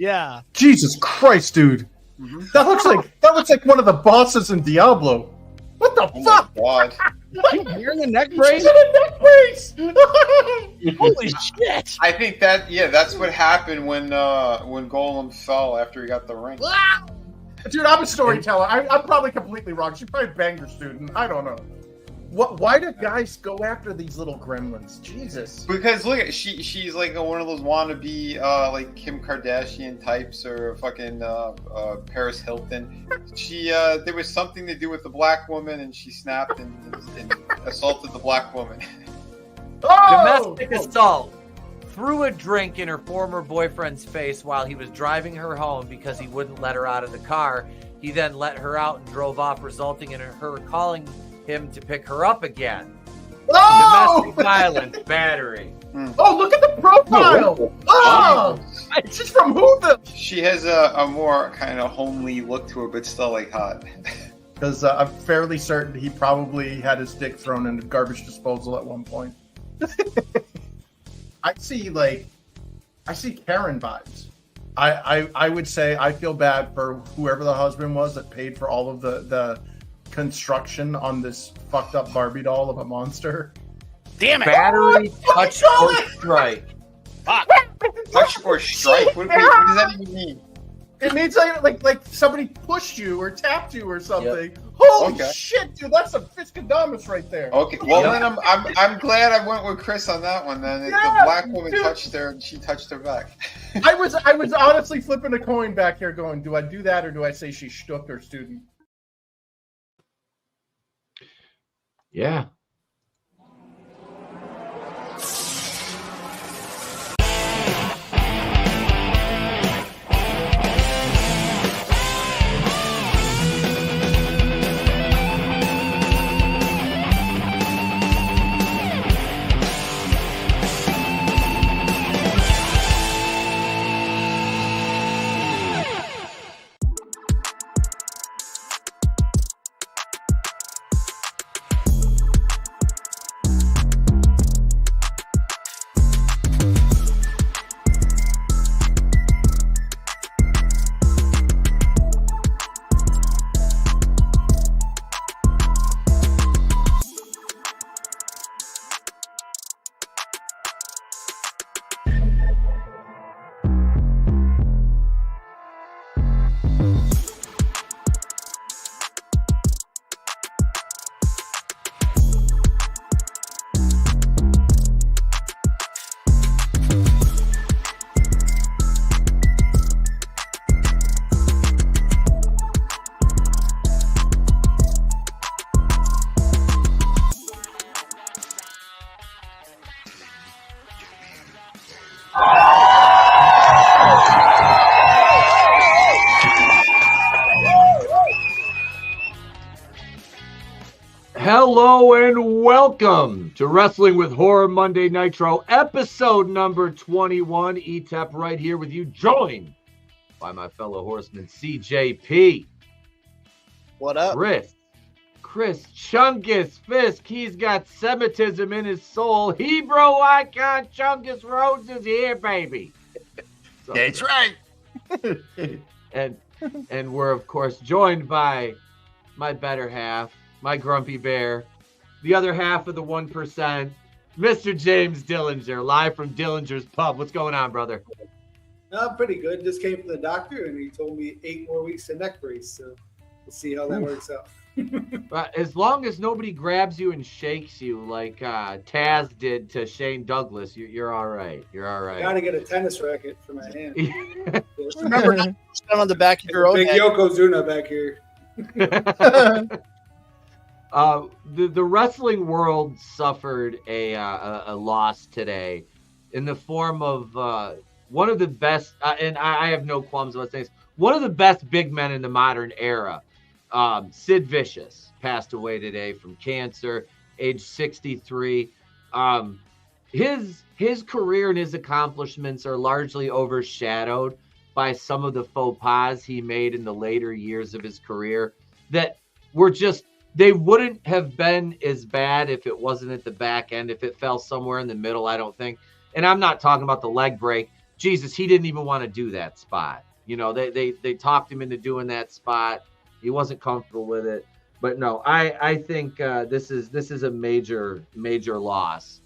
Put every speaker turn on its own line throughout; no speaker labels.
Yeah.
Jesus Christ, dude. Mm-hmm. That looks like one of the bosses in Diablo. What the fuck?
My God.
You're in the neck brace?
She's in a neck brace!
Holy shit.
I think that's what happened when Golem fell after he got the ring.
Dude, I'm a storyteller. I'm probably completely wrong. She probably banged her student. I don't know. Why do guys go after these little gremlins? Jesus.
Because look, she's like one of those wannabe like Kim Kardashian types or fucking Paris Hilton. There was something to do with the black woman, and she snapped and assaulted the black woman.
Domestic assault. Threw a drink in her former boyfriend's face while he was driving her home because he wouldn't let her out of the car. He then let her out and drove off, resulting in her calling him to pick her up again. Domestic violence, battery.
Oh, look at the profile! Oh, she's from Whoville.
She has a more kind of homely look to her, but still like hot.
Because I'm fairly certain he probably had his dick thrown in the garbage disposal at one point. I see Karen vibes. I would say I feel bad for whoever the husband was that paid for all of the construction on this fucked up Barbie doll of a monster.
Damn it!
Battery, touch, or strike.
Fuck.
Touch or strike? What does that even mean?
It means like somebody pushed you or tapped you or something.
Yep.
Holy shit, dude! That's some Fiskadamus right there.
Okay, well then I'm glad I went with Chris on that one. Then the black woman touched her and she touched her back.
I was honestly flipping a coin back here, going, do I do that or do I say she shook her student?
Yeah. Hello and welcome to Wrestling with Horror Monday Nitro, episode number 21. Etep right here with you, joined by my fellow horseman, CJP.
What up?
Chris Chungus Fisk. He's got Semitism in his soul. Hebrew icon Chungus Rhodes is here, baby.
That's right.
And we're, of course, joined by my better half, my grumpy bear, the other half of the 1%, Mr. James Dillinger, live from Dillinger's Pub. What's going on, brother?
Pretty good. Just came from the doctor, and he told me 8 more weeks of neck brace, so we'll see how that works out.
As long as nobody grabs you and shakes you like Taz did to Shane Douglas, you're all right. You're all right.
Got to get a tennis racket for my hand.
Remember, stand on the back of your own
big
head.
Yokozuna back here.
The wrestling world suffered a loss today in the form of one of the best, and I have no qualms about saying this, one of the best big men in the modern era. Sid Vicious passed away today from cancer, age 63. His career and his accomplishments are largely overshadowed by some of the faux pas he made in the later years of his career that were just, they wouldn't have been as bad if it wasn't at the back end, if it fell somewhere in the middle, I don't think. And I'm not talking about the leg break, Jesus, he didn't even want to do that spot. You know, they talked him into doing that spot. He wasn't comfortable with it. But no, I think this is a major loss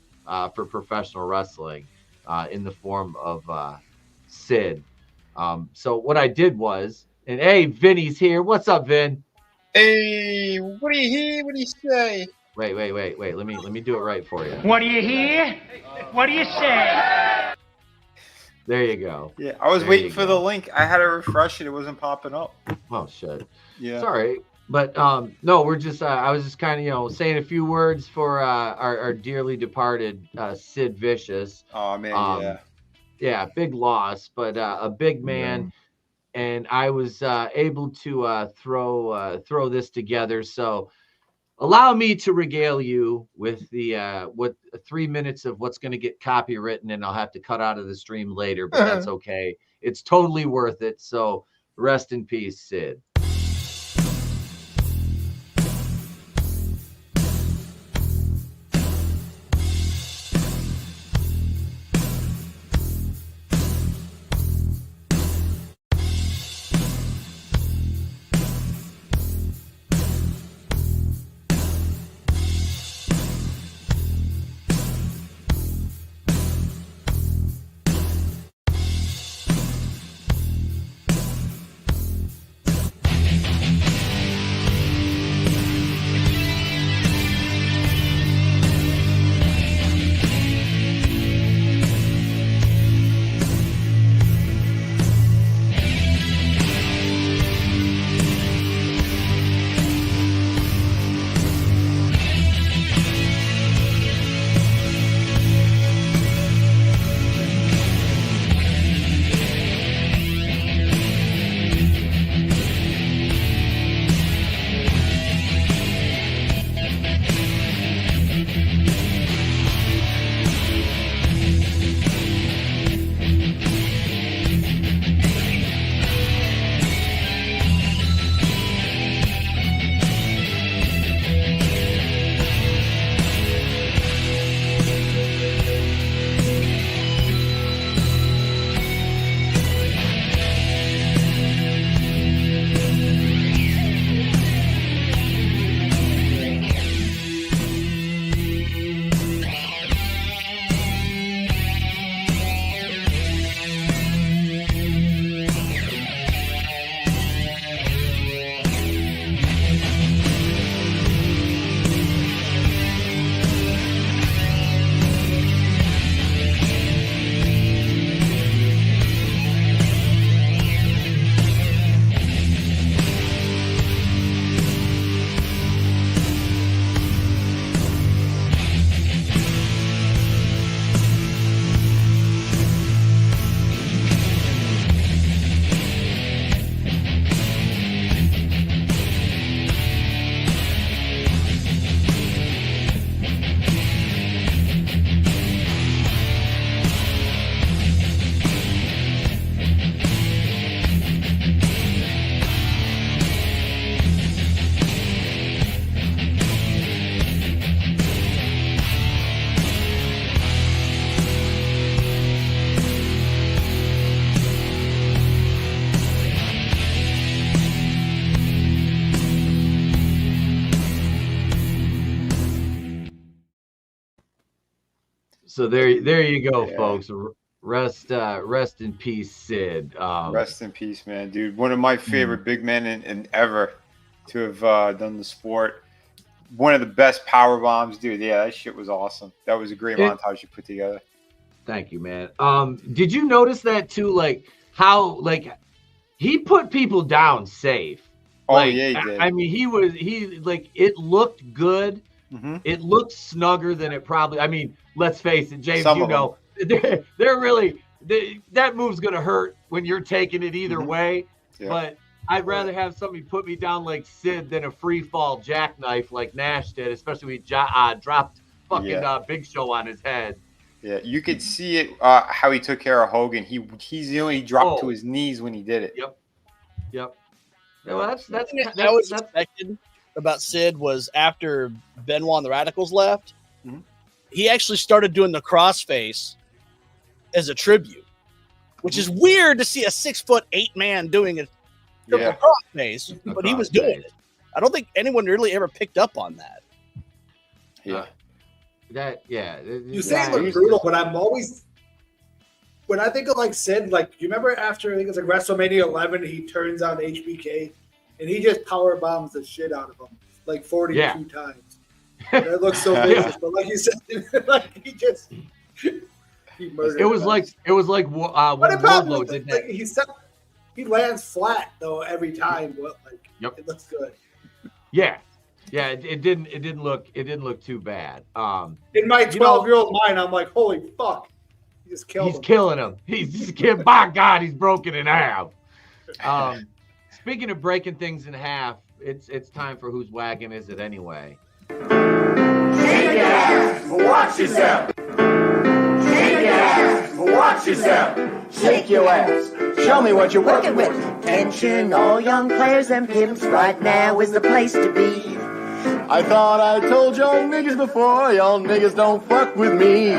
for professional wrestling in the form of Sid. So what I did was, and hey, Vinny's here. What's up, Vin?
Hey, what do you hear? What do you say?
Wait. Let me do it right for you.
What do you hear? What do you say?
There you go.
Yeah, I was
There
waiting
you
for
go.
the link. I had to refresh it. It wasn't popping up.
Oh shit.
Yeah.
Sorry. But no, we're just I was just kind of saying a few words for our dearly departed Sid Vicious.
Oh man,
yeah, big loss, but a big man, and I was able to throw this together. So allow me to regale you with the 3 minutes of what's going to get copywritten, and I'll have to cut out of the stream later, but that's okay. It's totally worth it. So rest in peace, Sid. So there you go, folks. Rest in peace, Sid.
Rest in peace, man, dude. One of my favorite big men in ever to have done the sport. One of the best power bombs, dude. Yeah, that shit was awesome. That was a great montage you put together.
Thank you, man. Did you notice that too? Like how he put people down safe.
Oh yeah, he did.
I mean, it looked good.
Mm-hmm.
It looked snugger than it probably. I mean, let's face it, James.
Some
you
of
know, they're really that move's gonna hurt when you're taking it either way.
Yeah.
But I'd rather have somebody put me down like Sid than a free fall jackknife like Nash did, especially when he dropped fucking Big Show on his head.
Yeah, you could see it how he took care of Hogan. He dropped to his knees when he did it.
Yep. Well, that's
I was expected about Sid was after Benoit and the Radicals left, he actually started doing the crossface as a tribute. which is weird to see a 6'8" man doing a triple cross face, but he was doing it. I don't think anyone really ever picked up on that.
Yeah.
You say it looked brutal, but I'm always, when I think of like Sid, like you remember after I think it was like WrestleMania 11, he turns on HBK and he just power bombs the shit out of him like 42 times. That looks so vicious, but like you said, like he murdered.
It was like when Wardlow did that.
Like he lands flat though every time. But like it looks good.
Yeah. Yeah, it didn't look too bad.
In my 12-year-old mind, I'm like, holy fuck. He just killed him.
He's killing him. He's by God, he's broken in half. Speaking of breaking things in half, it's time for Whose Wagon Is It Anyway?
Shake your ass, watch yourself. Shake your ass, watch yourself. Shake your ass. Show me what you're working with.
Attention, all young players and pimps, right now is the place to be.
I thought I told y'all niggas before, y'all niggas don't fuck with me.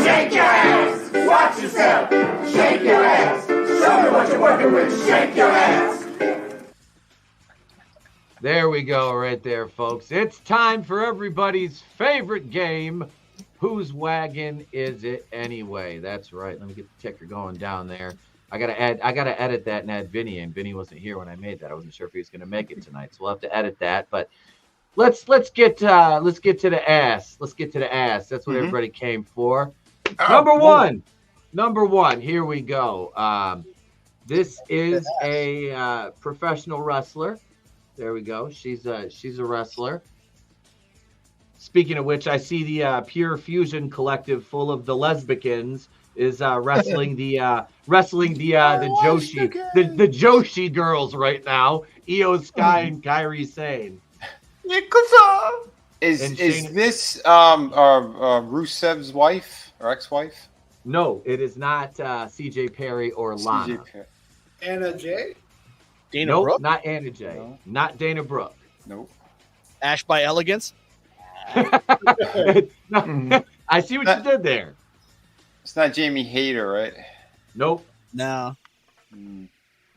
Shake your ass, watch yourself. Shake your ass. Show me what you're working with. Shake your ass.
There we go, right there, folks. It's time for everybody's favorite game. Whose wagon is it anyway? That's right. Let me get the ticker going down there. I gotta edit that and add Vinny, and Vinny wasn't here when I made that. I wasn't sure if he was gonna make it tonight, so we'll have to edit that. But let's get to the ass. Let's get to the ass. That's what everybody came for. Number one. Here we go. This is a professional wrestler. There we go. She's a wrestler. Speaking of which, I see the Pure Fusion Collective full of the lesbicans is wrestling the Joshi the Joshi girls right now. Io Sky and Kairi Sane.
Is this Rusev's wife or ex-wife?
No, it is not CJ Perry or Lana.
Anna J?
Dana Brooke?
Not Anna J.
No.
Not Dana Brooke.
Nope.
Ash by Elegance?
No, I see what you did there.
It's not Jamie Hayter, right?
Nope.
No.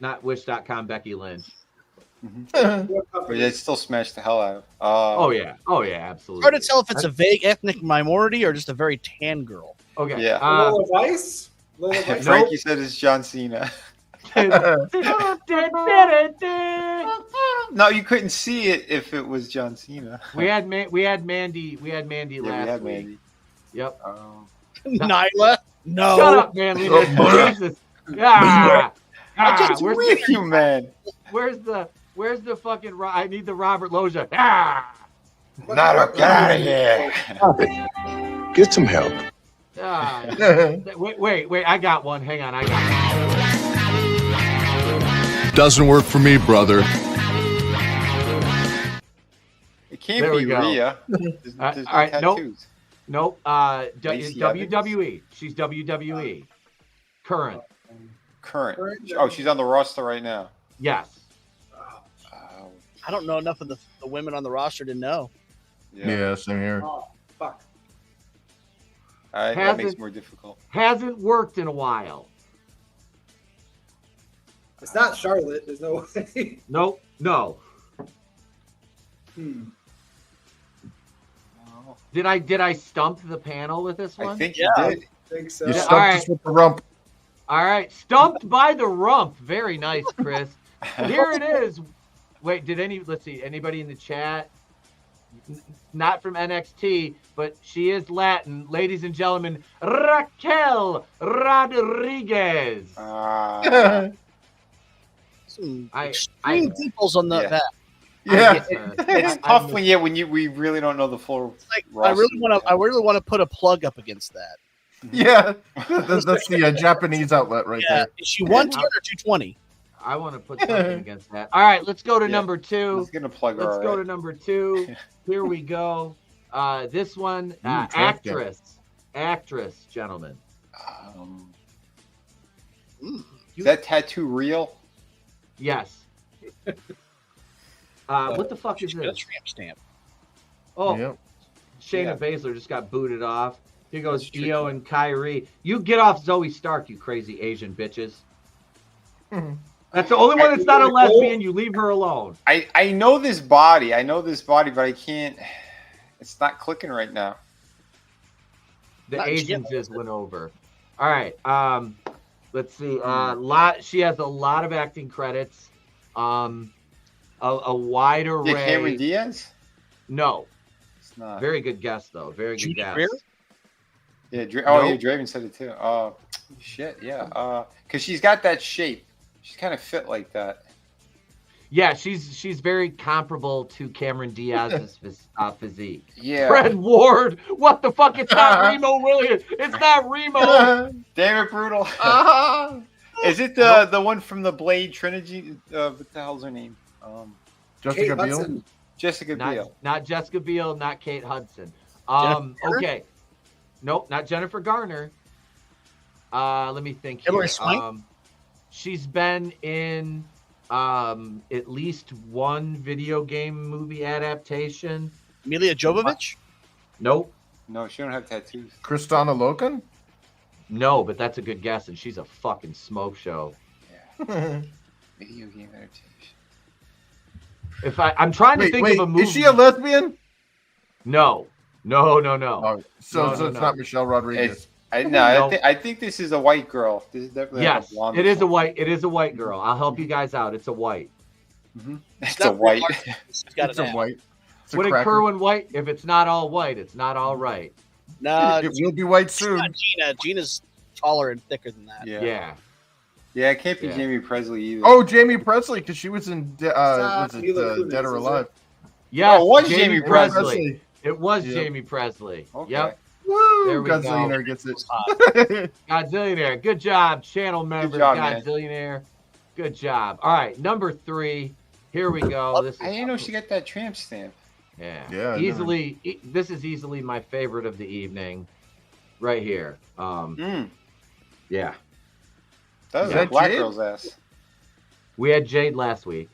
Not Wish.com Becky Lynch.
But it still smashed the hell out of.
Oh yeah, absolutely.
Hard to tell if it's a vague ethnic minority or just a very tan girl.
Okay.
Yeah.
Lola Vice?
Frankie said it's John Cena. No, you couldn't see it if it was John Cena.
We had Mandy last week.
Mandy.
Yep.
Nyla? No.
Shut up, Mandy. Jesus.
I just with you, man.
Where's the fucking? I need the Robert Loggia.
Nato, get out of here.
Get some help.
Wait. I got one. Hang on. I got one.
Doesn't work for me, brother.
It can't be Rhea. There's
all right.
tattoos.
Nope. WWE. She's WWE. Current.
Oh, she's on the roster right now.
Yes.
I don't know enough of the women on the roster to know.
Yeah, same here.
Oh, fuck.
That makes it more difficult.
Hasn't worked in a while.
It's not Charlotte. There's no way.
Nope. No. Did I stump the panel with this one?
I think you did.
I think so.
You stumped us with the rump.
All right. Stumped by the rump. Very nice, Chris. Here it is. Wait, let's see, anybody in the chat? Not from NXT, but she is Latin. Ladies and gentlemen, Raquel Rodriguez.
Some extreme peoples on the back.
Yeah,
it's tough when we really don't know the full.
Like, I really want to put a plug up against that.
Yeah, that's the Japanese outlet right there.
Is she 110 or 220?
I want to put something against that. All right, let's go to number 2.
Let's
go to number 2. Here we go. This one, actress, gentlemen.
Is that tattoo real?
Yes. What the fuck is
She's got
this?
a tramp stamp.
Oh,
Yep.
Shayna Baszler just got booted off. Here goes Io and Kyrie. You get off Zoe Stark, you crazy Asian bitches. That's the only one that's not a lesbian. You leave her alone.
I know this body. But I can't. It's not clicking right now.
The Asians just went over. All right. Let's see. She has a lot of acting credits. A wide array.
Cameron Diaz?
No.
It's not.
Very good guess, though. Very good guess.
Yeah. Yeah, Draven said it too. Shit. Yeah. Because she's got that shape. She's kind of fit like that.
Yeah, she's very comparable to Cameron Diaz's physique.
Yeah.
Fred Ward. What the fuck? It's not Remo Williams. It's not Remo.
David Brutal. Is it the one from the Blade trilogy? What the hell's her name?
Jessica Biel.
Jessica Biel.
Not Jessica Biel. Not Kate Hudson. Okay. Nope. Not Jennifer Garner. Let me think here. She's been in at least one video game movie adaptation.
Milla Jovovich?
Nope.
No, she don't have tattoos.
Kristana Loken?
No, but that's a good guess, and she's a fucking smoke show.
Yeah. Video game adaptation.
If I'm trying to think of a movie.
Is she a lesbian?
No.
Oh, so it's not Michelle Rodriguez.
I think this is a white girl. This is definitely
yes, it is a white. It is a white girl. I'll help you guys out. It's a white.
Mm-hmm. It's a white.
It's a white.
What did Kerwin White? If it's not all white, it's not all right.
No,
it will be white soon.
Not Gina. Gina's taller and thicker than that.
Yeah.
Yeah, it can't be Jamie Presley either.
Oh, Jamie Presley, because she was in Dead or Alive.
Yeah,
it was Jamie Presley.
It was Jamie Presley.
Okay.
Yep.
Woo!
There we
Godzillionaire
go.
Gets it.
Godzillionaire. Good job, channel member.
Good job,
Godzillionaire. Good job. All right, number 3. Here we go.
I didn't know she got that tramp stamp.
Yeah. This is easily my favorite of the evening. Right here. Yeah.
That was a black girl's ass.
We had Jade last week.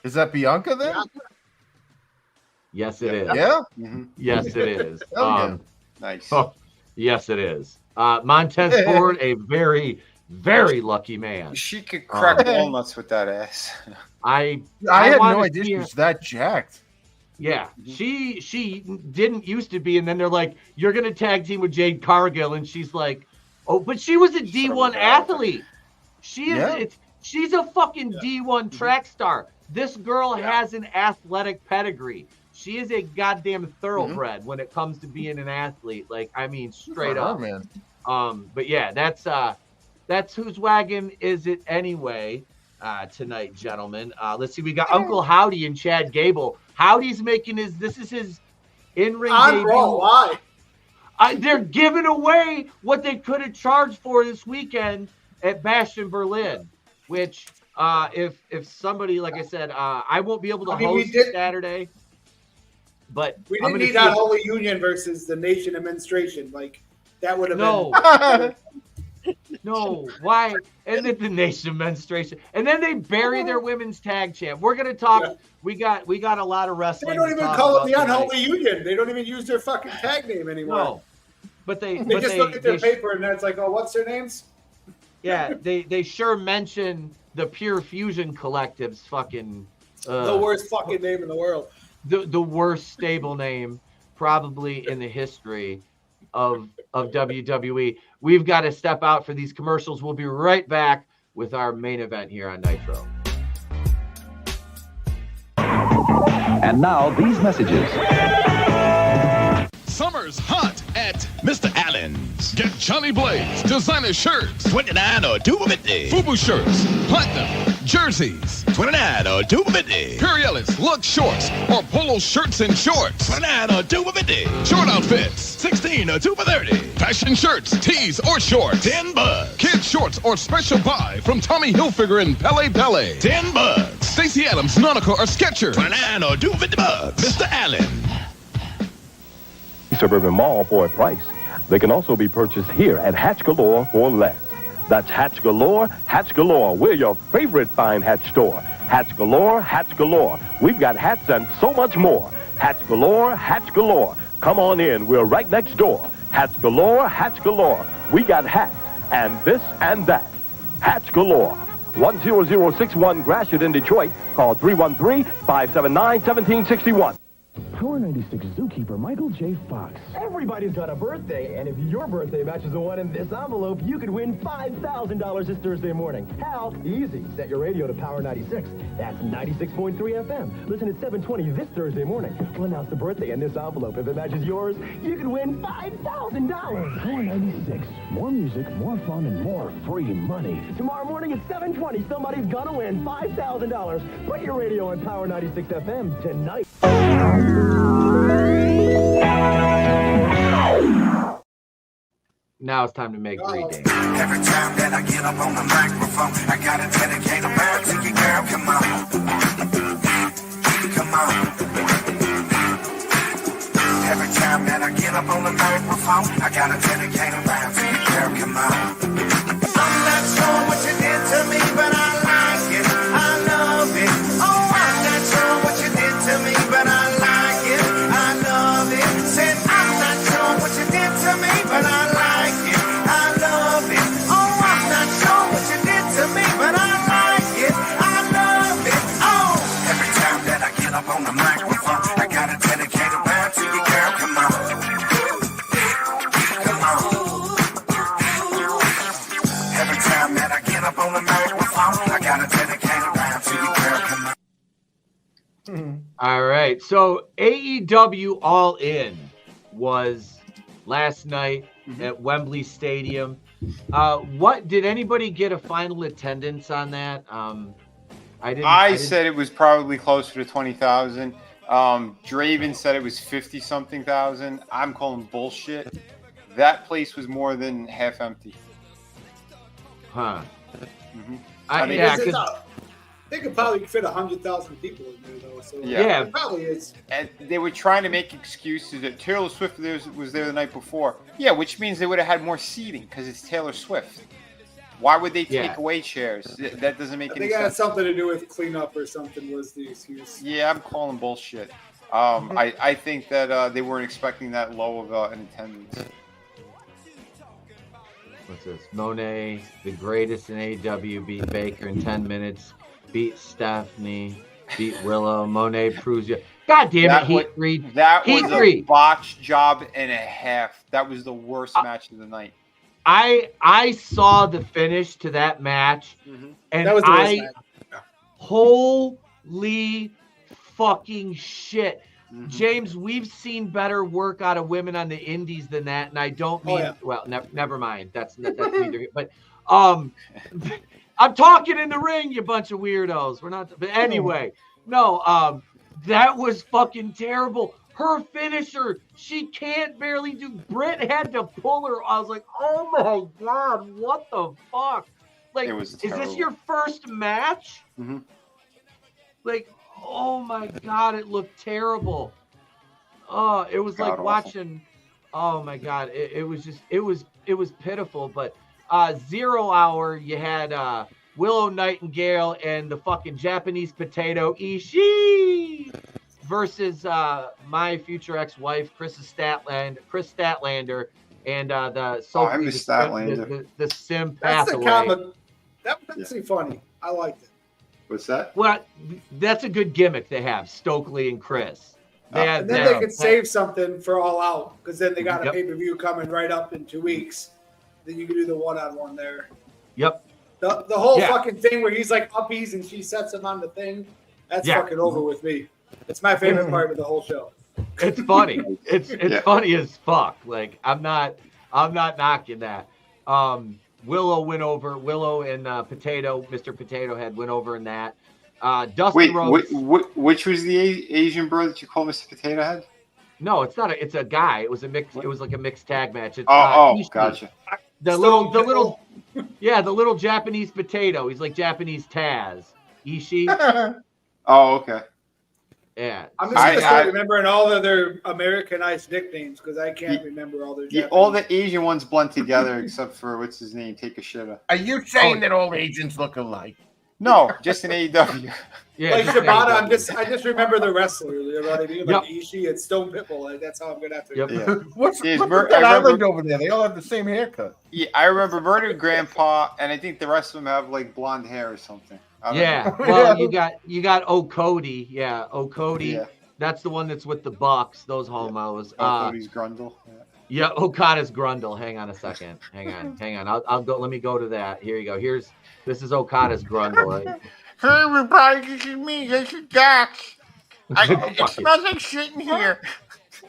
Is that Bianca then?
Yes, it is.
Yeah?
Mm-hmm.
Yes, it is.
Nice.
Oh, yes, it is. Montez Ford, a very, very lucky man.
She could crack walnuts with that ass.
I
had no idea she was that jacked.
Yeah, she didn't used to be, and then they're like, "You're gonna tag team with Jade Cargill," and she's like, "Oh, but she was a D1 athlete. She is. She's a fucking D1 track star. This girl has an athletic pedigree. She is a goddamn thoroughbred when it comes to being an athlete. Like, I mean, straight up,
man.
But yeah, that's whose wagon is it anyway? Tonight, gentlemen. Let's see. We got Uncle Howdy and Chad Gable. Howdy's making this is his in-ring debut.
Why?
They're giving away what they could have charged for this weekend at Bash in Berlin, which if somebody, like I said, I won't be able to host Saturday. But
we didn't need that Holy Union versus the Nation Administration. Like that would have been.
No, why? And then the Nation Administration, and then they bury their women's tag champ. We're gonna talk. Yeah. We got a lot of wrestling.
They don't even call it the Unholy Union. They don't even use their fucking tag name anymore.
No, but they
just look at their paper and it's like, oh, what's their names?
Yeah, they sure mention the Pure Fusion Collective's fucking
the worst fucking name in the world.
The worst stable name probably in the history of WWE. We've got to step out for these commercials. We'll be right back with our main event here on Nitro.
And now these messages.
Summer's hot at Mr. Allen's. Get Johnny Blaze designer shirts, 29 or 250. FUBU shirts, platinum jerseys, 29 or 250. Perielis Lux shorts or polo shirts and shorts, 29 or 250. Short outfits, 16 or 2 for 30. Fashion shirts, tees or shorts, $10. Kids shorts or special buy from Tommy Hilfiger and Pele Pele, $10. Stacey Adams, Nautica or Skechers, 29 or 250 bucks. Mr. Allen.
Suburban Mall for a price. They can also be purchased here at Hatch Galore for less. That's Hatch Galore, Hatch Galore. We're your favorite fine hatch store. Hatch Galore, Hatch Galore. We've got hats and so much more. Hatch Galore, Hatch Galore. Come on in. We're right next door. Hats galore, hats galore. We got hats and this and that. Hats galore. 10061 Gratiot in Detroit. Call 313-579-1761.
Power 96 zookeeper Michael J. Fox. Everybody's got a birthday, and if your birthday matches the one in this envelope, you could win $5,000 this Thursday morning. How? Easy. Set your radio to Power 96. That's 96.3 FM. Listen at 7:20 this Thursday morning. We'll announce the birthday in this envelope. If it matches yours, you can win $5,000. Power 96. More music, more fun, and more free money. Tomorrow morning at 7:20, somebody's gonna win $5,000. Put your radio on Power 96 FM tonight.
Now it's time to make readings.
Every time that I get up on the microphone, I gotta dedicate a round to you, girl. Come on. Come on. Every time that I get up on the microphone, I gotta dedicate a round to you, girl. Come on. I'm not sure what you did to me, but I like it. I love it. Oh, I'm not sure what you did to me, but I like it. I love it. Said I'm not sure what you did to me, but I like it. I love it. Oh, I'm not sure what you did to me, but I like it. I love it. Oh, every time that I get up on the microphone, I gotta dedicate a round to you, girl. Come on. Come on. Every time that I get up on the microphone, I gotta dedicate a round to you, girl. Come on.
All right. So AEW All In was last night at Wembley Stadium. What did anybody get a final attendance on that? I didn't.
I said it was probably closer to 20,000. Draven said it was 50-something thousand. I'm calling bullshit. That place was more than half empty.
Huh.
I mean,
they could probably fit 100,000 people in there, though. So
Yeah.
it probably is.
And they were trying to make excuses that Taylor Swift was there the night before. Yeah, which means they would have had more seating because it's Taylor Swift. Why would they take away chairs? That doesn't make
I
any
think it had
sense.
something to do with cleanup or something was the excuse.
Yeah, I'm calling bullshit. I think that they weren't expecting that low of an attendance.
What's this? Monet, the greatest in AEW, beat Baker in 10 minutes. Beat Stephanie. Beat Willow. Monet proves you. God damn it, Heat Reed.
That
Heat
was
Reed.
a botched job and a half. That was the worst match of the night.
I saw the finish to that match, and
That was the worst match.
holy fucking shit. James, we've seen better work out of women on the indies than that, and I don't mean well. Never mind. That's neither. But I'm talking in the ring, you bunch of weirdos. We're not. But anyway, no. That was fucking terrible. Her finisher, she can't barely do. Britt had to pull her. I was like, oh my god, what the fuck? Like, is this your first match? Like, oh my god, it looked terrible. Oh, it was like watching. Oh my god, it was just it was pitiful. But 0 hour, you had Willow Nightingale and the fucking Japanese potato Ishii versus my future ex-wife Chris Statlander and the Sophie,
I miss Statlander.
the Sim
That's the
Pathaway.
comic. That was actually funny. I liked it.
What's that?
Well, that's a good gimmick they have, Stokely and Chris.
And then they could save something for All Out because then they got a pay-per-view coming right up in 2 weeks. Then you can do the one-on-one there.
Yep.
The whole fucking thing where he's like uppies and she sets him on the thing. That's fucking over with me. It's my favorite part of the whole show.
It's funny. It's funny as fuck. Like I'm not knocking that. Willow went over. Willow and Mr. Potato Head went over in that. Dustin Rhodes.
Which was the Asian bro that you call Mr. Potato Head?
No, it's not. It's a guy. It was a mix. It was like a mixed tag match. It's,
gotcha.
The little Japanese potato. He's like Japanese Taz. Ishii.
Oh, okay.
Yeah.
I'm just gonna start remembering all of their Americanized nicknames because I can't remember all their. Japanese.
All the Asian ones blend together except for what's his name? Take a shitter.
Are you saying that all Asians look alike?
No, just in AEW.
Yeah,
like
just
Shibata, I just remember the wrestler. You know what I mean? Like
Yep.
Ishii and Stone Pitbull. Like, that's how I'm gonna have to.
Yep.
Yeah.
What's
Yes,
with
Bert,
that
I remember-
island over there? They all have the same haircut.
Yeah, I remember Murder Grandpa, and I think the rest of them have like blonde hair or something. I don't
Yeah.
know.
Well, you got Okody. Yeah, Okody.
Yeah.
That's the one that's with the Bucks. Those homos.
Cody's Grundle.
Yeah, Okada's Grundle. Hang on a second. Hang on. I'll go. Let me go to that. Here you go. This is Okada's Grundle.
Hey, everybody, this is me. This is Dax. It smells like shit in here.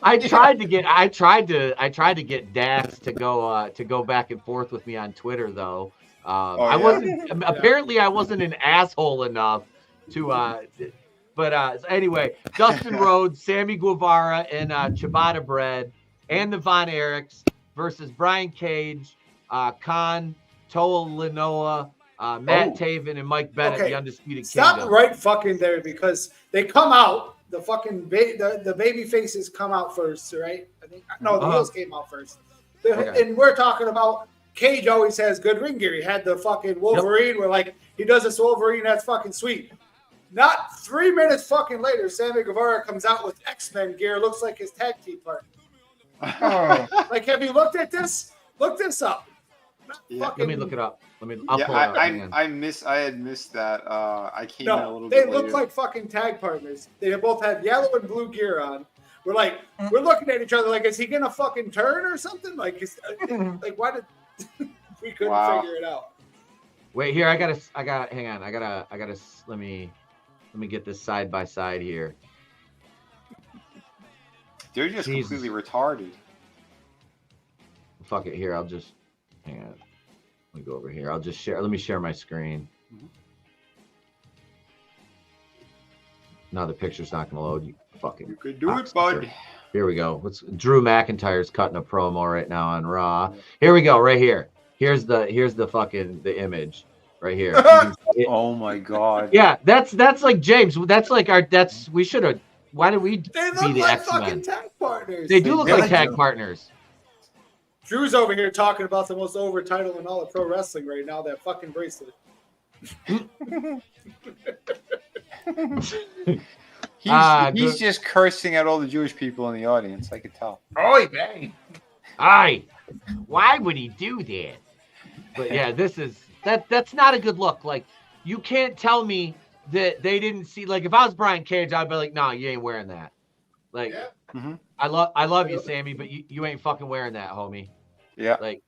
I tried to get Dax to go back and forth with me on Twitter though. I wasn't apparently I wasn't an asshole enough to but anyway, Dustin Rhodes, Sammy Guevara, and Ciabatta Bread and the Von Erichs versus Brian Cage, Khan, Toa Linoa, Matt Taven, and Mike Bennett, the Undisputed
Stop
Kingdom.
right fucking there because they come out. The fucking the baby faces come out first, right? I think no, the heels came out first. And we're talking about Cage always has good ring gear. He had the fucking Wolverine where like he does this Wolverine that's fucking sweet. Not 3 minutes fucking later, Sammy Guevara comes out with X-Men gear. Looks like his tag team partner. Like, have you looked at this? Look this up.
Let me look it up. I'll pull it up.
I had missed that. I came in a little
they
bit
look
later.
like fucking tag partners. They both had yellow and blue gear on. We're like, we're looking at each other like, is he gonna fucking turn or something? Like, like why did we couldn't figure it out?
Wait here, I gotta hang on. I gotta let me get this side by side here.
They're just completely retarded.
Fuck it. Here, I'll just hang on. Let me go over here. I'll just share. Let me share my screen. Now the picture's not gonna load. You fucking.
You could do it, bud.
Here we go. Drew McIntyre's cutting a promo right now on Raw. Here we go. Right here. Here's the fucking image right here.
Oh my god.
Yeah, that's like James. That's like we should have. Why did we
They
be
look
the
like
X-Men?
fucking tag partners.
They do look like tag partners.
Drew's over here talking about the most over title in all of pro wrestling right now. That fucking bracelet.
He's just cursing at all the Jewish people in the audience. I could tell.
Oh, bang!
Aye. Why would he do that? But yeah, that's not a good look. Like, you can't tell me that they didn't see. Like, if I was Brian Cage, I'd be like, "No, you ain't wearing that." Like, I love you, Sammy, but you ain't fucking wearing that, homie.
Yeah.
Like,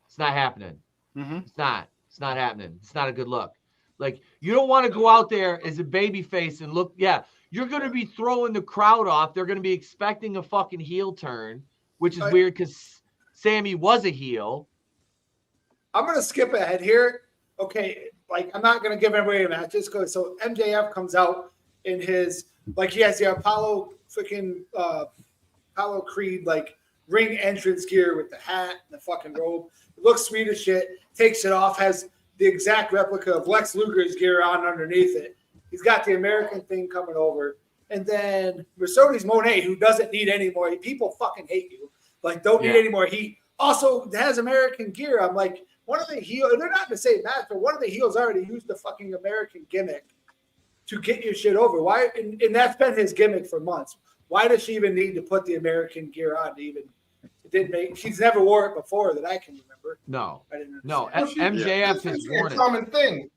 it's not happening. It's not happening. It's not a good look. Like, you don't want to go out there as a baby face and look. Yeah, you're gonna be throwing the crowd off. They're gonna be expecting a fucking heel turn, which is weird because Sammy was a heel.
I'm gonna skip ahead here. Okay, like I'm not gonna give everybody a match just because. So MJF comes out in his he has the Apollo freaking Apollo Creed like ring entrance gear with the hat and the fucking robe. It looks sweet as shit. Takes it off. Has the exact replica of Lex Luger's gear on underneath it. He's got the American thing coming over, and then Mercedes Moné, who doesn't need any more. People fucking hate you. Like, don't need any more heat. Also has American gear. I'm like, one of the heels, they're not in the same match, but one of the heels already used the fucking American gimmick to get your shit over. Why? And that's been his gimmick for months. Why does she even need to put the American gear on to even? It didn't make. She's never wore it before that I can remember.
No,
I didn't.
MJF has worn
a
it.
common thing.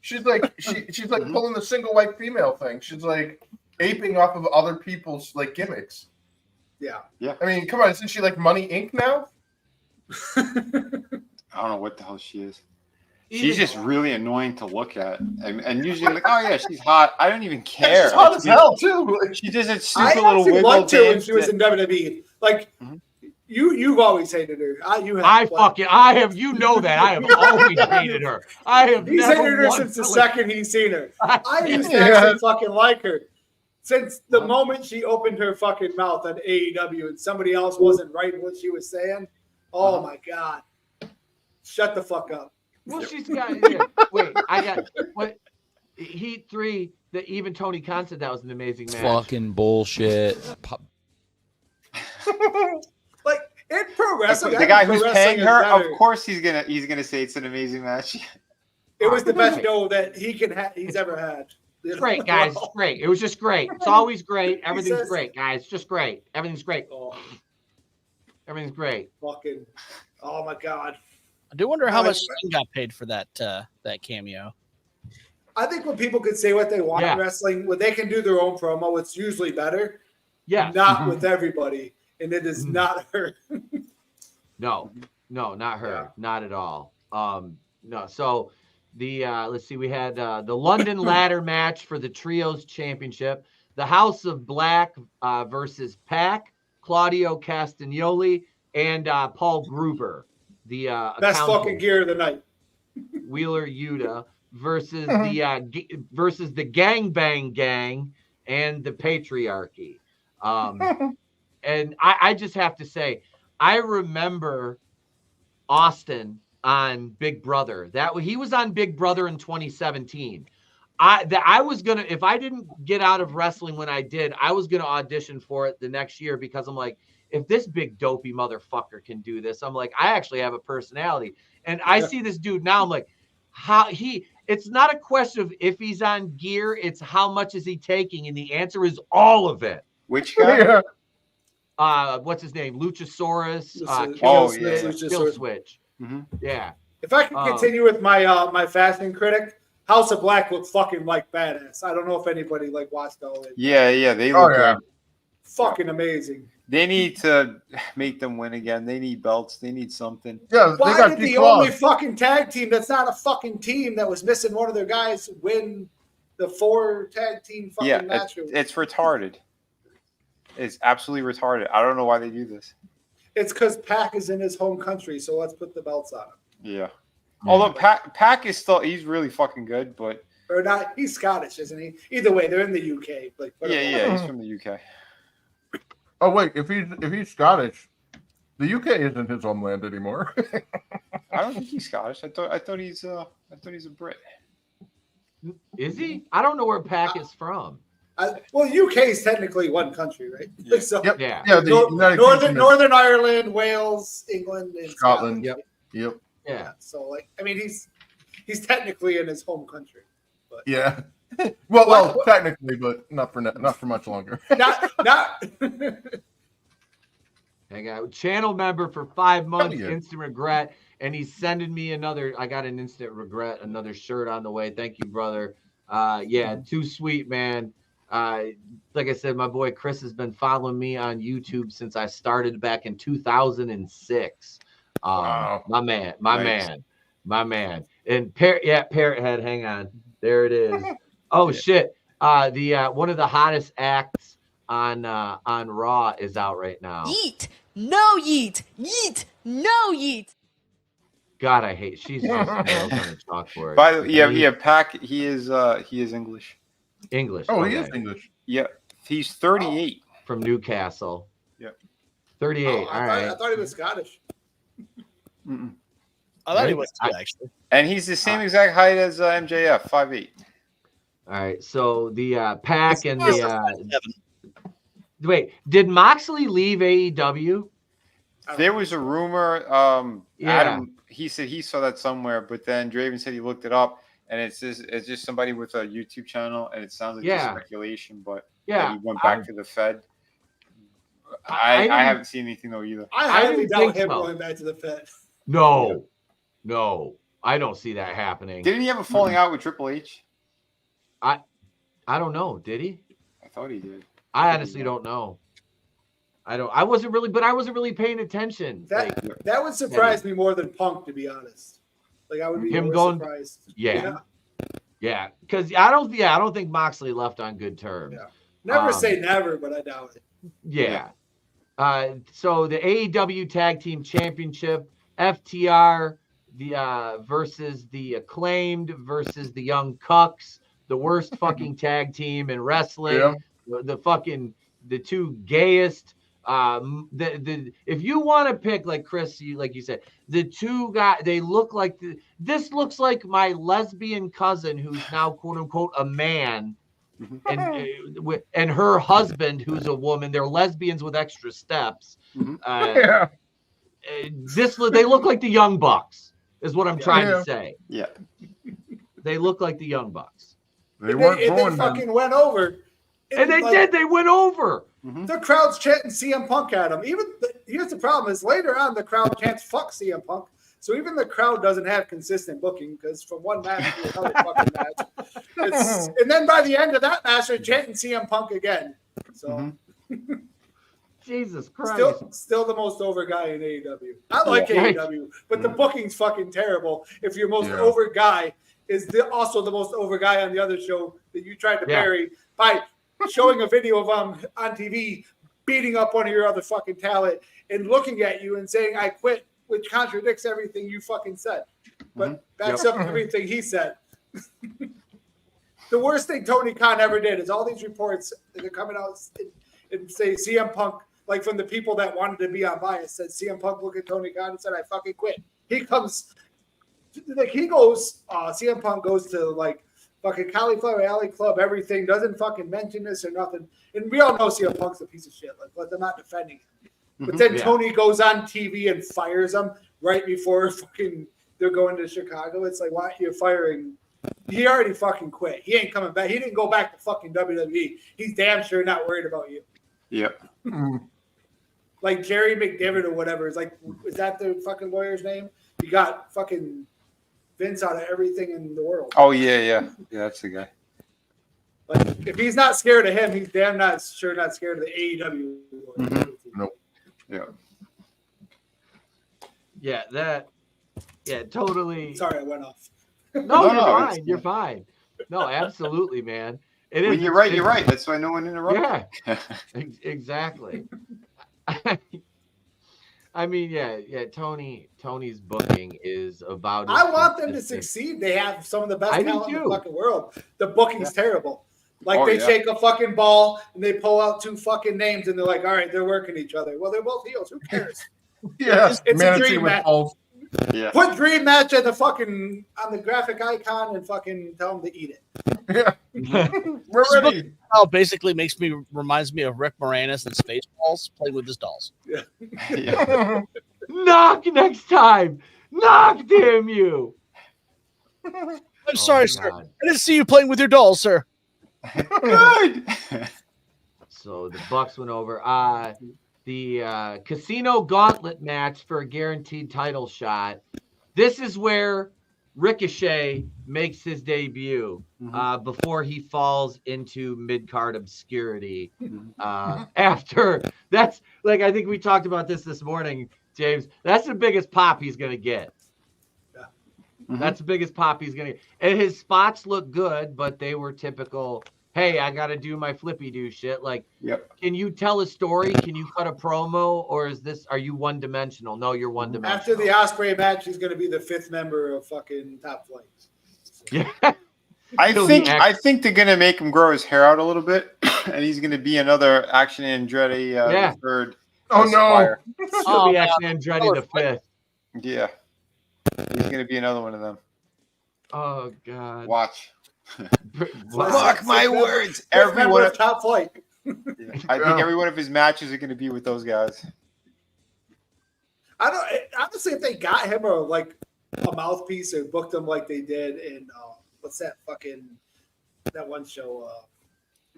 She's like she's like pulling the single white female thing. She's like aping off of other people's like gimmicks.
Yeah.
I mean, come on, isn't she like Money Inc. now?
I don't know what the hell she is. She's just really annoying to look at, and usually I'm like, oh yeah, she's hot. I don't even care.
She's hot as hell too.
She does it stupid little wiggle
liked her when
dance
she was in WWE. Like you've always hated her. You
have. You know that I have always hated her. I have.
He's
never
hated her
once
since the
really-
second he's seen her. I used to actually fucking like her. Since the moment she opened her fucking mouth on AEW and somebody else wasn't writing what she was saying, oh my God. Shut the fuck up.
Well, she's got. Wait, I got what? Heat 3. That even Tony Khan said that was an amazing match.
Fucking bullshit.
Like in pro wrestling,
The guy who's paying her, of course he's gonna say it's an amazing match.
It was the best show that he's ever had.
It's great, guys. It's great. It was just great. It's always great. Everything's great, guys. Just great. Everything's great. Everything's great.
Fucking, oh my God.
I do wonder how much Sting got paid for that cameo.
I think when people can say what they want in wrestling, when they can do their own promo, it's usually better.
Yeah.
Not with everybody. And it is not her.
No, not her. Yeah. Not at all. No. So let's see, we had the London ladder match for the Trios Championship. The House of Black versus Pac, Claudio Castagnoli, and Paul Gruber. The
best fucking gear of the night.
Wheeler Yuta versus the Gangbang Gang and the Patriarchy. And I just have to say, I remember Austin on Big Brother. He was on Big Brother in 2017. I was gonna, if I didn't get out of wrestling when I did, I was gonna audition for it the next year because I'm like, if this big dopey motherfucker can do this, I'm like, I actually have a personality. And I see this dude now, I'm like, it's not a question of if he's on gear, it's how much is he taking? And the answer is all of it.
Which guy?
What's his name? Luchasaurus.
Kill
Switch. Mm-hmm. Yeah.
If I can continue with my my fashion critic, House of Black looked fucking like badass. I don't know if anybody watched All In.
Yeah, they look good.
Fucking amazing.
They need to make them win again. They need belts. They need something.
Yeah,
why did the only fucking tag team that's not a fucking team that was missing one of their guys win the 4 tag team fucking match?
It's retarded. It's absolutely retarded. I don't know why they do this.
It's because Pac is in his home country, so let's put the belts on him.
Yeah. Although Pac is he's really fucking good, but
or not. He's Scottish, isn't he? Either way, they're in the UK.
He's from the UK.
Oh wait, if he's Scottish, the UK isn't his homeland anymore.
I don't think he's Scottish. I thought he's a Brit.
Is he? I don't know where Pac is from.
Well, UK is technically one country, right?
Yeah.
So,
yeah.
Northern Ireland, Wales, England, and
Scotland.
Yep. Yeah. So he's technically in his home country. But.
Yeah. Well, technically, but not for much longer.
not.
I got channel member for 5 months, instant regret, and he's sending me another. I got an instant regret, another shirt on the way. Thank you, brother. Too sweet, man. Like I said, my boy Chris has been following me on YouTube since I started back in 2006.
Wow.
My man. And Parrot Head, hang on. There it is. Oh shit. The one of the hottest acts on Raw is out right now.
Yeet. No yeet. Yeet. No yeet.
God, I hate. She's just on the chalkboard.
By the way, Pac. He is English.
English.
Oh, he is English.
Yeah, he's 38
from Newcastle.
Yeah,
38.
I thought he was Scottish.
I thought he was too, actually.
And he's the same exact height as MJF, 5'8".
All right, so the Pac and the wait, did Moxley leave AEW?
There was a rumor. Adam, he said he saw that somewhere, but then Draven said he looked it up, and it's just somebody with a YouTube channel, and it sounds like just speculation, but he went back to the Fed. I haven't seen anything though either.
I highly doubt him going back to the Fed.
No, I don't see that happening.
Didn't he have a falling out with Triple H?
I don't know. Did he?
I thought he did.
I honestly don't know. I wasn't really paying attention.
That would surprise me more than Punk, to be honest. I would be surprised.
Yeah. Because I don't think Moxley left on good terms.
Yeah. Never say never, but I doubt it.
Yeah. So the AEW Tag Team Championship, FTR versus the Acclaimed versus the Young Cucks, the worst fucking tag team in wrestling. Yeah. The two gayest. If you want to pick, like Chris, like you said, the two guys, they look like this looks like my lesbian cousin who's now quote unquote a man, and her husband who's a woman. They're lesbians with extra steps. They look like the Young Bucks, is what I'm trying to say.
Yeah.
They look like the Young Bucks.
They weren't going.
They fucking went over.
And they did. They went over.
The crowd's chanting CM Punk at him. Here's the problem: is later on the crowd chants "fuck CM Punk." So even the crowd doesn't have consistent booking because from one match to another fucking match, and then by the end of that match, they're chanting CM Punk again. So.
Jesus Christ.
Still the most over guy in AEW. I like AEW, but the booking's fucking terrible. If your most over guy is also the most over guy on the other show that you tried to bury by showing a video of him on TV beating up one of your other fucking talent and looking at you and saying, I quit, which contradicts everything you fucking said. But backs up everything he said. The worst thing Tony Khan ever did is all these reports that are coming out and say CM Punk, like from the people that wanted to be on bias, said CM Punk looked at Tony Khan and said, I fucking quit. He goes, CM Punk goes to like fucking Cauliflower Alley Club, everything, doesn't fucking mention this or nothing. And we all know CM Punk's a piece of shit, like, but they're not defending him. But then Tony goes on TV and fires him right before fucking they're going to Chicago. It's like, why are you firing? He already fucking quit. He ain't coming back. He didn't go back to fucking WWE. He's damn sure not worried about you.
Yep.
Like Jerry McDevitt or whatever. It's like, is that the fucking lawyer's name? He got fucking Vince out of everything in the world.
Oh, yeah, that's the guy.
Like, if he's not scared of him, he's damn not scared of the AEW.
Nope.
Yeah, totally.
Sorry, I went off.
No, you're fine. No, absolutely, man. It is.
When you're right, you're right. That's why no one interrupts.
Yeah, exactly. I mean, Tony's booking is about.
I want them to succeed. They have some of the best talent in the fucking world. The booking's terrible. Like they shake a fucking ball and they pull out two fucking names and they're like, all right, they're working each other. Well, they're both heels. Who cares? It's a dream match.
Yeah.
Put dream match at the fucking on the graphic icon and fucking tell them to eat it.
Yeah. We're ready.
Basically reminds me of Rick Moranis and Spaceballs playing with his dolls.
Yeah. Knock next time. Knock, damn you.
I'm sorry, sir. I didn't see you playing with your dolls, sir.
Good.
So the Bucks went over. The Casino Gauntlet match for a guaranteed title shot. This is where Ricochet makes his debut before he falls into mid-card obscurity. After that's like, I think we talked about this morning, James. That's the biggest pop he's going to get. That's the biggest pop he's going to get. And his spots look good, but they were typical. Hey, I got to do my flippy do shit. Like, can you tell a story? Can you cut a promo? Or are you one dimensional? No, you're one dimensional.
After the Osprey match, he's going to be the 5th member of fucking Top Flight.
Yeah.
I think they're going to make him grow his hair out a little bit. And he's going to be another Action Andretti third.
Oh, no.
He'll be Action Andretti the 5th.
Yeah. He's going to be another one of them.
Oh, God.
Watch. Mark my words. Everyone of
Top Flight.
I think every one of his matches are going to be with those guys.
I don't honestly if they got him or like a mouthpiece or booked him like they did in what's that one show?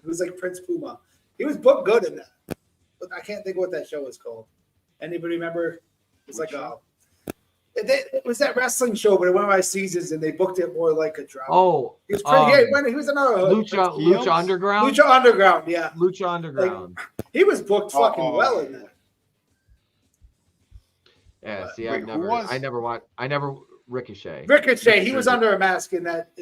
It was like Prince Puma. He was booked good in that, but I can't think of what that show was called. Anybody remember? It's like it was that wrestling show, but it went by seasons, and they booked it more like a drama.
Oh,
he was pretty good. He was another
Lucha Underground.
Lucha Underground, yeah.
Lucha Underground.
Like, he was booked fucking well in that.
Yeah, see, I never Ricochet.
Ricochet, he was under a mask in that.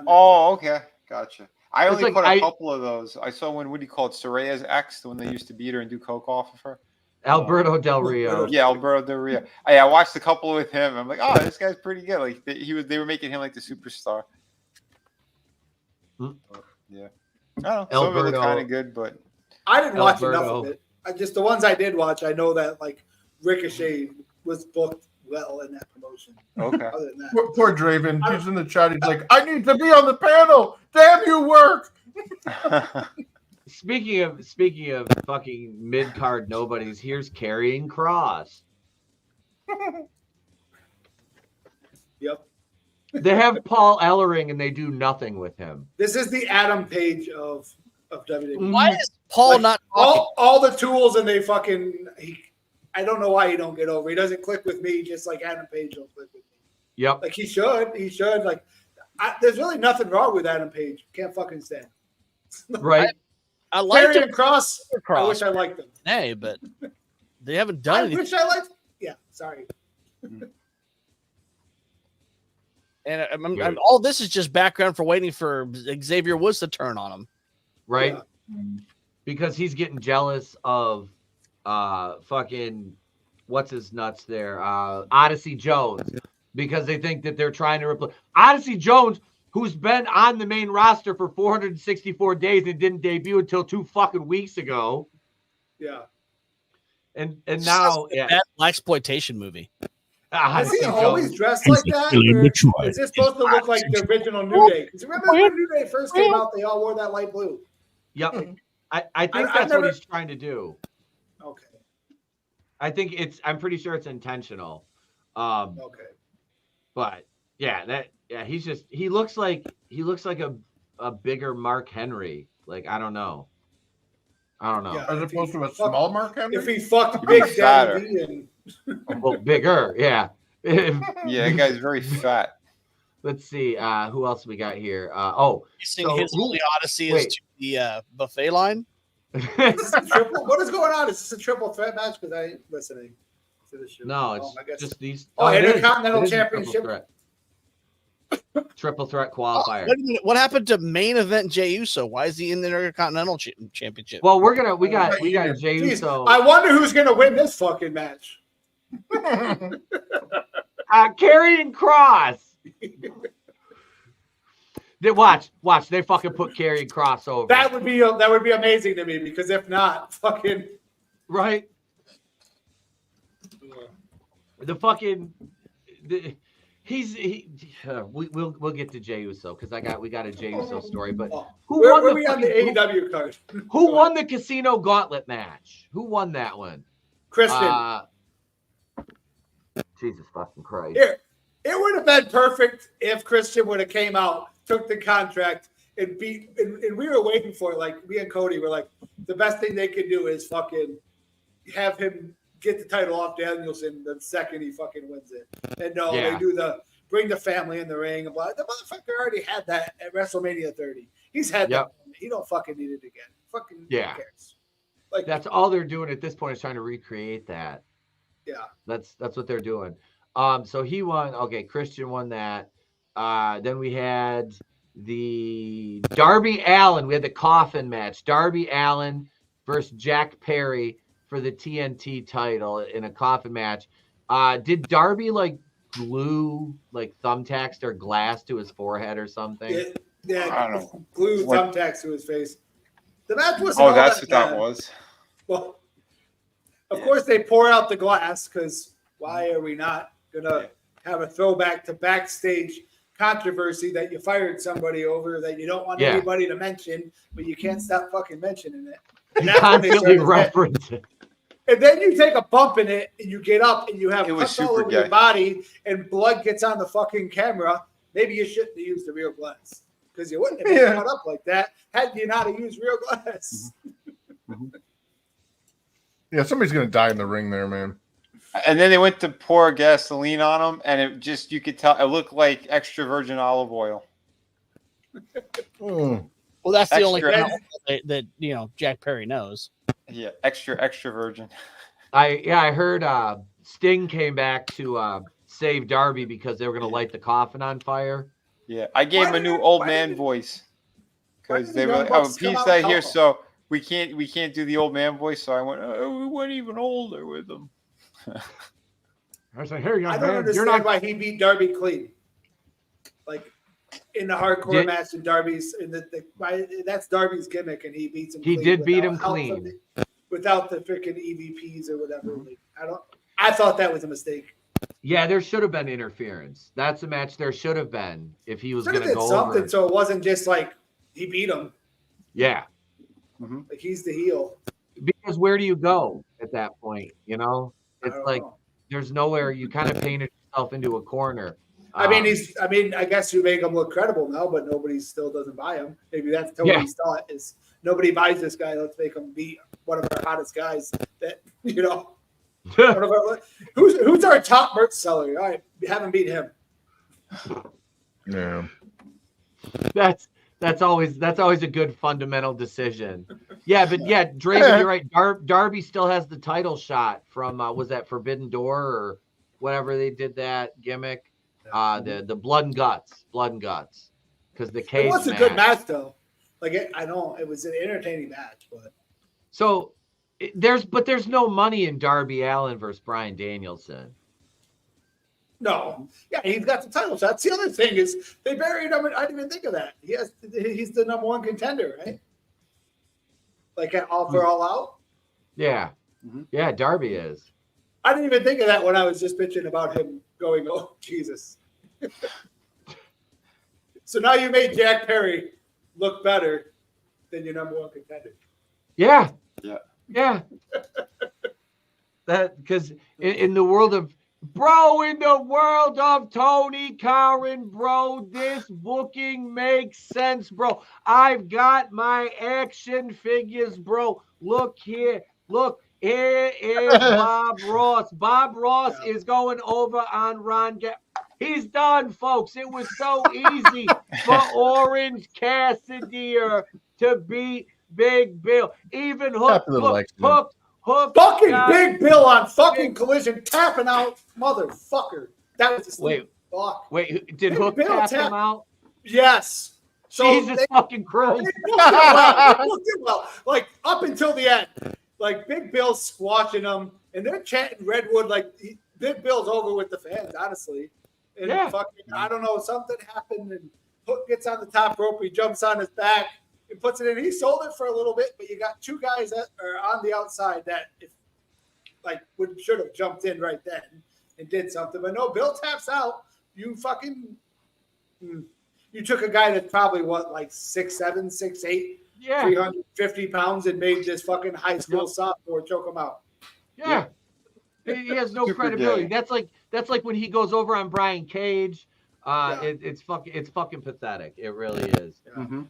Oh, okay, gotcha. I only caught a couple of those. I saw one. What do you call it? Soraya's ex, the one they used to beat her and do coke off of her.
Alberto Del Rio.
Yeah, Alberto Del Rio. I watched a couple with him. I'm like, oh, this guy's pretty good. Like they were making him like the superstar. Yeah. I don't know. Some of it looked kind of good, but
I didn't watch enough of it. The ones I did watch, I know that like Ricochet was booked well in that promotion.
Okay.
Other than that,
poor Draven. He's in the chat. He's like, I need to be on the panel. Damn you, work.
Speaking of fucking mid-card nobodies, here's Karrion Kross.
Yep.
They have Paul Ellering and they do nothing with him.
This is the Adam Page of WWE.
Why is Paul not talking?
all the tools and they fucking I don't know why he don't get over. He doesn't click with me just like Adam Page don't click with me.
Yep.
Like he should. Like there's really nothing wrong with Adam Page. Can't fucking stand.
Right.
I like
Karrion Kross. I wish I liked them.
Hey, but they haven't done anything.
I wish I liked. Yeah, sorry.
And all this is just background for waiting for Xavier Woods to turn on him.
Right? Yeah. Because he's getting jealous of fucking what's his nuts there? Odyssey Jones. Because they think that they're trying to replace Odyssey Jones, who's been on the main roster for 464 days and didn't debut until 2 fucking weeks ago.
Yeah.
And now
that blaxploitation movie.
Is he always dressed like that? Or is this supposed to look like the original New Day? Because remember when New Day first came out, they all wore that light blue.
Yep. I think that's what he's trying to do.
Okay.
I'm pretty sure it's intentional.
Okay.
But he looks like a bigger Mark Henry. Like I don't know.
Yeah, as opposed to a small Mark Henry.
If he fucked Big Daddy and
well, bigger, yeah.
Yeah, that guy's very fat.
Let's see, who else we got here?
His only odyssey is to the buffet line.
What is going on? Is this a triple threat match? Because I ain't listening to the show.
No, it's just these.
Intercontinental Championship.
Triple threat qualifier.
Wait a minute, what happened to main event Jey Uso? Why is he in the Intercontinental Championship?
Well, we got Jey Uso.
I wonder who's gonna win this fucking match.
Karrion Kross. Watch. They fucking put Karrion Kross over.
That would be amazing to me because if not, fucking
right. We'll get to Jey Uso because we got a Jey Uso story. But
who won the AEW card?
Who won the Casino Gauntlet match? Who won that one?
Kristen.
Jesus fucking Christ.
Here, it would have been perfect if Christian would have came out, took the contract, and beat. And we were waiting for it. Like me and Cody were like, the best thing they could do is fucking have him get the title off Danielson the second he fucking wins it. And no, they do bring the family in the ring. And blah. The motherfucker already had that at WrestleMania 30. He's had that. He don't fucking need it again. Fucking who cares?
Like that's all they're doing at this point is trying to recreate that.
Yeah.
That's what they're doing. So he won. Okay, Christian won that. Then we had the Darby Allin. We had the coffin match. Darby Allin versus Jack Perry for the TNT title in a coffin match. Did Darby glue thumbtacks or glass to his forehead or something?
Yeah,
I don't know.
Glue thumbtacks to his face. The match was.
Oh, that's what that was.
Well, of course they pour out the glass because why are we not gonna have a throwback to backstage controversy that you fired somebody over that you don't want anybody to mention, but you can't stop fucking mentioning it. And that's
constantly reference it.
And then you take a bump in it and you get up and you have cuts all over your body and blood gets on the fucking camera. Maybe you shouldn't have used the real glass because you wouldn't have been cut up like that had you not have used real glass.
Yeah, somebody's gonna die in the ring there, man.
And then they went to pour gasoline on him, and it just, you could tell, it looked like extra virgin olive oil.
Well, that's the only thing that Jack Perry knows.
Yeah, extra virgin.
I heard Sting came back to save Darby because they were going to light the coffin on fire.
Yeah, I gave him a new old man voice because they were like, "Oh, he's not here, so we can't do the old man voice." So I went, "Oh, we went even older with him."
I was like, "Here, young man,
I don't understand why he beat Darby clean, like in the hardcore match. And Darby's that's Darby's gimmick, and he beats him.
He did beat him clean
without the freaking EVPs or whatever. I thought that was a mistake.
Yeah, there should have been interference. That's a match there should have been if he was going to go
something
over.
So it wasn't just like he beat him.
Yeah,
like he's the heel.
Because where do you go at that point? It's like there's nowhere. You kind of painted yourself into a corner.
I mean, I guess you make him look credible now, but nobody still doesn't buy him. Maybe that's Tony's thought is nobody buys this guy. Let's make him beat one of our hottest guys. That one of our, who's our top merch seller? All right, we haven't beat him.
Yeah,
that's always a good fundamental decision. Yeah, but Draven, you're right. Darby still has the title shot from was that Forbidden Door or whatever they did that gimmick. The blood and guts, because the cage.
It was a good match though. Like I know it was an entertaining match, but
so there's no money in Darby Allin versus Bryan Danielson.
No, yeah, he's got the title shot. That's the other thing is they buried him. I didn't even think of that. He's the number one contender, right? Like at All Out.
Yeah, yeah, Darby is.
I didn't even think of that when I was just bitching about him going, oh, Jesus. So now you made Jack Perry look better than your number one contender.
Yeah. That because in the world of Tony Khan, bro, this booking makes sense, bro. I've got my action figures, bro. Look here. Look. Here is Bob Ross. Bob Ross is going over on Ron. He's done, folks. It was so easy for Orange Cassidy to beat Big Bill. Even Hook.
Fucking Big Bill on fucking Collision tapping out, motherfucker. That was
wait. Did Hook tap him out?
Yes. So
Jesus fucking Christ.
Well, like up until the end. Like Big Bill's squashing them, and they're chanting Redwood like Big Bill's over with the fans, honestly. And fucking, I don't know, something happened, and Hook gets on the top rope, he jumps on his back, and puts it in. He sold it for a little bit, but you got two guys that are on the outside that should have jumped in right then and did something. But no, Bill taps out. You took a guy that's probably 6'7", 6'8". 350 pounds and made this fucking high school sophomore choke him out.
Yeah. He has no credibility. That's like when he goes over on Brian Cage. It's fucking pathetic. It really is.
Yeah.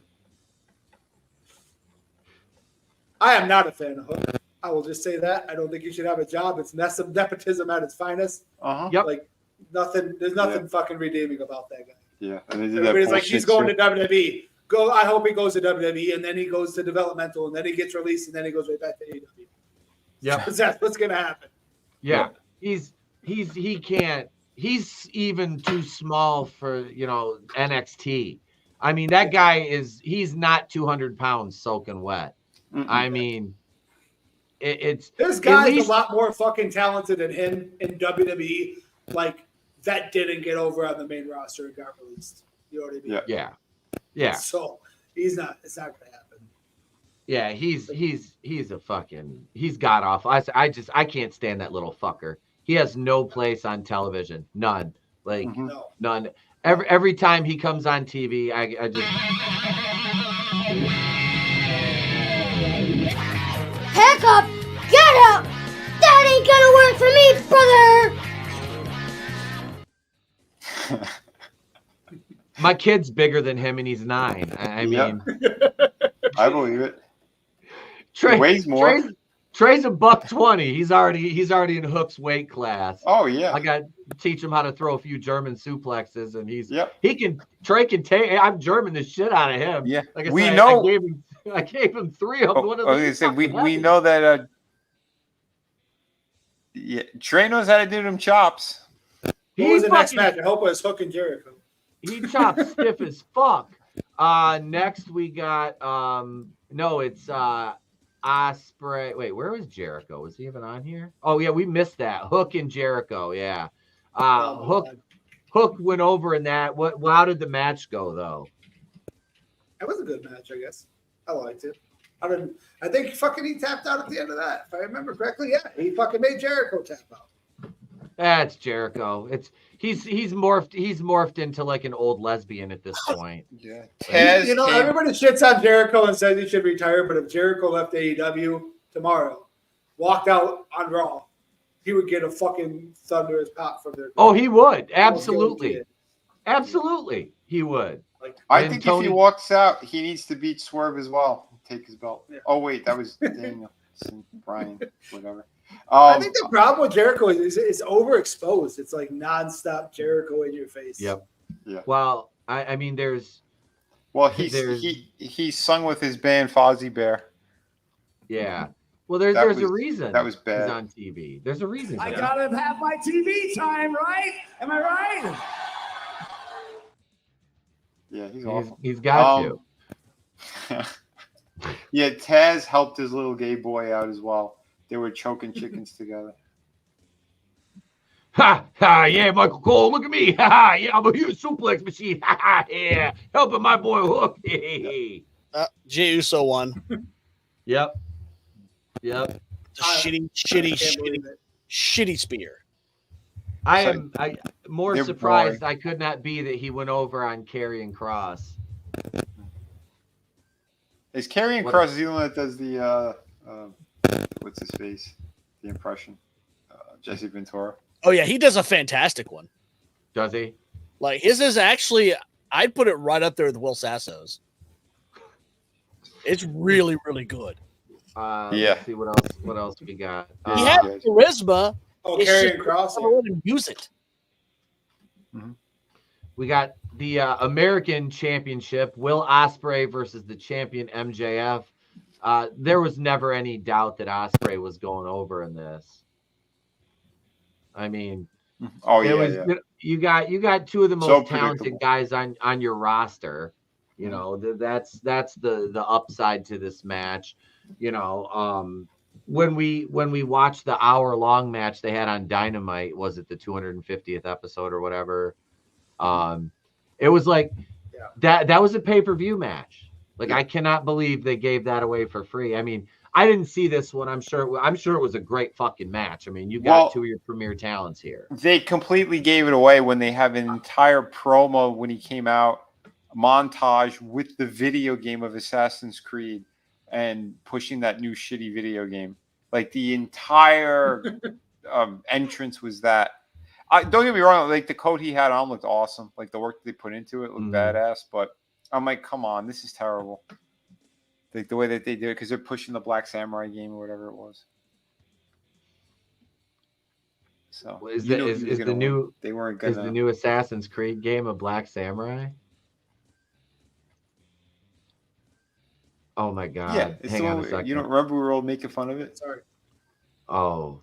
I am not a fan of Hook. I will just say that. I don't think he should have a job. It's nepotism at its finest. Like nothing. There's nothing fucking redeeming about that guy.
Yeah.
Everybody's like, he's going to WWE. I hope he goes to WWE, and then he goes to developmental, and then he gets released, and then he goes right back to AEW. Yeah, that's what's gonna happen.
Yeah, he can't. He's even too small for NXT. I mean, that guy he's not 200 pounds soaking wet. I mean, it's
this guy's a lot more fucking talented than him in WWE. Like that didn't get over on the main roster and got released. You know what I mean?
Yeah.
So it's not gonna happen.
Yeah, he's got off. I can't stand that little fucker. He has no place on television. None. None. Every time he comes on TV, I just
heck up, get up. That ain't gonna work for me, brother.
My kid's bigger than him, and he's 9. I mean,
I believe it.
Trey
weighs more.
Trey's a $120. He's already in Hook's weight class.
Oh yeah.
I got to teach him how to throw a few German suplexes, and Trey can take. I'm German the shit out of him.
Yeah,
like
we know.
I gave him 3 of them.
I was gonna say we know that. Trey knows how to do them chops.
What was the next match? I hope it was Hook and Jericho.
He chops stiff as fuck. Next we got it's Osprey. Wait, where was Jericho? Was he even on here? Oh yeah, we missed that. Hook and Jericho. Yeah. Hook went over in that. How did the match go though?
It was a good match, I guess. I liked it. I think he tapped out at the end of that. If I remember correctly, yeah, he fucking made Jericho tap out.
That's Jericho. He's morphed into like an old lesbian at this point.
Yeah.
Everybody shits on Jericho and says he should retire, but if Jericho left AEW tomorrow, walked out on Raw, he would get a fucking thunderous pop from there.
Oh, he would. Absolutely. Absolutely, he would.
I think if he walks out, he needs to beat Swerve as well. Take his belt. Yeah. Oh wait, that was Danielson, Bryan, whatever.
I think the problem with Jericho is it's overexposed. It's like nonstop Jericho in your face.
Yep.
Yeah.
Well, I mean, there's.
Well, he sung with his band Fozzie Bear.
Yeah. Well, there's a reason.
That was bad.
He's on TV. There's a reason.
I gotta have my TV time, right? Am I right?
Yeah, he's awful.
He's got to.
Yeah, Taz helped his little gay boy out as well. They were choking chickens together.
Ha ha! Yeah, Michael Cole, look at me! Ha ha! Yeah, I'm a huge suplex machine! Ha ha! Yeah, helping my boy Hook. Hey.
Jey Uso won.
Yep.
The shitty spear.
I am more surprised I could not be that he went over on Karrion Kross.
Is Karrion Kross the one that does the what's his face? The impression. Jesse Ventura.
Oh yeah, he does a fantastic one.
Does he?
Like his is actually, I'd put it right up there with Will Sasso's. It's really, really good.
Let's see what else we got.
He has charisma.
Oh, Karrion Kross.
I don't even use it.
Mm-hmm. We got the American Championship, Will Osprey versus the champion MJF. There was never any doubt that Osprey was going over in this. I mean, you got two of the most talented guys on your roster. You know, that's the upside to this match. You know, when we watched the hour-long match they had on Dynamite, was it the 250th episode or whatever? It was like that was a pay-per-view match. Like I cannot believe they gave that away for free. I mean, I didn't see this one. I'm sure it was a great fucking match. I mean, you got two of your premier talents here.
They completely gave it away when they have an entire promo when he came out, montage with the video game of Assassin's Creed and pushing that new shitty video game. Like the entire entrance was that. Don't get me wrong, like the coat he had on looked awesome. Like the work they put into it looked badass, but I'm like, come on, this is terrible. Like the way that they did it, because they're pushing the Black Samurai game or whatever it was. So
is the new Assassin's Creed game a Black Samurai? Oh my god!
Yeah, it's
hang on a second.
You don't remember we were all making fun of it?
Sorry.
Oh!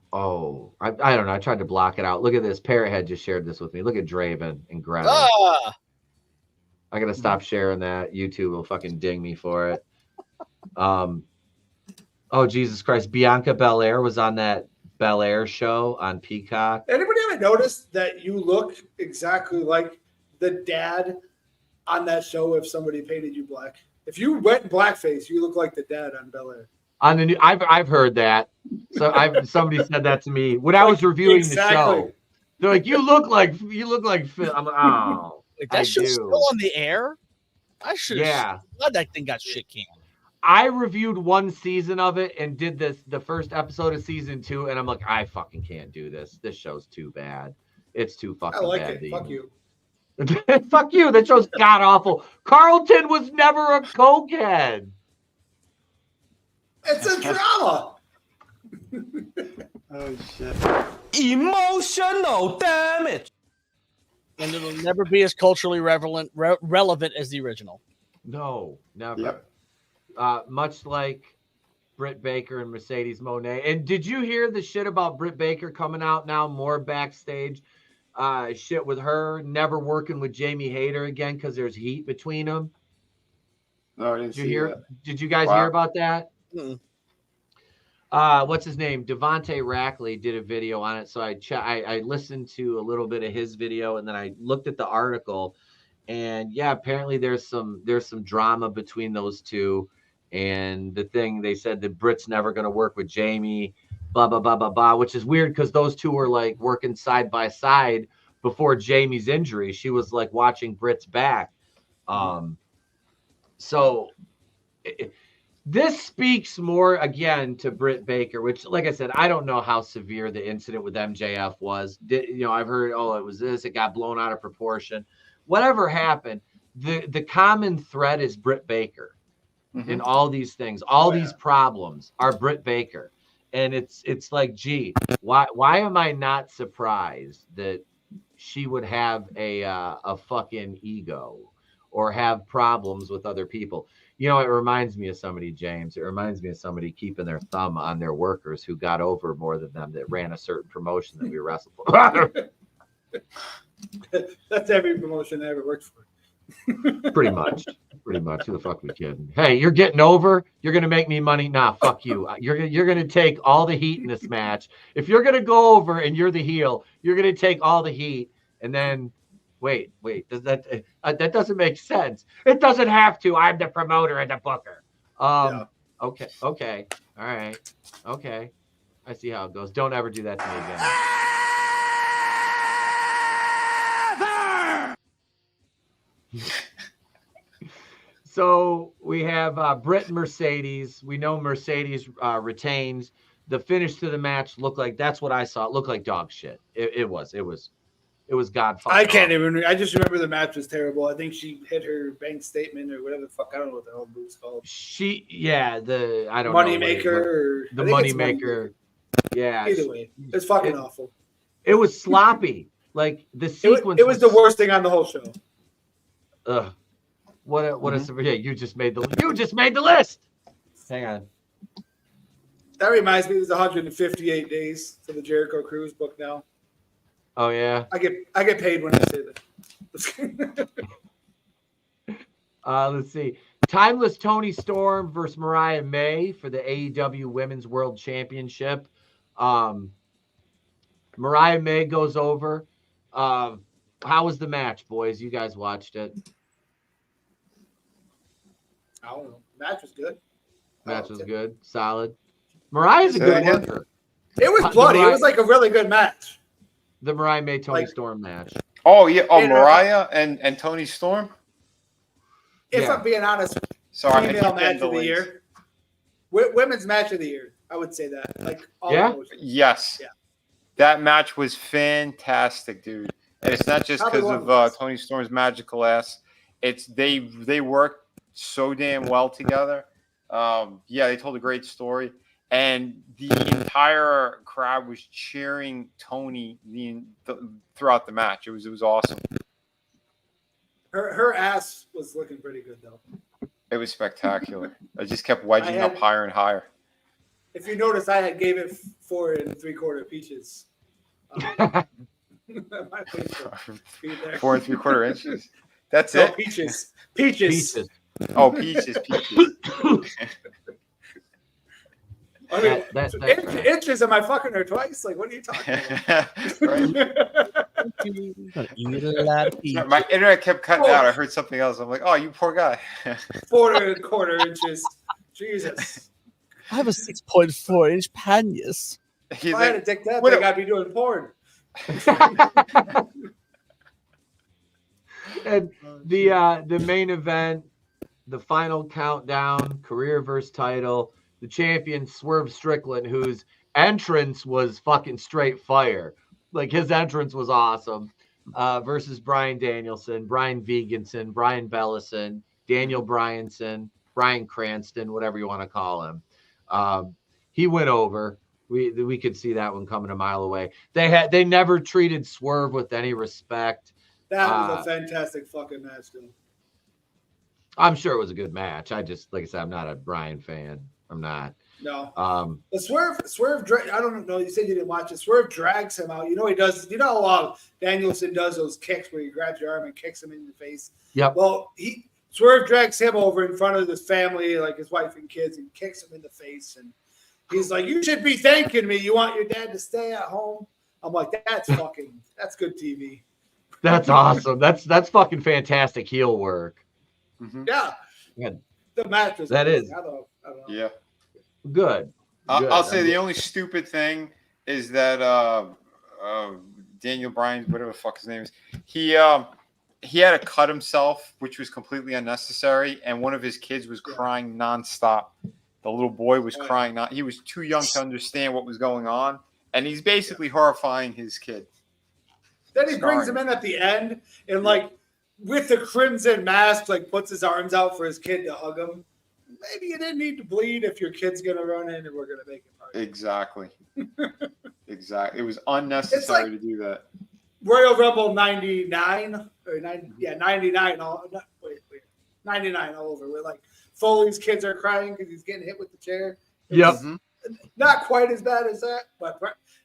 I don't know. I tried to block it out. Look at this. Parrothead just shared this with me. Look at Draven and Greta. I gotta stop sharing that. YouTube will fucking ding me for it. Oh Jesus Christ! Bianca Belair was on that Belair show on Peacock.
Anybody ever noticed that you look exactly like the dad on that show if somebody painted you black? If you went blackface, you look like the dad on Belair.
On the new, I've heard that. So somebody said that to me when I was reviewing the show. They're like, you look like Phil. I'm like, oh,
like that show's still on the air. I should. Yeah, glad that thing got shit canned.
I reviewed one season of it and did the first episode of season 2, and I'm like, I fucking can't do this. This show's too bad. It's too fucking bad. I like it.
Fuck you.
Fuck you. That show's god awful. Carlton was never a cokehead.
It's a drama.
Oh shit.
Emotional damage. And it'll never be as culturally relevant as the original.
No, never.
Yep.
Much like Britt Baker and Mercedes Moné. And did you hear the shit about Britt Baker coming out now more backstage? Shit with her never working with Jamie Hayter again because there's heat between them.
No, I didn't see that.
Did you guys hear about that?
Mm-mm.
What's his name? Devontae Rackley did a video on it. So I listened to a little bit of his video and then I looked at the article. And yeah, apparently there's some drama between those two. And the thing they said that Britt's never going to work with Jamie. Blah, blah, blah, blah, blah, which is weird because those two were like working side by side before Jamie's injury. She was like watching Britt's back. This speaks more again to Britt Baker, which, like I said, I don't know how severe the incident with MJF was. I've heard, it was this, it got blown out of proportion. whatever happened, the common thread is Britt Baker in all these things. All these problems are Britt Baker. And it's like, gee, why am I not surprised that she would have a fucking ego or have problems with other people? You know, it reminds me of somebody, James. It reminds me of somebody keeping their thumb on their workers who got over more than them that ran a certain promotion that we wrestled for.
That's every promotion I ever worked for.
Pretty much. Who the fuck we kidding? Hey, you're getting over. You're gonna make me money. Nah, fuck you. You're gonna take all the heat in this match. If you're gonna go over and you're the heel, you're gonna take all the heat. And then, wait. Does that doesn't make sense? It doesn't have to. I'm the promoter and the booker. Okay. All right. Okay. I see how it goes. Don't ever do that to me again. So we have Britt and Mercedes. We know Mercedes retains. The finish to the match looked like, that's what I saw. It looked like dog shit. It was God.
I can't even. I just remember the match was terrible. I think she hit her bank statement or whatever the fuck. I don't know what the hell the move's called.
I don't
Money
know.
Maker.
The Money Maker. Yeah.
Either way, it's fucking awful.
It was sloppy. Like the sequence.
It was the worst thing on the whole show.
Ugh. What a yeah, you just made the list. Hang on.
That reminds me, there's 158 days to the Jericho Cruise book now.
Oh yeah.
I get paid when I say that.
Let's see. Timeless Toni Storm versus Mariah May for the AEW Women's World Championship. Mariah May goes over. How was the match, boys? You guys watched it.
I don't know. Match was good.
Match was good. Solid. Mariah's a good worker.
It was bloody. It was like a really good match.
The Mariah May Toni Storm match.
Oh yeah. Oh, Mariah and Toni Storm.
If I'm being honest,
sorry,
female match of the year. Women's match of the year. I would say that. Like
Yes. Yeah. That match was fantastic, dude. And it's not just because of Toni Storm's magical ass. It's they worked so damn well together. They told a great story, and the entire crowd was cheering Toni throughout the match. It was awesome.
Her ass was looking pretty good though.
It was spectacular. I just kept wedging up higher and higher.
If you notice, I gave it 4 3/4 peaches.
4 3/4 inches. That's it.
Peaches.
Oh, peaches.
I mean, inches. Am I fucking her twice? Like, what are you talking
about? My internet kept cutting out. I heard something else. I'm like, oh, you poor guy.
4 1/4 inches. Jesus.
I have a 6.4-inch penis.
If I had to take that thing, I'd be doing porn.
And the main event, the final countdown, career versus title, the champion Swerve Strickland, whose entrance was fucking straight fire. Like, his entrance was awesome. Versus Bryan Danielson, Brian Veganson, Brian Bellison, Daniel Bryanson, Bryan Cranston, whatever you want to call him. He went over. We could see that one coming a mile away. They never treated Swerve with any respect.
That was a fantastic fucking match, dude.
I'm sure it was a good match. I just, like I said, I'm not a Bryan fan. I'm not.
No. The Swerve. I don't know. You said you didn't watch it. Swerve drags him out. You know he does. You know how Danielson does those kicks where he grabs your arm and kicks him in the face.
Yep.
Well, Swerve drags him over in front of his family, like his wife and kids, and kicks him in the face. And he's like, "You should be thanking me. You want your dad to stay at home." I'm like, "That's good TV."
That's awesome. That's fucking fantastic heel work.
Mm-hmm.
Yeah. The match was
amazing.
I don't know.
Yeah.
Good.
I'll say the only stupid thing is that Daniel Bryan, whatever the fuck his name is, he had to cut himself, which was completely unnecessary, and one of his kids was crying nonstop. The little boy was crying. He was too young to understand what was going on, and he's basically horrifying his kid.
Then he brings him in at the end, and like with the crimson mask, like puts his arms out for his kid to hug him. Maybe you didn't need to bleed if your kid's gonna run in and we're gonna make it hard.
Exactly. Exactly. It was unnecessary to do that.
Royal Rumble 99 or 99. 99 all over. Where like Foley's kids are crying because he's getting hit with the chair.
Yep.
Not quite as bad as that, but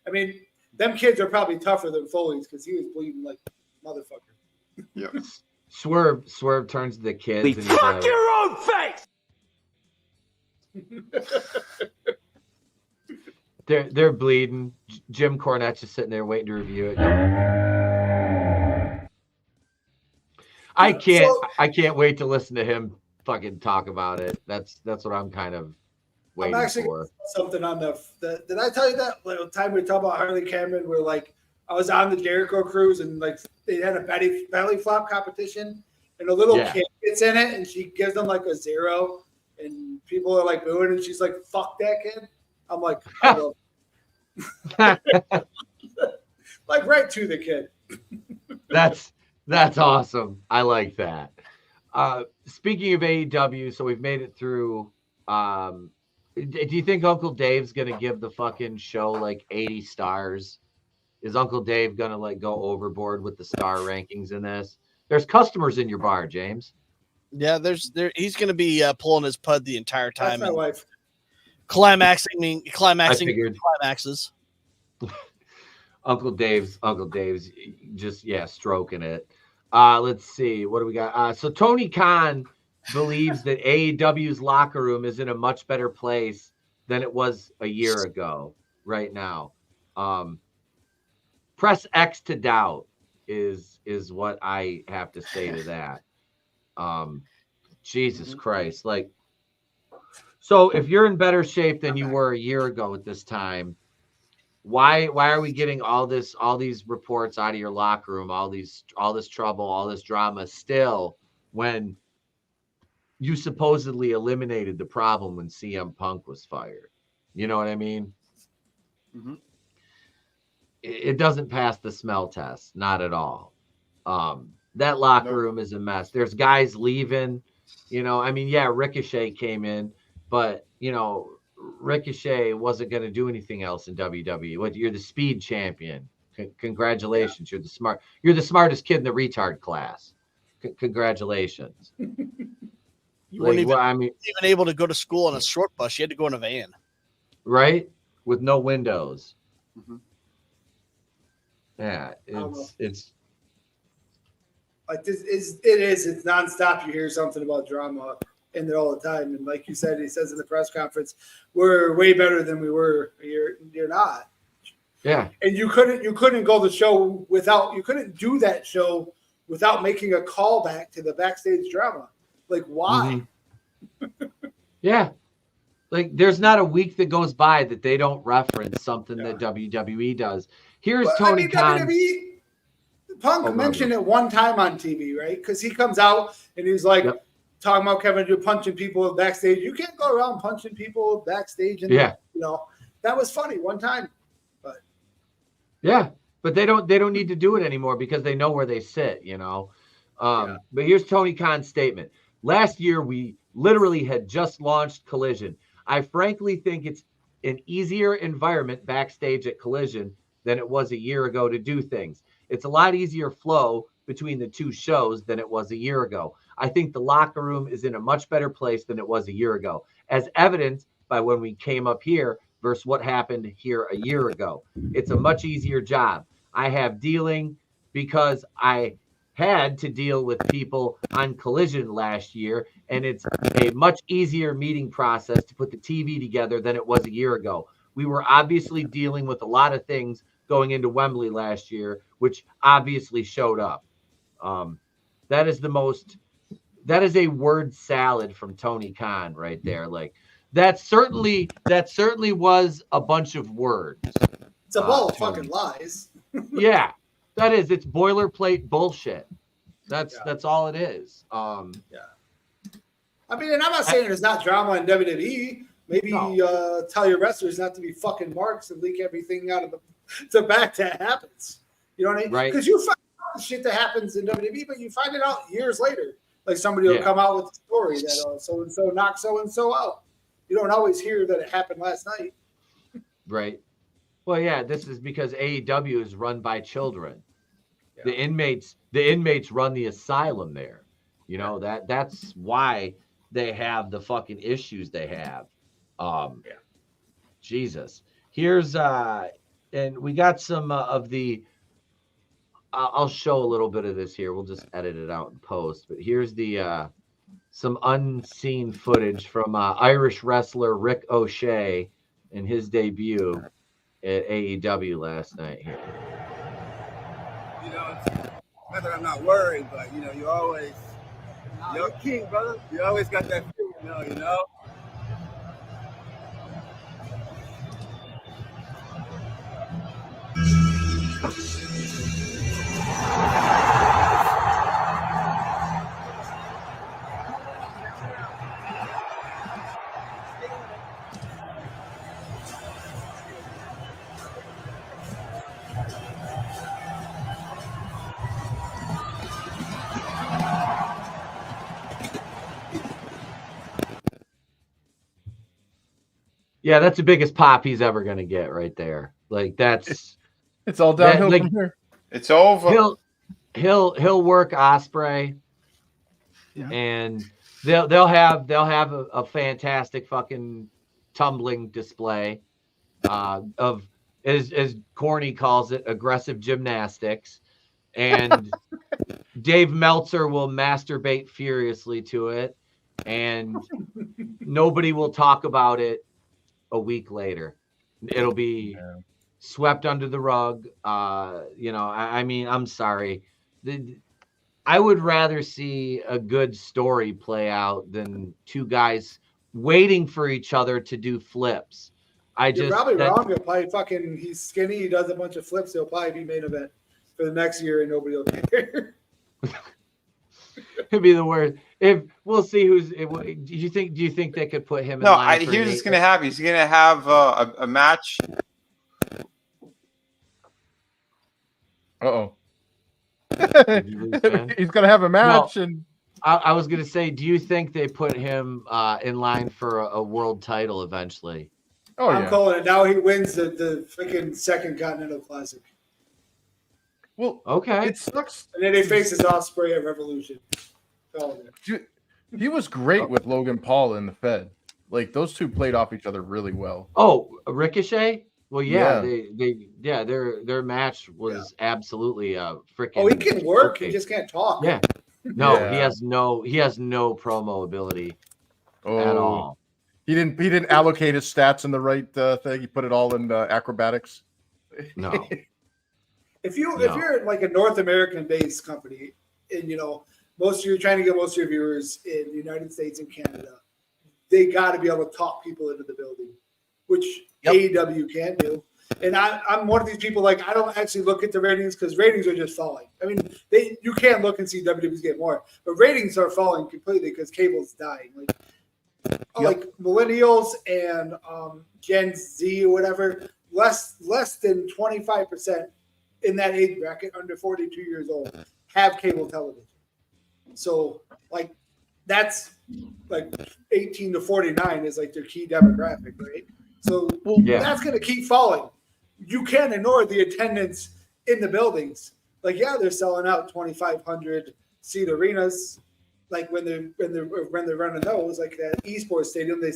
I mean, them kids are probably tougher than Foley's because he was bleeding like a motherfucker.
Yep.
Swerve turns to the kids. And
Fuck
like,
your own face.
They're bleeding. Jim Cornette's just sitting there waiting to review it. I can't wait to listen to him fucking talk about it. That's what I'm kind of waiting for.
Something on the did I tell you that little time we talked about Harley Cameron where like I was on the Jericho cruise and like they had a belly flop competition and a little kid gets in it and she gives them like a 0 and people are like booing and she's like, fuck that kid. I'm like, oh, like right to the kid.
That's awesome. I like that. Speaking of AEW, so we've made it through. Do you think Uncle Dave's gonna give the fucking show like 80 stars? Is Uncle Dave gonna like go overboard with the star rankings in this? There's customers in your bar, James.
Yeah, he's gonna be pulling his pud the entire time.
That's my wife.
Climaxing climaxes.
Uncle Dave's just stroking it. Let's see, what do we got? So Tony Khan believes that AEW's locker room is in a much better place than it was a year ago. Right now, press X to doubt is what I have to say to that. Jesus Christ, like. So if you're in better shape than you were a year ago at this time, why are we getting all these reports out of your locker room, all this trouble, all this drama still when you supposedly eliminated the problem when CM Punk was fired? You know what I mean?
Mm-hmm.
It doesn't pass the smell test, not at all. That locker room is a mess. There's guys leaving, I mean, Ricochet came in. But, Ricochet wasn't going to do anything else in WWE. You're the speed champion. Congratulations. Yeah. You're the smartest kid in the retard class. Congratulations.
You weren't even able to go to school on a short bus. You had to go in a van.
Right? With no windows.
Mm-hmm.
Yeah, it's
like this it's nonstop. You hear something about drama in there all the time, and like you said, he says in the press conference, we're way better than we were. You're not.
Yeah. And
you couldn't go the show without. You couldn't do that show without making a callback to the backstage drama. Like why?
Mm-hmm. Yeah. Like there's not a week that goes by that they don't reference something that WWE does. Here's Tony Khan.
Punk mentioned it one time on TV, right? Because he comes out and he's like talking about Kevin Durant punching people backstage. You can't go around punching people backstage, and that was funny one time. But
but they don't need to do it anymore because they know where they sit, But here's Tony Khan's statement. Last year we literally had just launched Collision. I frankly think it's an easier environment backstage at Collision than it was a year ago to do things. It's a lot easier flow between the two shows than it was a year ago. I think the locker room is in a much better place than it was a year ago, as evidenced by when we came up here versus what happened here a year ago. It's a much easier job. I have dealing because I had to deal with people on Collision last year, and it's a much easier meeting process to put the TV together than it was a year ago. We were obviously dealing with a lot of things going into Wembley last year, which obviously showed up. That is a word salad from Tony Khan right there. Like that certainly was a bunch of words.
It's a ball of fucking lies.
Yeah, that is. It's boilerplate bullshit. That's all it is.
I mean, and I'm not saying there's not drama in WWE. Maybe tell your wrestlers not to be fucking marks and leak everything out of the back that happens. You know what I mean?
Right.
Because you the shit that happens in WWE, but you find it out years later. Like somebody will come out with a story that so and so knocked so and so out. You don't always hear that it happened last night.
Right. Well, yeah, this is because AEW is run by children. Yeah. The inmates run the asylum there. You know, that's why they have the fucking issues they have. Jesus. Here's and we got some of the I'll show a little bit of this here. We'll just edit it out and post. But here's the some unseen footage from Irish wrestler Ricochet in his debut at AEW last night here.
You know, not that I'm not worried, but you know, you're king, brother. You always got that feeling, you know.
Yeah, that's the biggest pop he's ever gonna get right there. Like that's
it's all downhill from here.
It's over.
He'll work Osprey, and they'll have a fantastic fucking tumbling display of as Corny calls it, aggressive gymnastics, and Dave Meltzer will masturbate furiously to it, and nobody will talk about it a week later. It'll be swept under the rug. You know, I mean, I'm sorry. I would rather see a good story play out than two guys waiting for each other to do flips.
You're probably wrong. He'll probably fucking, he's skinny. He does a bunch of flips. He'll probably be main event for the next year and nobody will care.
It'd be the worst. If we'll see who's. Do you think they could put him?
No, here's what's gonna happen. He's gonna have a match.
Uh-oh. He's gonna have a match, and
I was gonna say, do you think they put him in line for a world title eventually?
Oh,
I'm calling it now. He wins the freaking second Continental Classic.
Well,
okay.
It sucks.
And then he faces Osprey at Revolution.
He was great with Logan Paul in the Fed. Like those two played off each other really well.
Oh, Ricochet? Well, yeah. Their match was absolutely freaking.
Oh, he can work.
Okay.
He just can't talk.
Yeah. No, he has no promo ability at all.
He didn't allocate his stats in the right thing. He put it all in acrobatics.
No.
If you're like a North American based company, and you know you're trying to get most of your viewers in the United States and Canada, they got to be able to talk people into the building, which AEW can do. And I'm one of these people, like, I don't actually look at the ratings because ratings are just falling. I mean, you can't look and see WWE's get more, but ratings are falling completely because cable's dying. Like millennials and Gen Z or whatever, less than 25% in that age bracket, under 42 years old, have cable television. So, like, that's like 18 to 49 is like their key demographic, right? So that's going to keep falling. You can't ignore the attendance in the buildings. Like, they're selling out 2,500 seat arenas. Like when they're running those, like that esports stadium, they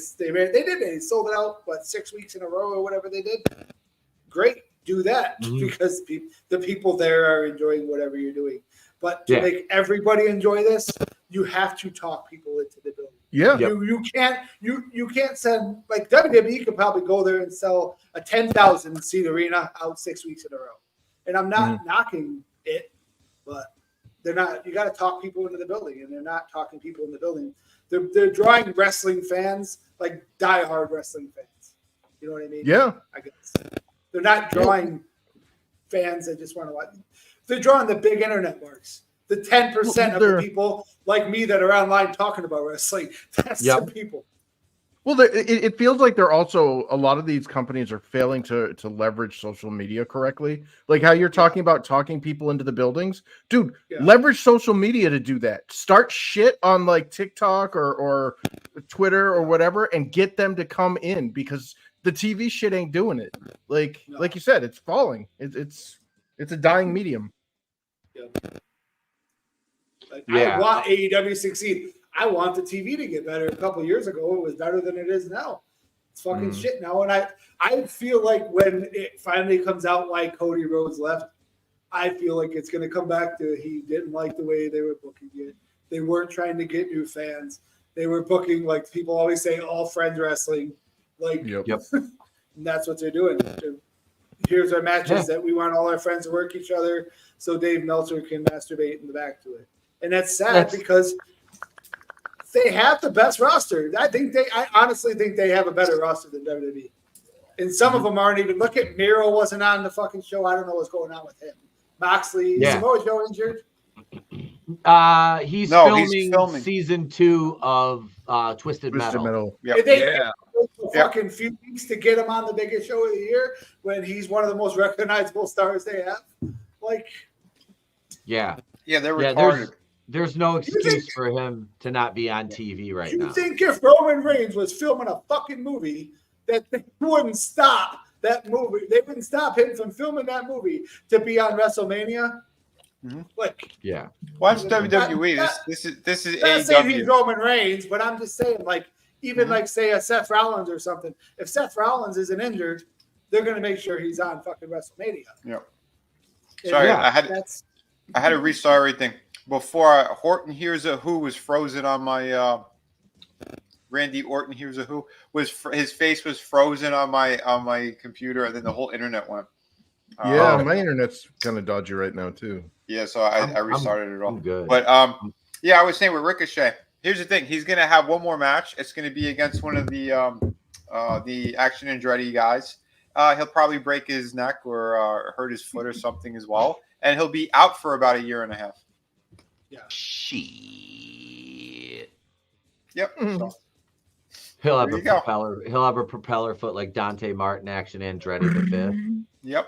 sold it out 6 weeks in a row or whatever they did. Great, do that because the people there are enjoying whatever you're doing. But to make everybody enjoy this, you have to talk people into the building.
Yeah,
you can't send, like, WWE could probably go there and sell a 10,000 seat arena out 6 weeks in a row. And I'm not knocking it, but they're not. You got to talk people into the building, and they're not talking people in the building. They're drawing wrestling fans, like diehard wrestling fans. You know what I mean?
Yeah,
I guess they're not drawing fans that just want to watch. They're drawing the big internet marks. The 10% of the people like me that are online talking about wrestling. That's the people.
Well, it feels like they're also a lot of these companies are failing to leverage social media correctly. Like how you're talking about talking people into the buildings, dude. Leverage social media to do that. Start shit on like TikTok or Twitter or whatever, and get them to come in because the TV shit ain't doing it. Like you said, it's falling. It's a dying medium.
I want AEW to succeed. I want the TV to get better. A couple of years ago, it was better than it is now. It's fucking shit now. And I feel like when it finally comes out like Cody Rhodes left, I feel like it's going to come back to he didn't like the way they were booking it. They weren't trying to get new fans. They were booking, like people always say, all friends wrestling. Like, and that's what they're doing. Here's our matches that we want all our friends to work each other so Dave Meltzer can masturbate in the back to it. And that's sad because they have the best roster. I honestly think they have a better roster than WWE. And some of them aren't even. Look at Miro wasn't on the fucking show. I don't know what's going on with him. Moxley, is Samoa Joe injured?
He's filming season 2 of Twisted Metal.
Fucking few weeks to get him on the biggest show of the year when he's one of the most recognizable stars they have. Like,
they're retarded.
There's no excuse for him to not be on TV right now.
You think if Roman Reigns was filming a fucking movie that they wouldn't stop that movie? They wouldn't stop him from filming that movie to be on WrestleMania? Like,
watch WWE. This is
not saying he's Roman Reigns, but I'm just saying, like, even like say a Seth Rollins or something. If Seth Rollins isn't injured, they're gonna make sure he's on fucking WrestleMania.
Sorry, I had to restart everything. Before Horton Hears a Who was frozen on my Randy Orton Hears a Who his face was frozen on my computer, and then the whole internet went.
My internet's kind of dodgy right now too.
Yeah, so I restarted it all.
Good.
But I was saying with Ricochet. Here's the thing: he's gonna have one more match. It's gonna be against one of the Action Andretti guys. He'll probably break his neck or hurt his foot or something as well, and he'll be out for about 1.5 years.
Shit.
Yep. So,
he'll have a propeller. He'll have a propeller foot like Dante Martin, Action Andretti the 5th.
Yep.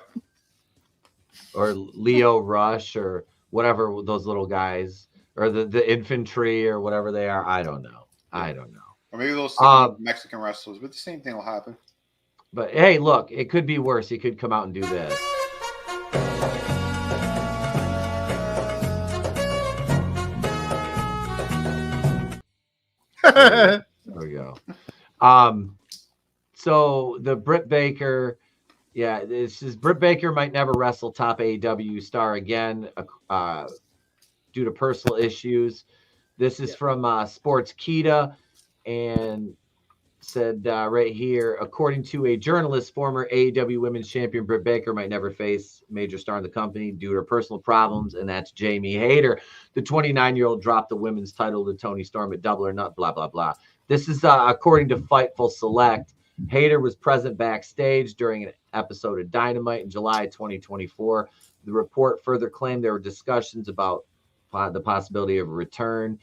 Or Leo Rush or whatever those little guys. Or the infantry or whatever they are. I don't know.
Or maybe they'll see Mexican wrestlers, but the same thing will happen.
But hey, look, it could be worse. He could come out and do this. There we go. So the Britt Baker, this is Britt Baker might never wrestle top AEW star again. Due to personal issues. This is from Sportskeeda and said right here, according to a journalist, former AEW Women's Champion Britt Baker might never face a major star in the company due to her personal problems, and that's Jamie Hayter. The 29-year-old dropped the women's title to Toni Storm at Double or Nut, blah, blah, blah. This is according to Fightful Select. Hayter was present backstage during an episode of Dynamite in July 2024. The report further claimed there were discussions about the possibility of a return,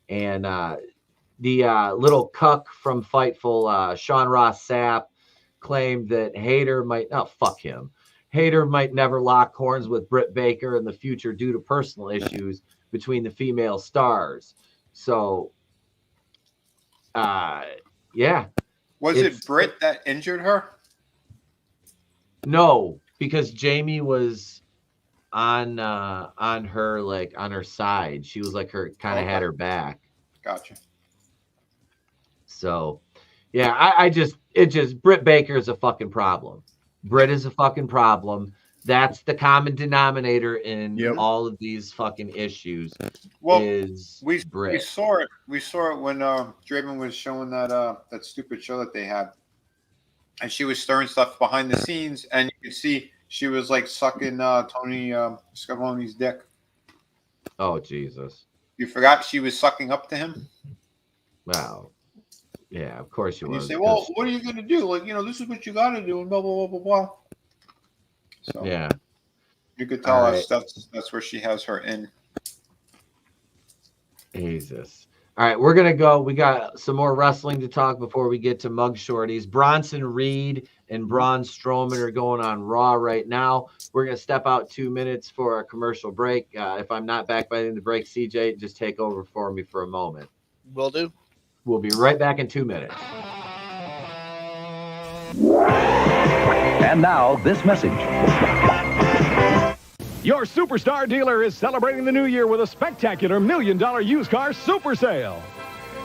and the little cuck from Fightful, Sean Ross Sapp, claimed that Hayter might Hayter might never lock horns with Britt Baker in the future due to personal issues between the female stars. So was
it Britt that injured her?
No, because Jamie was on her, like on her side. She was like her kind of had her back.
Gotcha.
So Britt Baker is a fucking problem. Britt is a fucking problem. That's the common denominator in all of these fucking issues.
Well,
is
we
Britt.
saw it when Draven was showing that stupid show that they had, and she was stirring stuff behind the scenes, and you could see she was like sucking Tony Schiavone's dick.
Oh, Jesus.
You forgot she was sucking up to him?
Wow. Yeah, of course you was.
You say, well, what are you going to do? Like, this is what you got to do, and blah, blah, blah, blah, blah. So,
yeah.
You could tell us that's where she has her in.
Jesus. All right, we're gonna go. We got some more wrestling to talk before we get to Mugshawtys. Bronson Reed and Braun Strowman are going on Raw right now. We're gonna step out 2 minutes for a commercial break. If I'm not back by the end of the break, CJ, just take over for me for a moment.
Will do.
We'll be right back in 2 minutes.
And now, this message.
Your Superstar dealer is celebrating the new year with a spectacular $1 million used car super sale.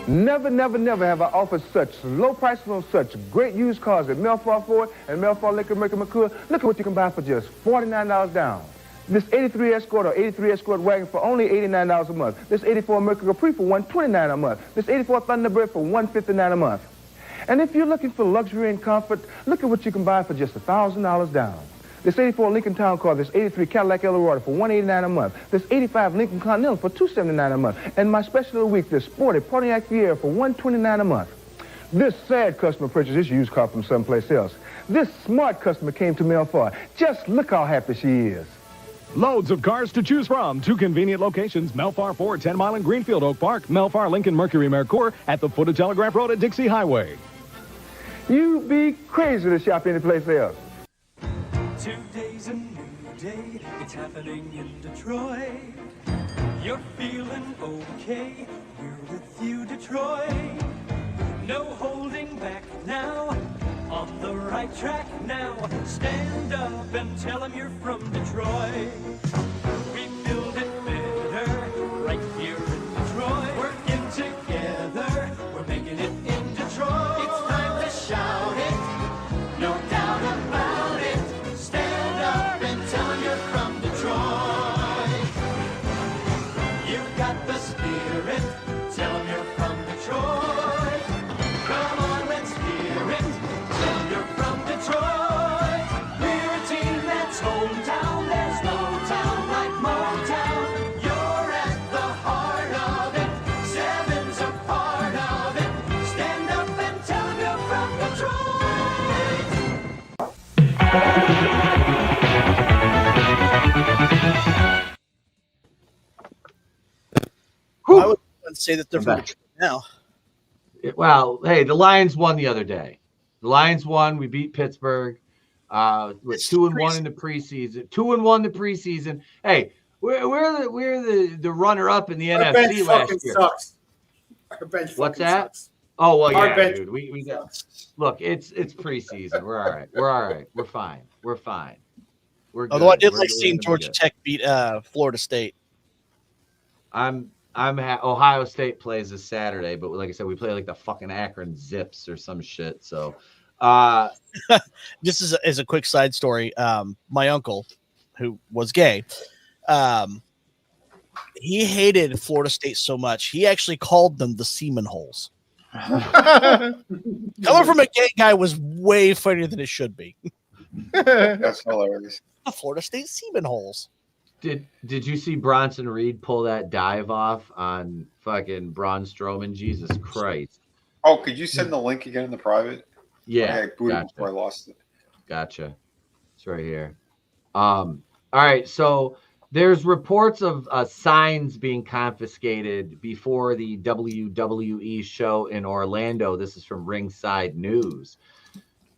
Never, never, never have I offered such low prices on such great used cars at Melfar Ford and Melfar Lincoln Mercury McCool. Look at what you can buy for just $49 down. This 83 Escort or 83 Escort wagon for only $89 a month. This 84 Mercury Capri for $129 a month. This 84 Thunderbird for $159 a month. And if you're looking for luxury and comfort, look at what you can buy for just $1,000 down. This 84 Lincoln Town Car, this 83 Cadillac Eldorado for $189 a month. This 85 Lincoln Continental for $279 a month. And my special of the week, this sporty Pontiac Fiero for $129 a month. This sad customer purchased this used car from someplace else. This smart customer came to Melfar. Just look how happy she is.
Loads of cars to choose from. 2 convenient locations. Melfar Ford, 10 Mile and Greenfield Oak Park. Melfar Lincoln Mercury Mercour at the foot of Telegraph Road at Dixie Highway.
You'd be crazy to shop anyplace else.
Today's a new day, it's happening in Detroit. You're feeling okay, we're with you, Detroit. No holding back now, on the right track now. Stand up and tell them you're from Detroit. We build it better, right here in Detroit. Working together, we're making it in Detroit. It's time to shout it, no doubt about it. Stand up and tell them you're from Detroit. You've got the spirit, tell them you're from Detroit. Come on, let's hear it, tell them you're from Detroit. We're a team that's hometown, there's no town like Motown. You're at the heart of it, Seven's a part of it. Stand up and tell them you're from Detroit.
I would say that they're from Detroit now.
Well, hey, the Lions won the other day. The Lions won. We beat Pittsburgh. With 2-1 in the preseason. 2-1 the preseason. Hey, we're the runner up in the
Our
NFC
bench
last
fucking
year.
Sucks. Our bench
What's
fucking
that?
Sucks.
Oh well,
Our
yeah,
bench
dude. We got. Look, it's preseason. We're all right. We're all right. We're fine. We're fine. We're good.
Although I did
We're
like
gonna
seeing
be
Georgia
good.
Tech beat Florida State.
Ohio State plays this Saturday, but like I said, we play like the fucking Akron Zips or some shit. So,
Just as a quick side story, my uncle, who was gay, he hated Florida State so much he actually called them the semen holes. Coming from a gay guy was way funnier than it should be.
That's hilarious.
The Florida State semen holes.
Did you see Bronson Reed pull that dive off on fucking Braun Strowman? Jesus Christ!
Oh, could you send the link again in the private?
Yeah,
I booted
gotcha.
before I lost it.
Gotcha. It's right here. All right, so there's reports of signs being confiscated before the WWE show in Orlando. This is from Ringside News.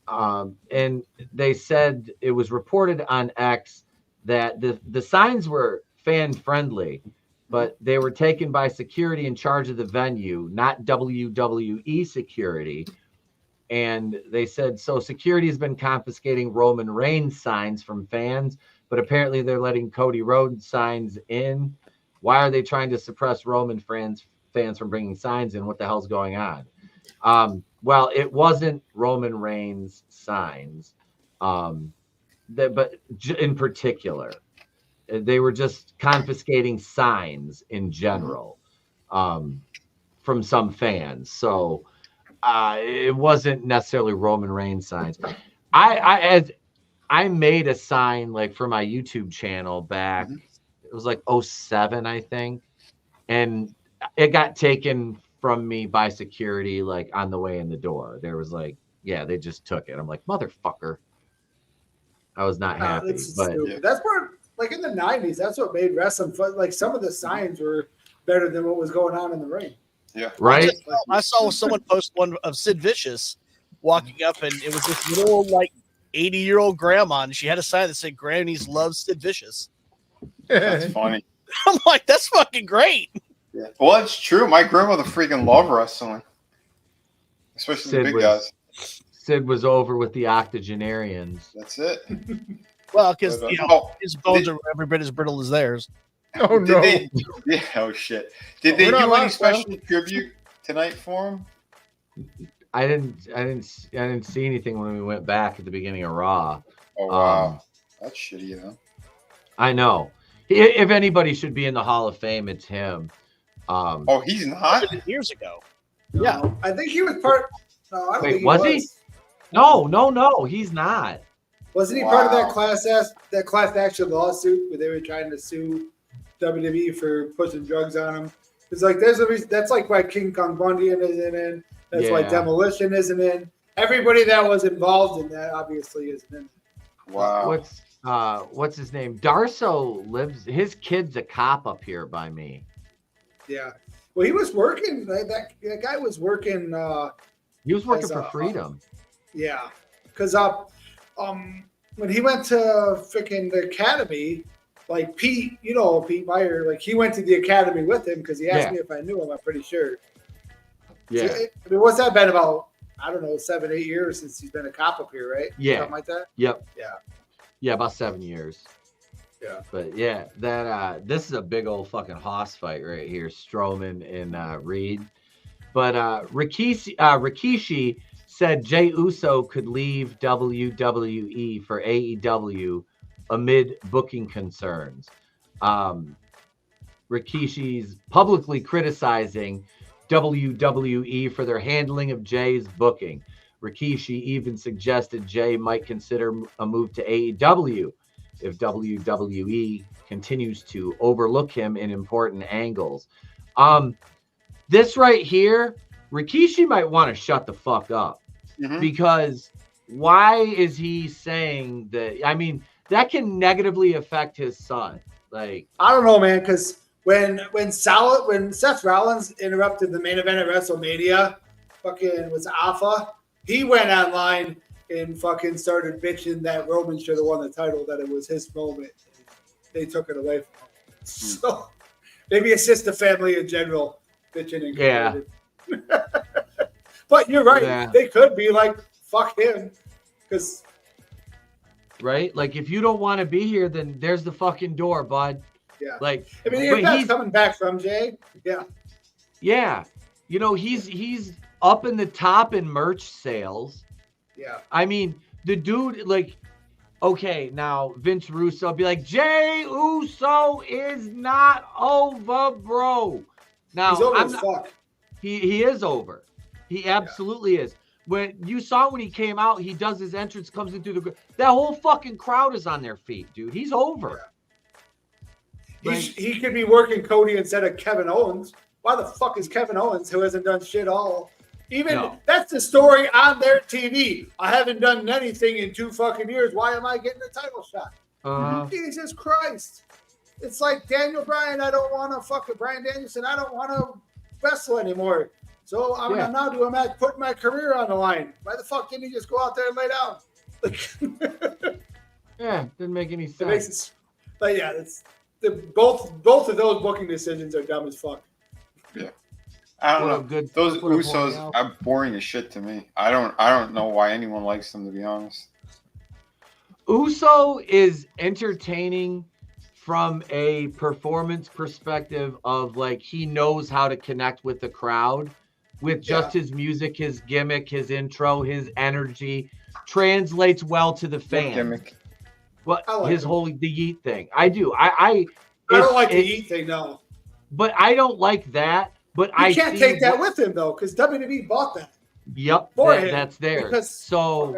And they said it was reported on X that the signs were fan friendly, but they were taken by security in charge of the venue, not WWE security. And they said, so security has been confiscating Roman Reigns signs from fans, but apparently they're letting Cody Rhodes signs in. Why are they trying to suppress Roman fans from bringing signs in? What the hell's going on? Well, it wasn't Roman Reigns signs, but in particular, they were just confiscating signs in general from some fans. So it wasn't necessarily Roman Reigns signs. I made a sign like for my YouTube channel back. It was like 2007, I think, and it got taken from me by security like on the way in the door. There was like, yeah, they just took it. I'm like, motherfucker. I was not happy. But
that's where, like in the 90s, that's what made wrestling fun. Like some of the signs were better than what was going on in the ring.
Yeah.
Right?
I saw someone post one of Sid Vicious walking up, and it was this little, like, 80-year-old grandma, and she had a sign that said, Granny's love Sid Vicious.
That's funny.
I'm like, that's fucking great.
Yeah. Well, it's true. My grandmother freaking loved wrestling, especially the big guys.
Sid was over with the octogenarians.
That's it.
Well, because his bones are every bit as brittle as theirs.
Oh no!
Oh shit! Did they do any special tribute tonight for him?
I didn't see anything when we went back at the beginning of Raw.
Oh wow, that's shitty, though.
I know. If anybody should be in the Hall of Fame, it's him.
Oh, he's not.
Years ago.
No,
yeah,
I think he was part. No, I don't
Wait,
think
was
he?
he? No, he's not.
Wasn't he part of that class action lawsuit where they were trying to sue WWE for pushing drugs on him? It's like there's a reason. That's like why King Kong Bundy isn't in. That's why Demolition isn't in. Everybody that was involved in that obviously isn't in.
Wow.
What's his name? Darso lives. His kid's a cop up here by me.
Yeah. Well, he was working. That guy was working.
He was working for Freedom.
Yeah, because when he went to freaking the academy, like Pete Meyer, like he went to the academy with him because he asked me if I knew him. I'm pretty sure.
Yeah.
So, I mean, what's that been about? I don't know, 7-8 years since he's been a cop up here, right?
Yeah.
Something like that.
Yep.
Yeah.
Yeah, about 7 years.
Yeah.
But yeah, that this is a big old fucking hoss fight right here, Strowman and Reed. But Rikishi said Jey Uso could leave WWE for AEW amid booking concerns. Rikishi's publicly criticizing WWE for their handling of Jay's booking. Rikishi even suggested Jay might consider a move to AEW if WWE continues to overlook him in important angles. This right here, Rikishi might want to shut the fuck up because why is he saying that? I mean, that can negatively affect his son. Like,
I don't know, man, because when Seth Rollins interrupted the main event at WrestleMania, fucking was Alpha, he went online and fucking started bitching that Roman should have won the title, that it was his moment. They took it away from him. So maybe it's just the family in general bitching and complaining. But you're right.
Yeah.
They could be like, fuck him. Because
right? Like, if you don't want to be here, then there's the fucking door, bud.
Yeah.
Like,
I mean, if that's coming back from Jay, yeah.
Yeah. You know, he's up in the top in merch sales.
Yeah.
I mean, the dude, like, okay, now Vince Russo be like, Jey Uso is not over, bro. Now,
he's over as fuck.
He is over. He absolutely is. When you saw when he came out, he does his entrance, comes in through that whole fucking crowd is on their feet, dude. He's over.
Yeah. He could be working Cody instead of Kevin Owens. Why the fuck is Kevin Owens, who hasn't done shit all? That's the story on their TV. I haven't done anything in 2 fucking years. Why am I getting a title shot? Jesus Christ. It's like Daniel Bryan. I don't want to fucking Bryan Danielson. I don't want to wrestle anymore. So I'm going to now do a match, putting my career on the line. Why the fuck didn't he just go out there and lay down?
Yeah, didn't make any sense.
But yeah, it's both of those booking decisions are dumb as fuck.
Yeah. I don't know. Those Usos are boring as shit to me. I don't know why anyone likes them, to be honest.
Uso is entertaining from a performance perspective of, like, he knows how to connect with the crowd with just his music, his gimmick, his intro, his energy translates well to the fan. Well, like his whole the yeet thing. I do. I
don't like the yeet thing, no.
But I don't like that. But
you can't take that with him though, because WWE bought that.
Yep, that's there. So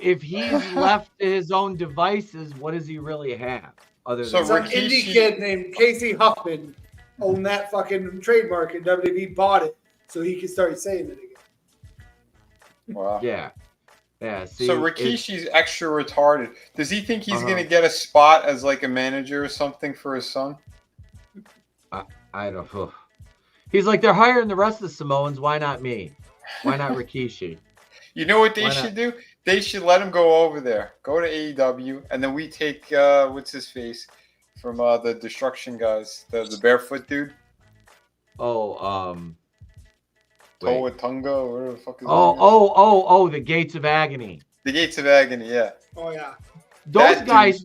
if he's left to his own devices, what does he really have? Other than
some indie kid named Casey Huffman owned that fucking trademark, and WWE bought it so he could start saying it again.
Wow.
Yeah. See,
so Rikishi's extra retarded. Does he think he's gonna get a spot as like a manager or something for his son?
I don't know. He's like, they're hiring the rest of the Samoans. Why not me? Why not Rikishi?
You know what they should do? They should let him go over there. Go to AEW, and then we take what's his face from the Destruction guys, the barefoot dude.
Oh,
Toa Tunga, or whatever the fuck is
Oh, the Gates of Agony.
The Gates of Agony, yeah.
Oh yeah.
Those guys.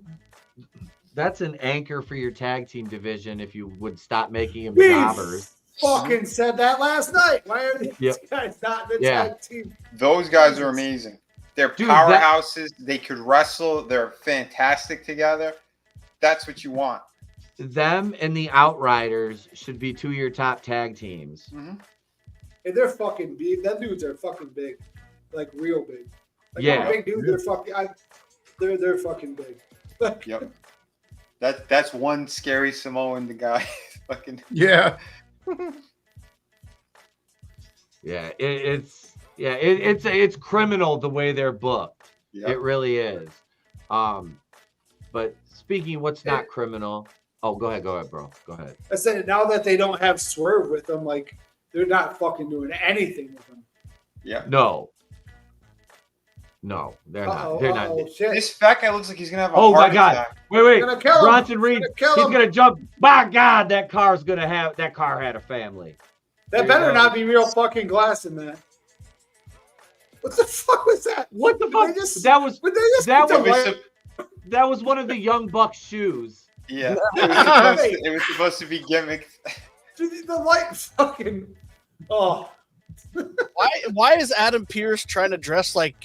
That's an anchor for your tag team division. If you would stop making them jobbers.
Fucking said that last night. Why are these guys not in the tag team?
Those guys are amazing. They're powerhouses. They could wrestle. They're fantastic together. That's what you want.
Them and the Outriders should be 2 of your top tag teams.
Mm-hmm. And they're fucking big. Them dudes are fucking big, like real big. Like,
yeah,
big dudes. They're fucking. They're fucking big.
Yep. That's one scary Samoan. The guy. Fucking.
Yeah.
Yeah, it's criminal the way they're booked. Yep. It really is. But speaking of what's not criminal, go ahead, bro. Go ahead.
I said now that they don't have Swerve with them, like they're not fucking doing anything with them.
Yeah.
No, they're not. They're not.
Shit.
This fat guy looks like he's gonna have a heart attack.
Wait. Bronson Reed. He's gonna jump. By God, that car had a family.
That better not be real fucking glass in that. What the fuck was that?
What the fuck? That was one of the Young Bucks shoes.
Yeah. It was supposed to be gimmicked.
The light fucking. Oh.
Why is Adam Pearce trying to dress like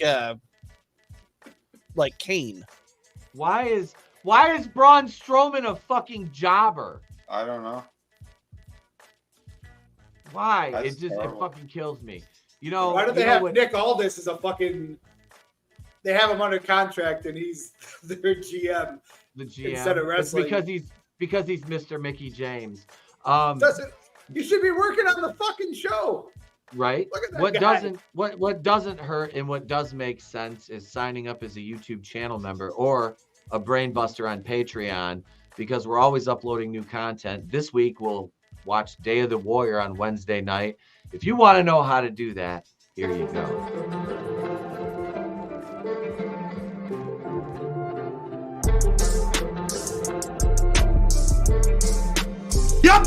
Kane?
Why is Braun Strowman a fucking jobber?
I don't know.
Why?
That's
it fucking kills me. You know.
Why do they have Nick Aldis as a fucking? They have him under contract and he's their GM.
The GM
instead of wrestling
because he's Mr. Mickey James.
You should be working on the fucking show.
Right. What doesn't hurt and what does make sense is signing up as a YouTube channel member or a brainbuster on Patreon, because we're always uploading new content. This week we'll watch Day of the Warrior on Wednesday night. If you want to know how to do that, here you go.
Yup.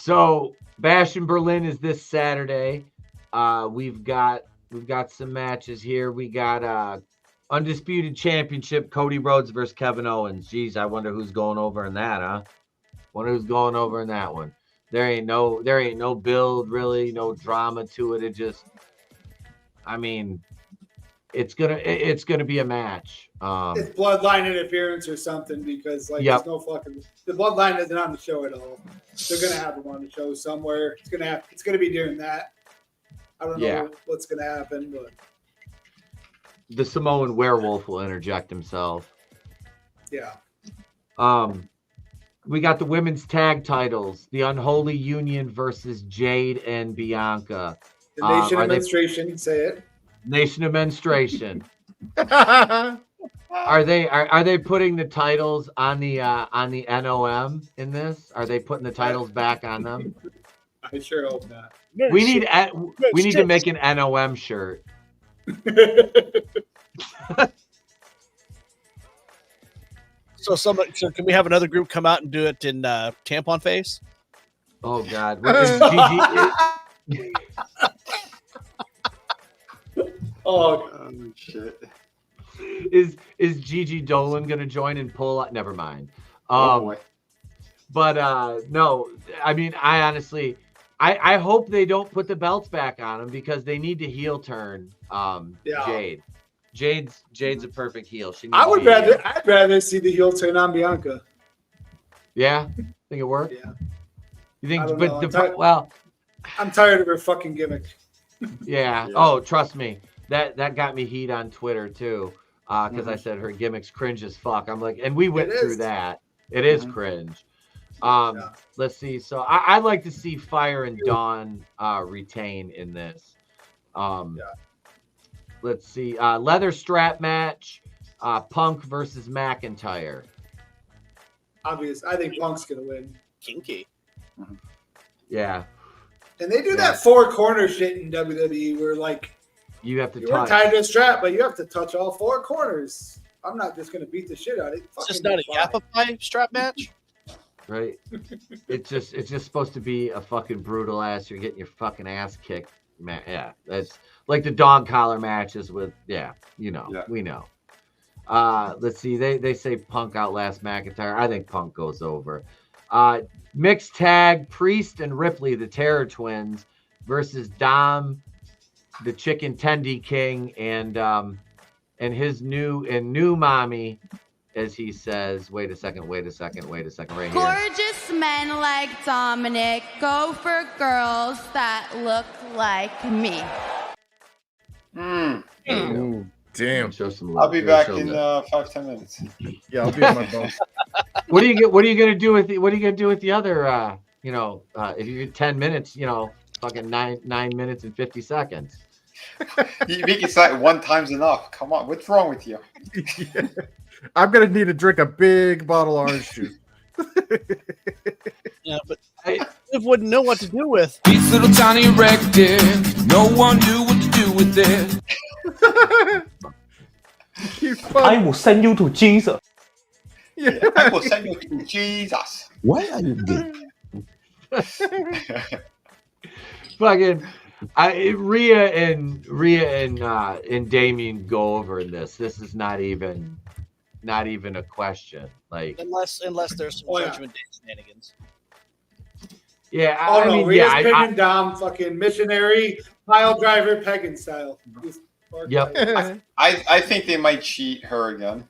So Bash in Berlin is this Saturday. We've got some matches here. We got Undisputed Championship, Cody Rhodes versus Kevin Owens. Jeez, I wonder who's going over in that, huh? Wonder who's going over in that one. There ain't no build, really, no drama to it. It just, I mean, it's gonna be a match.
It's bloodline interference or something, because there's no fucking, the bloodline isn't on the show at all. They're gonna have them on the show somewhere. It's gonna be during that. I don't know what's gonna happen, but
the Samoan werewolf will interject himself.
Yeah.
We got the women's tag titles, the Unholy Union versus Jade and Bianca.
The Nation of Menstruation, say it.
Nation of Menstruation. Are they putting the titles on the NOM in this? Are they putting the titles back on them?
I sure hope not.
We need to make an NOM shirt.
So can we have another group come out and do it in tampon face?
Oh God! What is GG?
Oh shit!
Is Gigi Dolan gonna join and pull up? Never mind.
Boy.
But no, I mean, I honestly, I hope they don't put the belts back on him because they need to heel turn Jade. Jade's a perfect heel.
I'd rather see the heel turn on Bianca.
Yeah, think it worked.
Yeah.
You think?
I don't
But
know.
well,
I'm tired of her fucking gimmick.
yeah. Oh, trust me, that got me heat on Twitter too, because I said her gimmick's cringe as fuck. I'm like, and we went through that. It is cringe. Let's see. So I'd like to see Fire and Dawn retain in this. Let's see. Leather strap match. Punk versus McIntyre.
Obvious. I think Punk's gonna win.
Kinky.
Yeah.
And they do that four corner shit in WWE where like
you have to
you're
touch.
tied to a strap, but you have to touch all four corners. I'm not just gonna beat the shit out of it.
It's just not a Yappa Pie strap match.
Right. It's just supposed to be a fucking brutal ass. You're getting your fucking ass kicked, man. Yeah, that's like the dog collar matches with. Yeah, we know. Let's see. They say Punk outlasts McIntyre. I think Punk goes over. Mixed tag: Priest and Ripley, the Terror Twins, versus Dom, the Chicken Tendy King, and his new mommy. As he says, wait a second, right here.
Gorgeous men like Dominic go for girls that look like me.
Damn.
Show some love.
I'll be back in 5-10 minutes.
Yeah, I'll be on my phone.
What are you gonna do with the other? If you get 10 minutes, fucking 9 minutes and 50 seconds.
You make it sound one time's enough. Come on, what's wrong with you?
Yeah. I'm gonna need to drink a big bottle of orange juice.
Yeah, but I wouldn't know what to do with.
These little tiny erected, no one knew what to do with it.
I will send you to Jesus.
Yeah, I will send you to Jesus.
Why are you gay?
Fucking Rhea and Damien go over in this. This is not even a question. Like
unless there's some Judgment Day shenanigans.
Yeah,
I mean, Rhea's picking Dom, fucking missionary pile driver pegging style.
Yep.
I think they might cheat her again.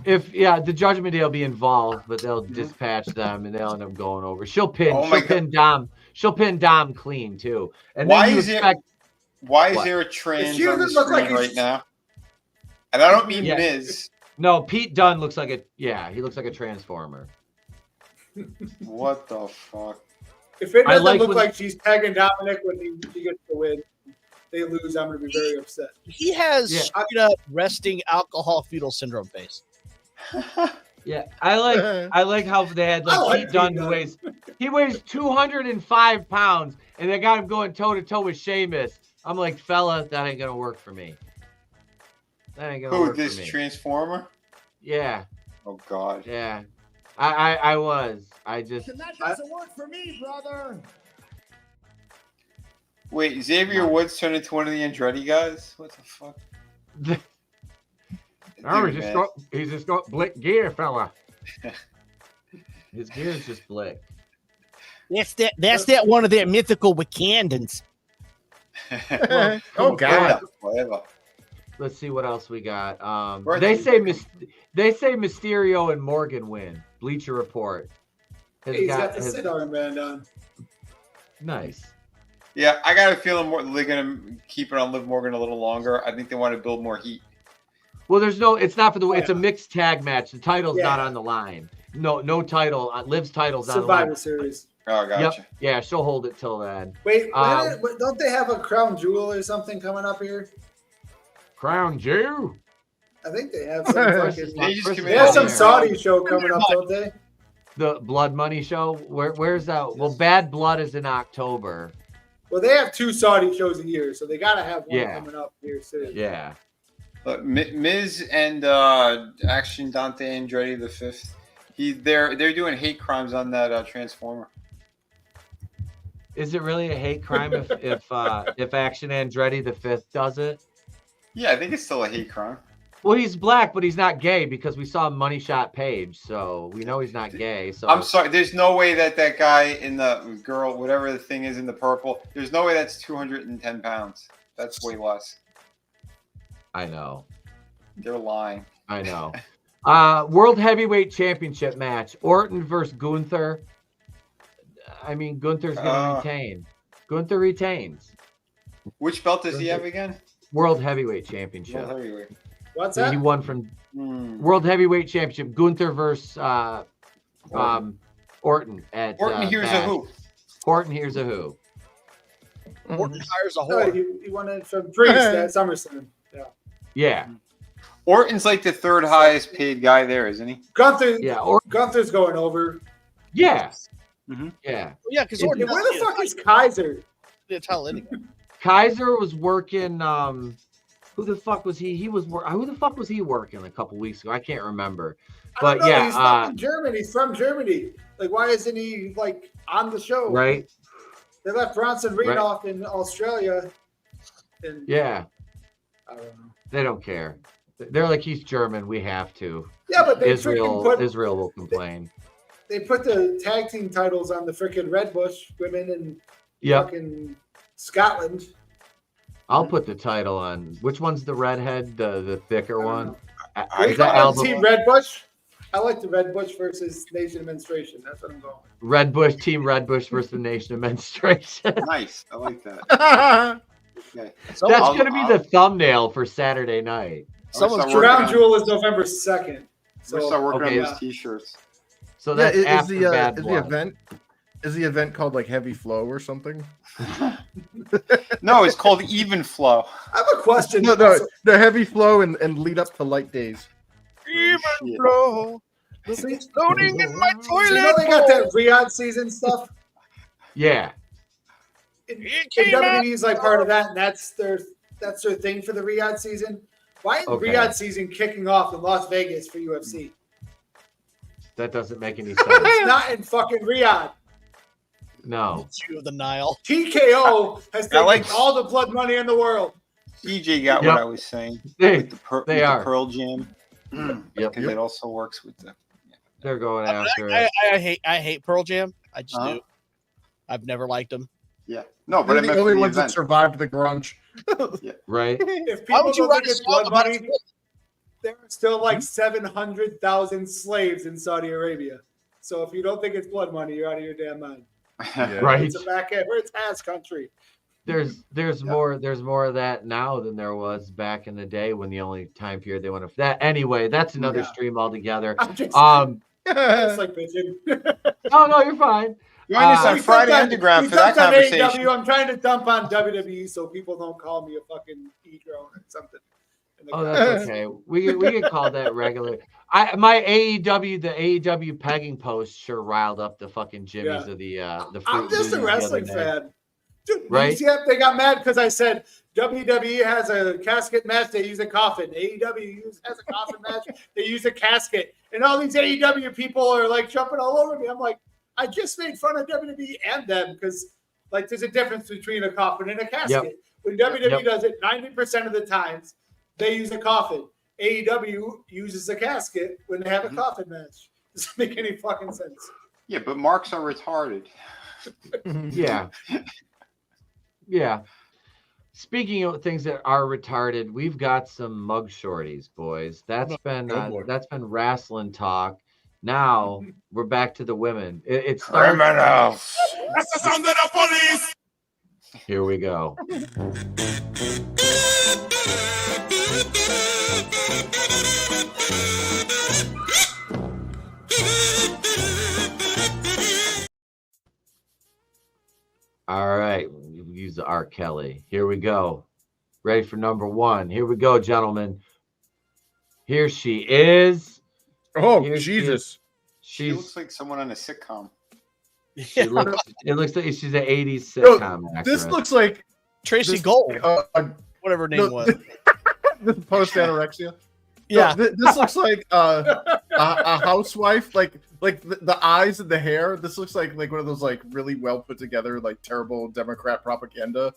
The Judgment Day will be involved, but they'll dispatch them and they'll end up going over. She'll pin Dom. She'll pin Dom clean too. And
why
then
is there a trans on the screen right now? And I don't mean Miz.
No, Pete Dunne looks like he looks like a transformer.
What the fuck?
If it doesn't look like she's tagging Dominic when he gets the win, they lose, I'm going to be very upset.
He has straight up resting alcohol fetal syndrome face.
Yeah, I like how they had Pete Dunne weighs 205 pounds and they got him going toe to toe with Sheamus. I'm like, fella, that ain't gonna work for me. That ain't gonna work for me.
This Transformer?
Yeah.
Oh God.
Yeah. I just.
And that doesn't work for me, brother.
Wait, Xavier Woods turned into one of the Andretti guys? What the fuck?
He's just got blick gear, fella. His gear is just blick.
That's that one of their mythical Wakandans.
Oh God.
Whatever.
Let's see what else we got. They say Mysterio and Morgan win. Bleacher Report.
He's got the sit-arm band on.
Nice.
Yeah, I got a feeling they're gonna keep it on Liv Morgan a little longer. I think they want to build more heat.
Well, it's not for the it's a mixed tag match. The title's not on the line. No title. Liv's title's on the line.
Survivor Series.
Oh, gotcha.
Yep. Yeah, she'll hold it till then.
Wait, don't they have a crown jewel or something coming up here?
Crown Jewel?
I think they have some they have some Saudi show coming up, don't they?
The Blood Money show? Where's that? Well, Bad Blood is in October.
Well, they have 2 Saudi shows a year, so they got to have one coming up here soon.
Yeah.
Miz and Action Dante Andretti the Fifth. They're doing hate crimes on that Transformer.
Is it really a hate crime if Action Andretti the Fifth does it?
Yeah, I think it's still a hate crime.
Well, he's black, but he's not gay because we saw Money Shot Page, so we know he's not gay. So
I'm sorry. There's no way that guy in the girl, whatever the thing is in the purple, there's no way that's 210 pounds. That's way less.
I know.
They're lying.
I know. World Heavyweight Championship match: Orton versus Gunther. I mean, Gunther's going to retain. Gunther retains.
Which belt does he have again?
World Heavyweight Championship.
World Heavyweight.
What's that?
He won from World Heavyweight Championship. Gunther versus Orton at
Orton here's a who.
Orton here's a who.
Orton hires a
No,
whore.
he won it from Priest at SummerSlam. Yeah.
Yeah.
Orton's like the third highest paid guy there, isn't he?
Gunther.
Yeah.
Gunther's going over.
Yeah.
Mm-hmm.
Yeah.
Yeah, because
Where the fuck is Kaiser?
Kaiser was working. Who the fuck was he? Who the fuck was he working a couple weeks ago? I can't remember. But
I don't know,
yeah,
he's fucking Germany. He's from Germany. Like, why isn't he like on the show?
right.
They left Bronson Reed
Right.
off in Australia. And
Yeah.
I don't know.
They don't care. They're like, he's German. We have to.
Yeah, but they
Israel
freaking put-
Israel will complain.
They put the tag team titles on the freaking Red Bush women in
Yep.
fucking Scotland.
I'll put the title on. Which one's the redhead? The thicker one?
They
Is that
call it
Alba?
Team Red Bush. I like the Red Bush versus Nation Administration. That's what I'm going with.
Red Bush, Team Red Bush versus the Nation of Menstruation.
Nice. I like that. Okay.
That's going to be the thumbnail for Saturday night.
Someone's Crown Jewel is November 2nd.
We'll start working
okay,
on
yeah.
those t-shirts.
So that's after
is the
Bad
is the
Blood.
event called like Heavy Flow or something?
No, it's called Even Flow.
I have a question.
No, the Heavy Flow and lead up to Light Days.
Even flow. It's loading in my
So
toilet.
you know they got that Riyadh season stuff?
Yeah.
And WWE's like part of that, and that's their thing for the Riyadh season. Why is
Okay.
Riyadh season kicking off in Las Vegas for UFC?
That doesn't make any sense.
It's not in fucking Riyadh.
No.
You of the Nile.
TKO has taken
like-
all the blood money in the world.
DJ got
Yep.
what I was saying.
They-
With the
they are.
Pearl Jam.
Yep.
Because it also works with the.
They're going after
I
it.
hate Pearl Jam. I just do. I've never liked them.
Yeah. No, but
They're
I
the
meant
only
for the
ones that
event.
survived the grunge.
Right?
If
Why
people
would you
don't
write
think
a
it's
song
blood
about
money,
it?
there are still like 700,000 slaves in Saudi Arabia. So if you don't think it's blood money, you're out of your damn mind.
Right.
It's a where it's ass country.
There's more of that now than there was back in the day when the only time period they went to that. Anyway, that's another stream altogether.
I'm just,
It's
like bitching.
No, you're fine.
Join us on
We
Friday
dumped on-
Underground
we
for that
dumped on
conversation.
AEW. I'm trying to dump on WWE so people don't call me a fucking e-drone or something.
Oh, that's okay. We can call that regular. My AEW, the AEW pegging post sure riled up the fucking jimmies of the
I'm just a wrestling fan. Dude,
Right?
They got mad because I said WWE has a casket match, they use a coffin. AEW has a coffin match, they use a casket. And all these AEW people are like jumping all over me. I'm like, I just made fun of WWE and them because like there's a difference between a coffin and a casket.
Yep.
When WWE does it 90% of the times, they use a coffin. AEW uses a casket when they have a coffin match. Doesn't make any fucking sense.
Yeah, but marks are retarded.
Yeah. Yeah. Speaking of things that are retarded, we've got some Mugshawtys, boys. That's been wrestling talk. Now we're back to the women. It starts.
Criminals. That's the sound of the police.
Here we go. All right, we use the R. Kelly. Here we go. Ready for number one. Here we go, gentlemen. Here she is.
Oh,
Here
Jesus.
She looks like someone on a sitcom.
It looks like she's an 80s sitcom actress.
This looks like
Tracy Gold. Whatever her name was.
The post anorexia.
Yeah.
No, this looks like a housewife, like the eyes and the hair. This looks like one of those like really well put together, like terrible Democrat propaganda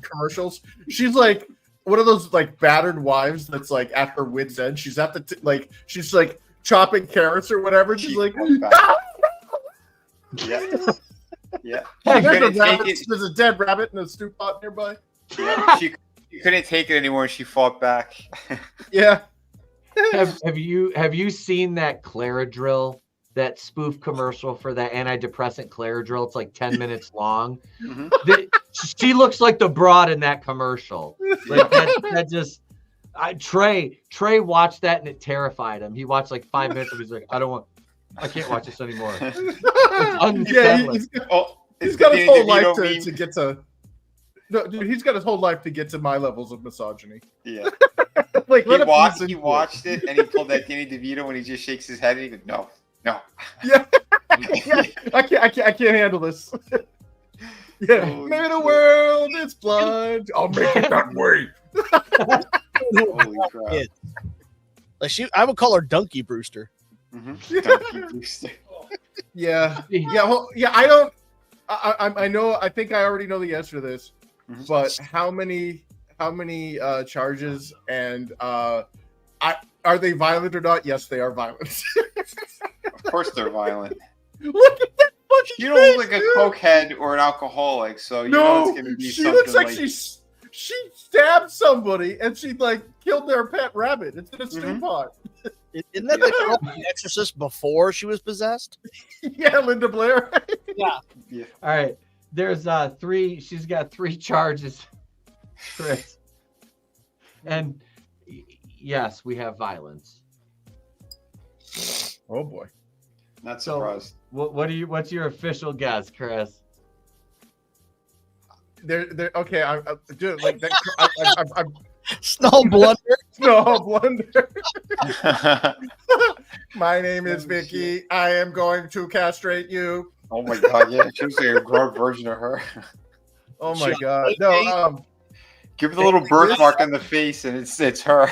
commercials. She's like one of those like battered wives that's like at her wit's end. She's at the she's like chopping carrots or whatever. She's like,
yeah.
There's a dead rabbit in a stew pot nearby.
Yeah, she couldn't take it anymore, and she fought back.
Yeah.
Have you seen that Claradrill, that spoof commercial for that antidepressant Claradrill? It's like 10 minutes long. She looks like the broad in that commercial. Like that just. Trey watched that and it terrified him. He watched like 5 minutes and he's like, I can't watch this anymore.
He's got his whole life to get to. No, dude, he's got his whole life to get to my levels of misogyny.
Yeah.
Like
he watched it and he pulled that Danny DeVito when he just shakes his head and he goes, no.
Yeah. I can't handle this. Yeah. Maybe the world is blind. I'll make it that way.
Holy crap.
Like I would call her Donkey Brewster.
Donkey Brewster.
Yeah. I don't. I know. I think I already know the answer to this, but how many charges and are they violent or not? Yes, they are violent.
Of course, they're violent.
Look at that fucking.
You don't look like a cokehead or an alcoholic, so you know it's gonna be.
She
something
looks like she stabbed somebody and she like killed their pet rabbit. It's in a stew pot.
Isn't that the girl from The Exorcist before she was possessed?
Yeah, Linda Blair.
Yeah.
All right. There's 3. She's got 3 charges, Chris. And yes, we have violence.
Oh boy.
Not surprised.
What's
your official guess, Chris?
They're okay. I'm doing like that. I'm
Snow blunder.
Snow blunder. My name is Vicky. I am going to castrate you.
Oh my god! Yeah, she was like a grown version of her.
Oh my god! No.
Give her the little birthmark on the face, and it's her.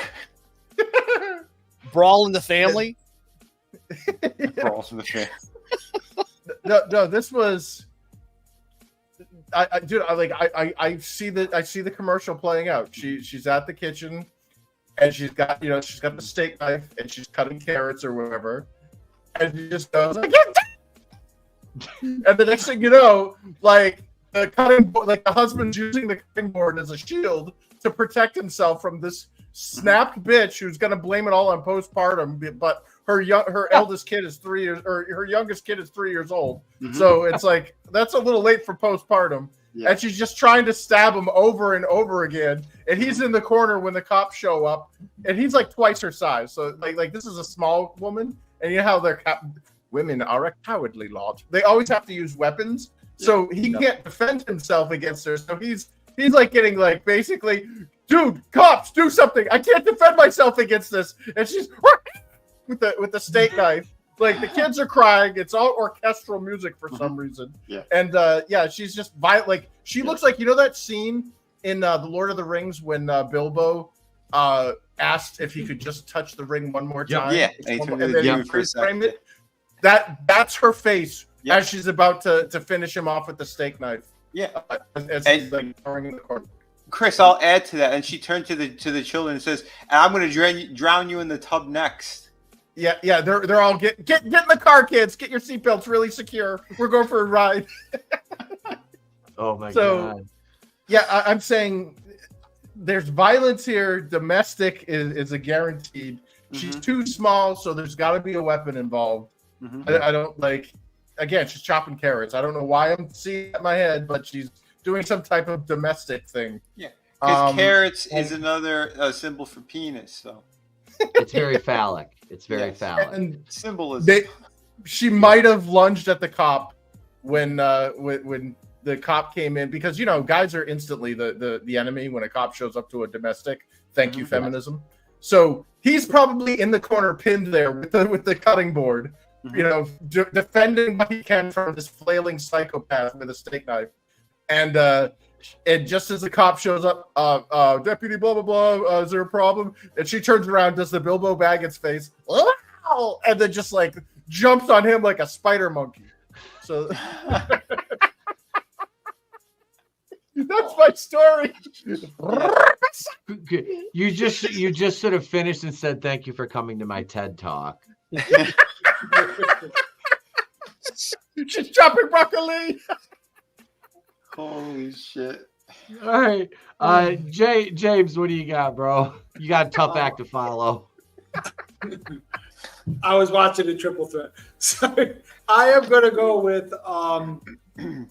Brawl in the family.
Brawls in the family.
No. This was. I see the commercial playing out. She's at the kitchen, and she's got the steak knife and she's cutting carrots or whatever, and she just goes like, and the next thing you know, like the cutting board, like the husband's using the cutting board as a shield to protect himself from this snapped bitch who's gonna blame it all on postpartum, but her eldest kid is 3 years, or her youngest kid is 3 years old. So it's like that's a little late for postpartum. Yeah. And she's just trying to stab him over and over again. And he's in the corner when the cops show up, and he's like twice her size. So like this is a small woman, and you know how women are a cowardly lot. They always have to use weapons, so he can't defend himself against her. So he's like getting like basically, dude, cops, do something! I can't defend myself against this. And she's with the steak knife. Like the kids are crying. It's all orchestral music for some reason.
Yeah.
And she's just violent. Like she looks like, you know that scene in the Lord of the Rings when Bilbo asked if he could just touch the ring one more time.
Yeah.
And then he framed it. That's her face as she's about to finish him off with the steak knife.
Yeah.
As he's like throwing in the corner.
Chris, I'll add to that. And she turned to the children and says, "And I'm going to drown you in the tub next."
Yeah, they're all get in the car, kids. Get your seatbelts really secure. We're going for a ride.
Oh my god.
Yeah, I'm saying there's violence here. Domestic is a guaranteed. She's too small, so there's got to be a weapon involved. I don't like. Again, she's chopping carrots. I don't know why I'm seeing it in my head, but she's doing some type of domestic thing.
Yeah, because carrots is another symbol for penis. So
it's very phallic. It's very phallic.
And
symbolism.
She might have lunged at the cop when the cop came in, because guys are instantly the enemy when a cop shows up to a domestic. Thank you, feminism. So he's probably in the corner, pinned there with the cutting board, defending what he can from this flailing psychopath with a steak knife. And just as the cop shows up, deputy blah blah blah, is there a problem? And she turns around, does the Bilbo Baggins face, and then just like jumps on him like a spider monkey. So that's my story.
You just sort of finished and said thank you for coming to my TED Talk.
Just chopping broccoli.
Holy shit.
All right. James, what do you got, bro? You got a tough act to follow.
I was watching the triple threat. So I am going to go with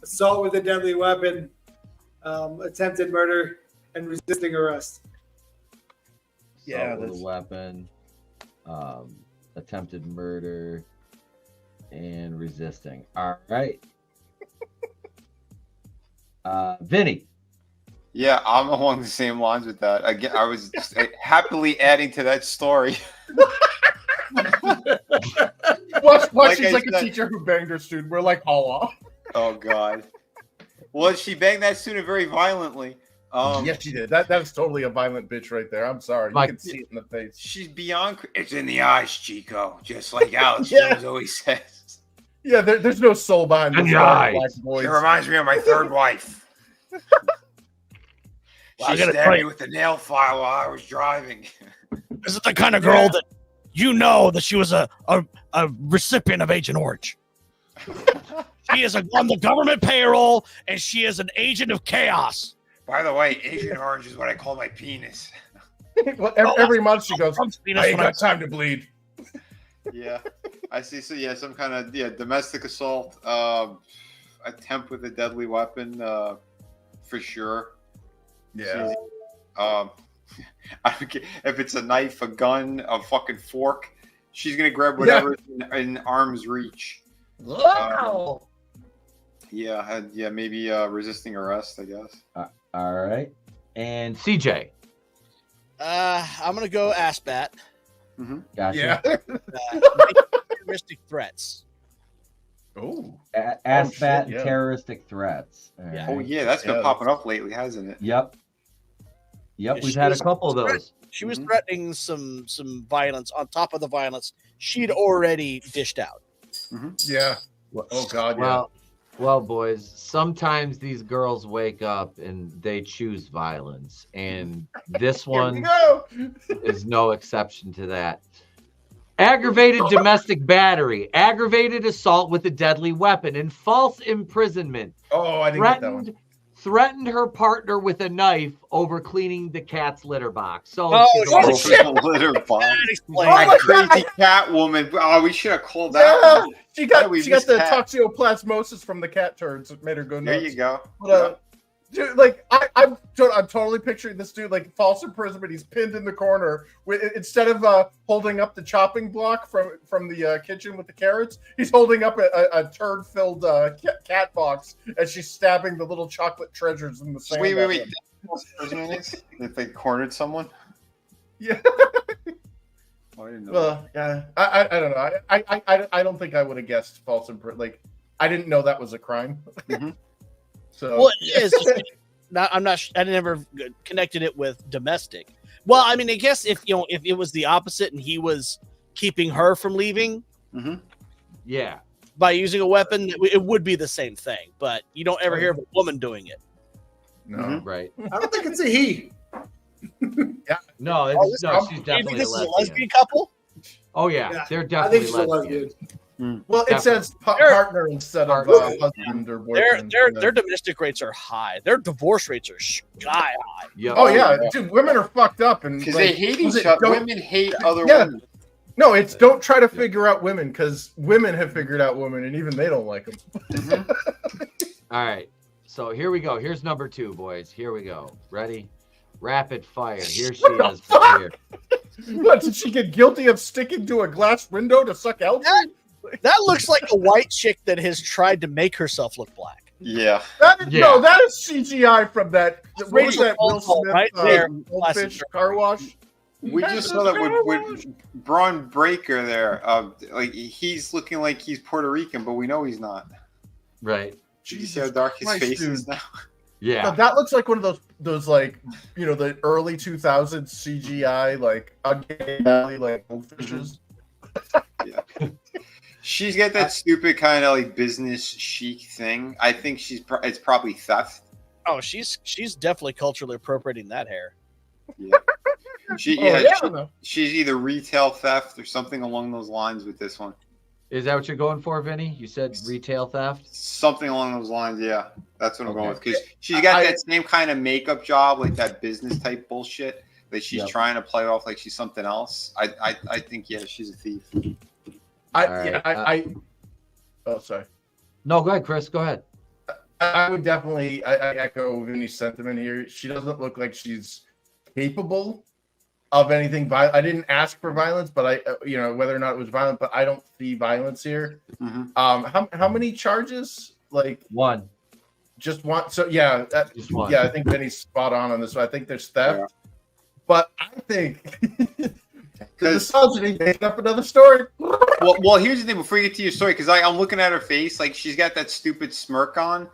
assault with a deadly weapon, attempted murder, and resisting arrest.
Assault with a weapon, attempted murder, and resisting. All right. Vinny.
Yeah, I'm along the same lines with that. Again, I was just happily adding to that story.
Watch, she's like a teacher who banged her student. We're like all off.
Oh God. Well, she banged that student very violently.
Yes, she did. That was totally a violent bitch right there. I'm sorry. You can see it in the face.
She's beyond. It's in the eyes, Chico. Just like Alex Jones always says.
Yeah, there's no soul behind this.
It reminds me of my third wife. She stabbed me with the nail file while I was driving.
This is the kind of girl that you know that she was a recipient of Agent Orange. She is on the government payroll, and she is an agent of chaos.
By the way, Agent Orange is what I call my penis.
Well, every month she goes, I ain't got time to bleed.
Yeah, I see. So yeah, some kind of domestic assault, attempt with a deadly weapon, for sure.
Yeah.
I don't care if it's a knife, a gun, a fucking fork. She's gonna grab whatever's in arm's reach.
Wow.
Maybe resisting arrest, I guess.
All right. And CJ.
I'm gonna go Assbat.
Mm-hmm.
Gotcha.
Yeah. Terroristic threats.
Oh.
Assbat terroristic threats. All
Yeah.
right.
Oh yeah, that's been popping up lately, hasn't it?
Yep.
Yeah,
We've had a couple of those.
She was threatening some violence on top of the violence she'd already dished out.
Mm-hmm.
Yeah. Oh God. Yeah.
Well, boys, sometimes these girls wake up and they choose violence, and this one is no exception to that. Aggravated domestic battery, aggravated assault with a deadly weapon, and false imprisonment.
Oh, I didn't get that one.
Threatened her partner with a knife over cleaning the cat's litter box. So
shit! Litter box. That crazy cat woman. Oh, we should have called that.
Yeah, she got the
cat.
toxoplasmosis from the cat turds. It made her go nuts.
There you go.
But, dude, like I'm totally picturing this dude like false imprisonment. He's pinned in the corner. Instead of holding up the chopping block from the kitchen with the carrots, he's holding up a turd-filled cat box as she's stabbing the little chocolate treasures in the sand.
Wait. If they cornered someone?
Yeah.
I didn't know.
Well, yeah. I don't know. I don't think I would have guessed false imprisonment. Like I didn't know that was a crime.
Mm-hmm.
So
well, it is. I never connected it with domestic. Well, I mean, I guess if it was the opposite and he was keeping her from leaving,
yeah,
by using a weapon, it would be the same thing. But you don't ever hear of a woman doing it.
No,
right?
I don't think it's a he.
Yeah,
no, she's definitely
this
a
is a lesbian couple.
Oh yeah, they're definitely lesbian.
Well, it says partner instead of husband or boyfriend.
Their domestic rates are high. Their divorce rates are sky high.
Yep.
Oh yeah, dude, women are fucked up and
because they hate each other. Women hate other women.
No, it's don't try to figure out women because women have figured out women and even they don't like them.
All right, so here we go. Here's number 2, boys. Here we go. Ready? Rapid fire. Here she is. Right here.
What, did she get guilty of sticking to a glass window to suck algae?
That looks like a white chick that has tried to make herself look black.
Yeah.
No, that is CGI from that. What was that? Will Smith,
right there.
Goldfish car wash.
We just saw that with Braun Breaker there. Like he's looking like he's Puerto Rican, but we know he's not.
Right.
Did you see how dark his face is now?
Yeah.
No, that looks like one of those like the early 2000s CGI like uncanny valley like goldfishes.
Yeah. She's got that stupid kind of like business chic thing. I think it's probably theft.
Oh, she's definitely culturally appropriating that hair.
Yeah.
No.
She's either retail theft or something along those lines with this one.
Is that what you're going for, Vinny? You said retail theft?
Something along those lines, yeah. That's what I'm going with. Because she's got that same kind of makeup job, like that business type bullshit that she's trying to play off like she's something else. I think, yeah, she's a thief.
Oh, sorry.
No, go ahead, Chris. Go ahead.
I would definitely I echo Vinny's sentiment here. She doesn't look like she's capable of anything violent. I didn't ask for violence, but whether or not it was violent, but I don't see violence here. How many charges? Like
one.
Just one. So yeah,
just one.
Yeah, I think Vinny's spot on this. So I think there's theft, but I think the misogyny made up another story.
Well, here's the thing. Before you get to your story, because I'm looking at her face, like she's got that stupid smirk on.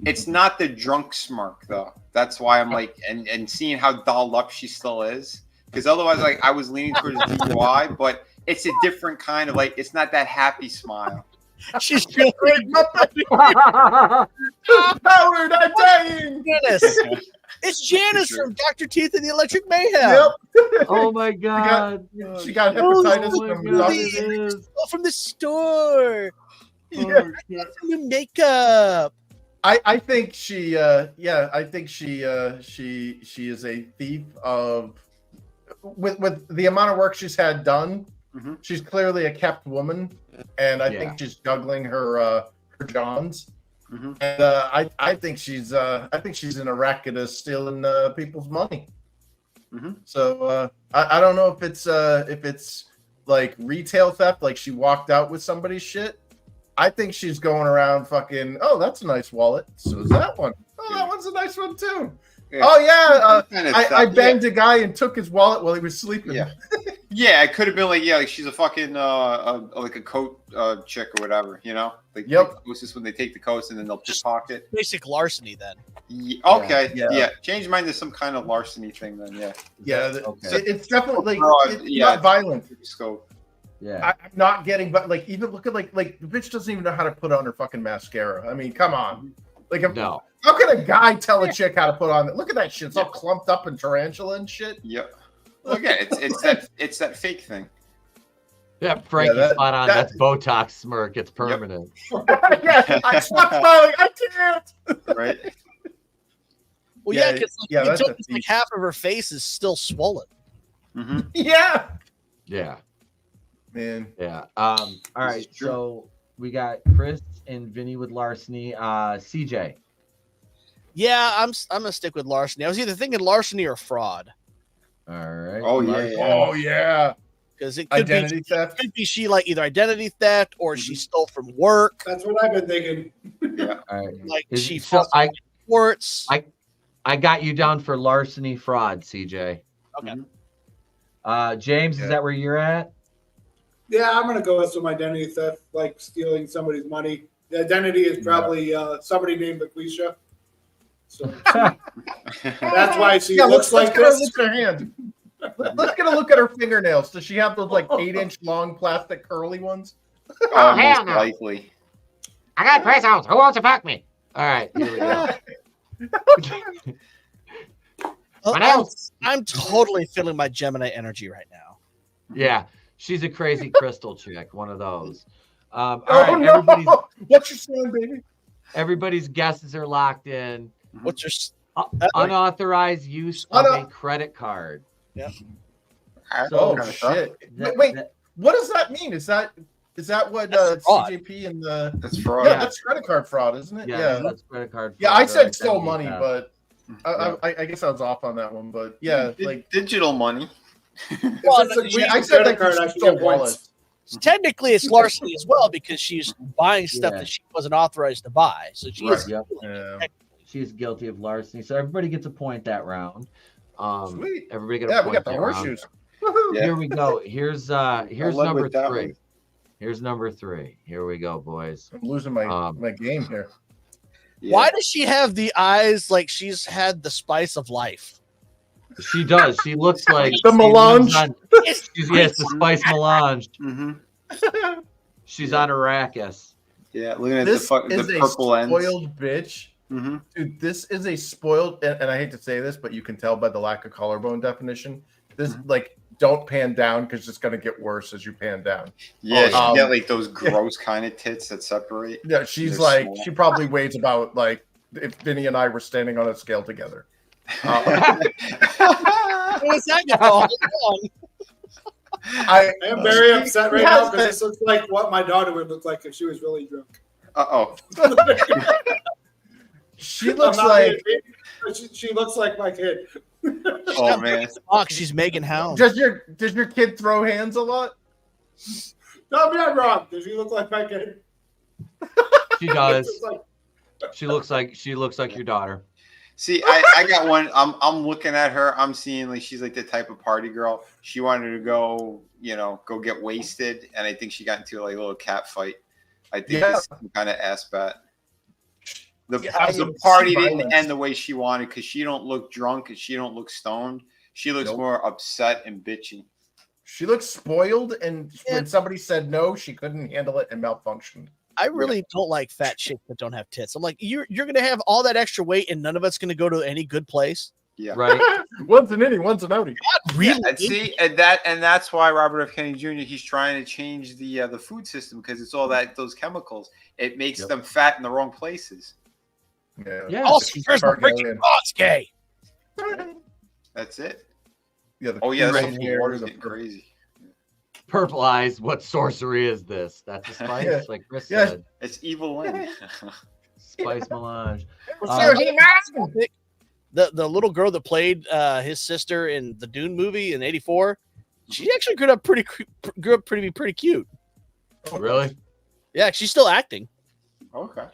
It's not the drunk smirk though. That's why I'm like, and seeing how dolled up she still is. Because otherwise, like I was leaning towards DUI, but it's a different kind of like. It's not that happy smile.
She's feeling
Howard, I'm dying.
Janice. It's Janice from Dr. Teeth and the Electric Mayhem.
Yep.
Oh my God.
She got hepatitis
from the store.
Yeah.
From the makeup.
I think she is a thief of with the amount of work she's had done. She's clearly a kept woman, and I think she's juggling her johns. And I think she's in a racket of stealing people's money. So I don't know if it's like retail theft, like she walked out with somebody's shit. I think she's going around fucking. Oh, that's a nice wallet. So is that one? Oh, that one's a nice one too. Yeah. Oh yeah, I banged a guy and took his wallet while he was sleeping.
Yeah, yeah, it could have been like she's a fucking like a coat chick or whatever, you know. Like it's just when they take the coats and then they'll pickpocket.
Basic larceny then.
Yeah, okay, yeah. Change mine to some kind of larceny thing then. Yeah,
it's definitely it's not violent.
Scope.
Yeah, I'm not getting, but like even look at like the bitch doesn't even know how to put on her fucking mascara. I mean, come on. Like, how can a guy tell a chick how to put on? Look at that shit; it's all clumped up and tarantula and shit.
Yep. Okay, it's that fake thing.
Yeah, Frankie's spot on. That's Botox smirk. It's permanent.
Yeah, I stop smiling. I can't.
Right.
Well, yeah, because like half of her face is still swollen.
Yeah.
Yeah.
Man.
Yeah. All right. So we got Chris and Vinny with larceny. CJ.
Yeah, I'm gonna stick with larceny. I was either thinking larceny or fraud.
All right.
Oh yeah. Oh yeah.
Because it could
identity theft.
Could be she like either identity theft or she stole from work.
That's what I've been thinking.
Yeah.
All right.
Like she
sports. I got you down for larceny fraud, CJ.
Okay.
James, is that where you're at?
Yeah, I'm gonna go with some identity theft, like stealing somebody's money. The identity is probably somebody named Laquisha. So that's why she looks like this.
Look at her hand. Let's get a look at her fingernails. Does she have those like 8-inch long plastic curly ones?
Oh, hell no.
Likely.
I got pesos. Who wants to fuck me? All right, here we go.
I'm totally feeling my Gemini energy right now.
Yeah, she's a crazy crystal chick, one of those. All right, everybody's.
What's your saying, baby?
Everybody's guesses are locked in.
What's your
unauthorized use of a credit card?
Yeah.
So, shit! Wait, what does that mean? Is that what CJP and the?
That's fraud.
Yeah, that's credit card fraud, isn't it?
Yeah, that's credit card fraud.
Yeah, I said stole money, but I guess I was off on that one. But yeah, like
digital money.
Well, I said that card. I stole wallets.
Technically, it's larceny as well because she's buying stuff that she wasn't authorized to buy. So
she's guilty of larceny. So everybody gets a point that round.
Sweet.
Everybody get a point.
We got the horseshoes.
Here we go. Here's number 3. Here's number 3. Here we go, boys.
I'm losing my my game here.
Yeah. Why does she have the eyes like she's had the spice of life?
She does. She looks like
the melange.
Yes, the spice melange. She's on Arrakis.
Yeah, looking at
this
the purple ends.
Spoiled bitch Dude, this is a spoiled, and I hate to say this, but you can tell by the lack of collarbone definition. This like don't pan down because it's going to get worse as you pan down.
Yeah, she got like those gross kind of tits that separate.
Yeah, she's like small. She probably weighs about like if Vinny and I were standing on a scale together.
What was that called?
I am very upset right now because this looks like what my daughter would look like if she was really drunk.
She looks like
she looks like my kid.
Oh man,
she's Megan Hound.
Does your kid throw hands a lot?
No, I'm not wrong. Does she look like my kid?
She does. She looks like your daughter.
See, I got one. I'm looking at her. I'm seeing like she's like the type of party girl. She wanted to go get wasted, and I think she got into like a little cat fight. I think it's some kind of ass bat. The party didn't end the way she wanted because she don't look drunk and she don't look stoned. She looks more upset and bitchy.
She looks spoiled, and when somebody said no, she couldn't handle it and malfunctioned.
I really don't like fat chicks that don't have tits. I'm like, you're gonna have all that extra weight, and none of it's gonna go to any good place.
Yeah,
right.
One's an innie, one's an outie.
Really?
Yeah, and see, and that's why Robert F. Kennedy Jr. He's trying to change the food system because it's all those chemicals. It makes them fat in the wrong places.
Yeah.
Also, there's a freaking boss gay.
That's it.
Yeah.
That's the water's getting crazy.
Purple eyes. What sorcery is this? That's a spice, like Chris said.
It's evil Lynn.
Spice melange.
The little girl that played his sister in the Dune movie in '84, she actually grew up pretty cute.
Really?
Yeah, she's still acting.
Okay.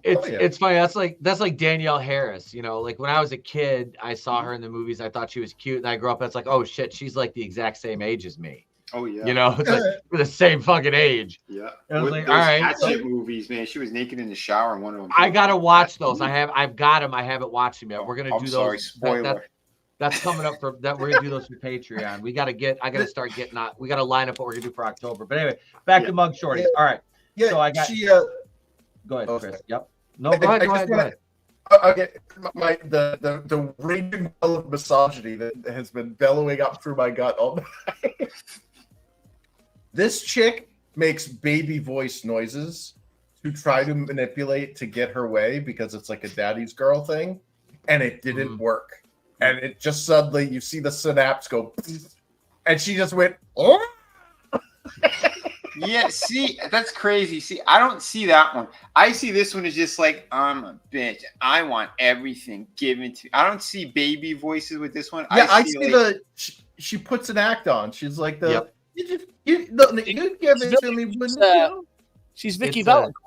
It's funny. That's like Danielle Harris. Like when I was a kid, I saw her in the movies. I thought she was cute, and I grew up. It's like, oh shit, she's like the exact same age as me.
Oh yeah.
It's like we're the same fucking age.
Yeah.
I was
with
like,
those
all right.
hatchet movies, man. She was naked in the shower in one of them.
I gotta watch those. I've got them. I haven't watched them yet. We're gonna do
those. Spoiler.
That's coming up for that. We're gonna do those for Patreon. We gotta we gotta line up what we're gonna do for October. But anyway, back to Mugshawtys. All right.
Yeah.
So I got. Go ahead, Chris. Yep. No, go ahead.
Okay, the raging well of misogyny that has been bellowing up through my gut all night. This chick makes baby voice noises to try to manipulate to get her way because it's like a daddy's girl thing, and it didn't work. And it just suddenly you see the synapse go, and she just went, oh.
Yeah, see, that's crazy. See, I don't see that one. I see this one as just like, I'm a bitch. I want everything given to me. I don't see baby voices with this one.
Yeah, I see she puts an act on. She's like the you give it to me.
She's Vicky Valancourt.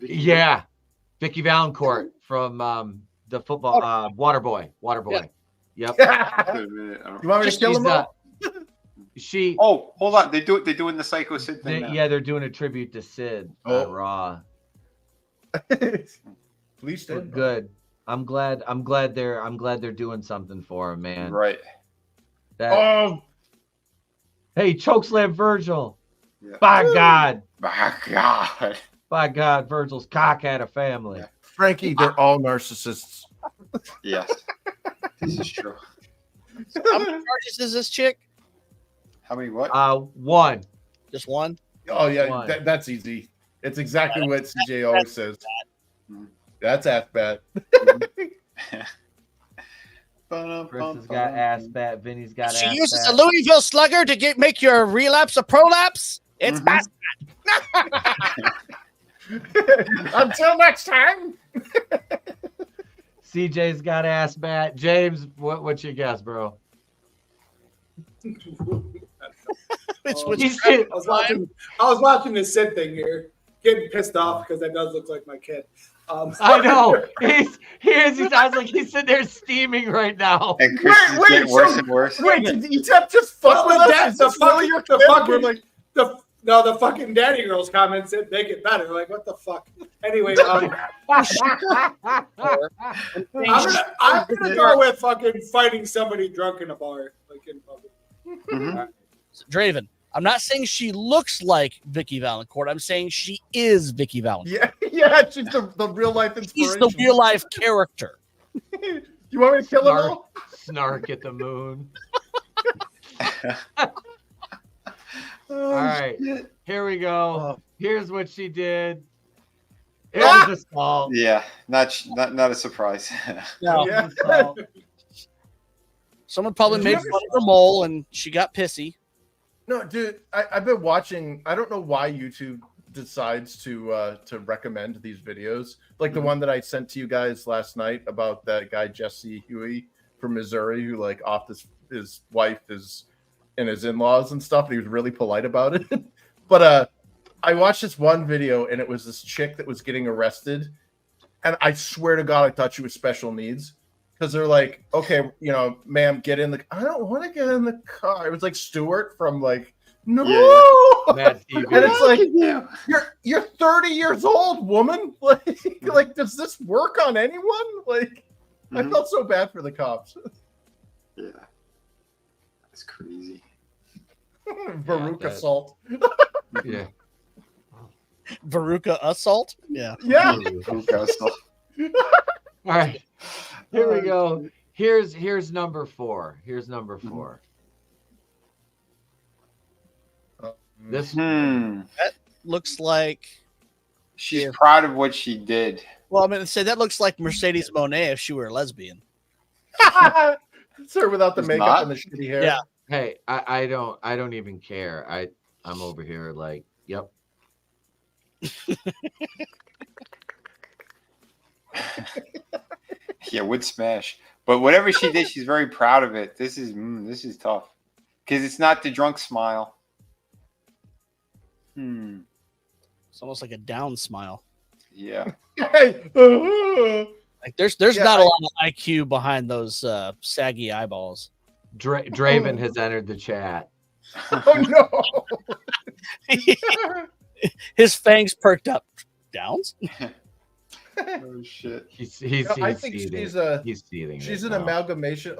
Yeah, Vicky Valancourt from the football Waterboy. Yep.
You want me to kill him all?
Hold on. They're doing the Psycho Sid thing.
They're doing a tribute to Sid on Raw.
Please stay
good. I'm glad they're doing something for him, man.
Right.
Hey, chokeslam Virgil.
Yeah.
By God.
By God,
Virgil's cock had a family.
Yeah. Frankie, they're all narcissists.
Yes. This is true.
So how many charges is this chick?
How many what?
One.
Just one?
Oh, yeah, that's easy. It's exactly what CJ always says. That's ass bat.
Chris has got ass bat. Vinny's got ass bat.
She uses a Louisville Slugger to make your relapse a prolapse. It's ass bat.
Until next time.
CJ's got ass bat. James, what's your guess, bro?
I was watching this Sid thing here, getting pissed off because that does look like my kid.
I know. He sounds like he's sitting there steaming right now.
And Chris is getting worse and worse.
Wait, did Etep just fuck with us?
The fucking daddy girls comments it make it better. Like, what the fuck? Anyway, I'm gonna go with fucking fighting somebody drunk in a bar, like in public.
Draven, I'm not saying she looks like Vicky Valancourt. I'm saying she is Vicky Valancourt.
Yeah, she's the real life inspiration.
She's the real life character.
You want me to kill him all?
Snark at the moon. All right, here we go. Here's what she did. It was assault.
Yeah, not a surprise.
No.
Yeah.
Someone probably made fun of her mole, and she got pissy.
No, dude, I've been watching. I don't know why YouTube decides to recommend these videos, like the one that I sent to you guys last night about that guy Jesse Huey from Missouri who like off his wife and his in-laws and stuff. And he was really polite about it. But I watched this one video and it was this chick that was getting arrested, and I swear to God, I thought she was special needs. Because they're like, okay, ma'am, get in the. I don't want to get in the car. It was like Stewart from like, no,
Mad TV.
and it's like you're 30 years old, woman. Like, does this work on anyone? Like, I felt so bad for the cops.
Yeah, that's crazy.
Veruca assault.
Yeah.
Veruca assault. Yeah.
Yeah.
Veruca assault.
All right. Here we go. Here's number 4. Here's number 4. This
that looks like
she's proud of what she did.
Well, I'm gonna say that looks like Mercedes Moné if she were a lesbian.
It's her without the
It's
makeup
not?
and the shitty hair.
Yeah.
Hey, I don't even care. I'm over here like, yep.
Yeah, would smash. But whatever she did, she's very proud of it. This is tough because it's not the drunk smile.
It's almost like a down smile.
Yeah.
Like there's not a lot of IQ behind those saggy eyeballs.
Draven has entered the chat.
Oh no!
His fangs perked up. Downs?
Oh shit!
He's
I think
seething.
he's
seething.
She's
right
an
now.
amalgamation.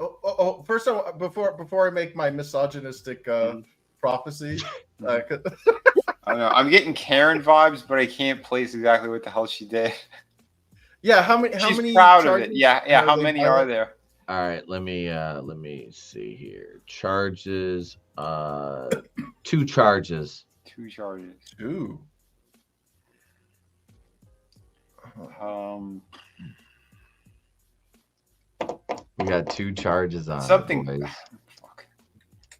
First, before I make my misogynistic prophecy,
I don't know. I'm getting Karen vibes, but I can't place exactly what the hell she did.
yeah, how many?
She's proud of it. Yeah. How many are there?
All right, let me see here. Charges, 2 charges.
2 charges.
2.
We got 2 charges on
Something.
it, boys.
Fuck.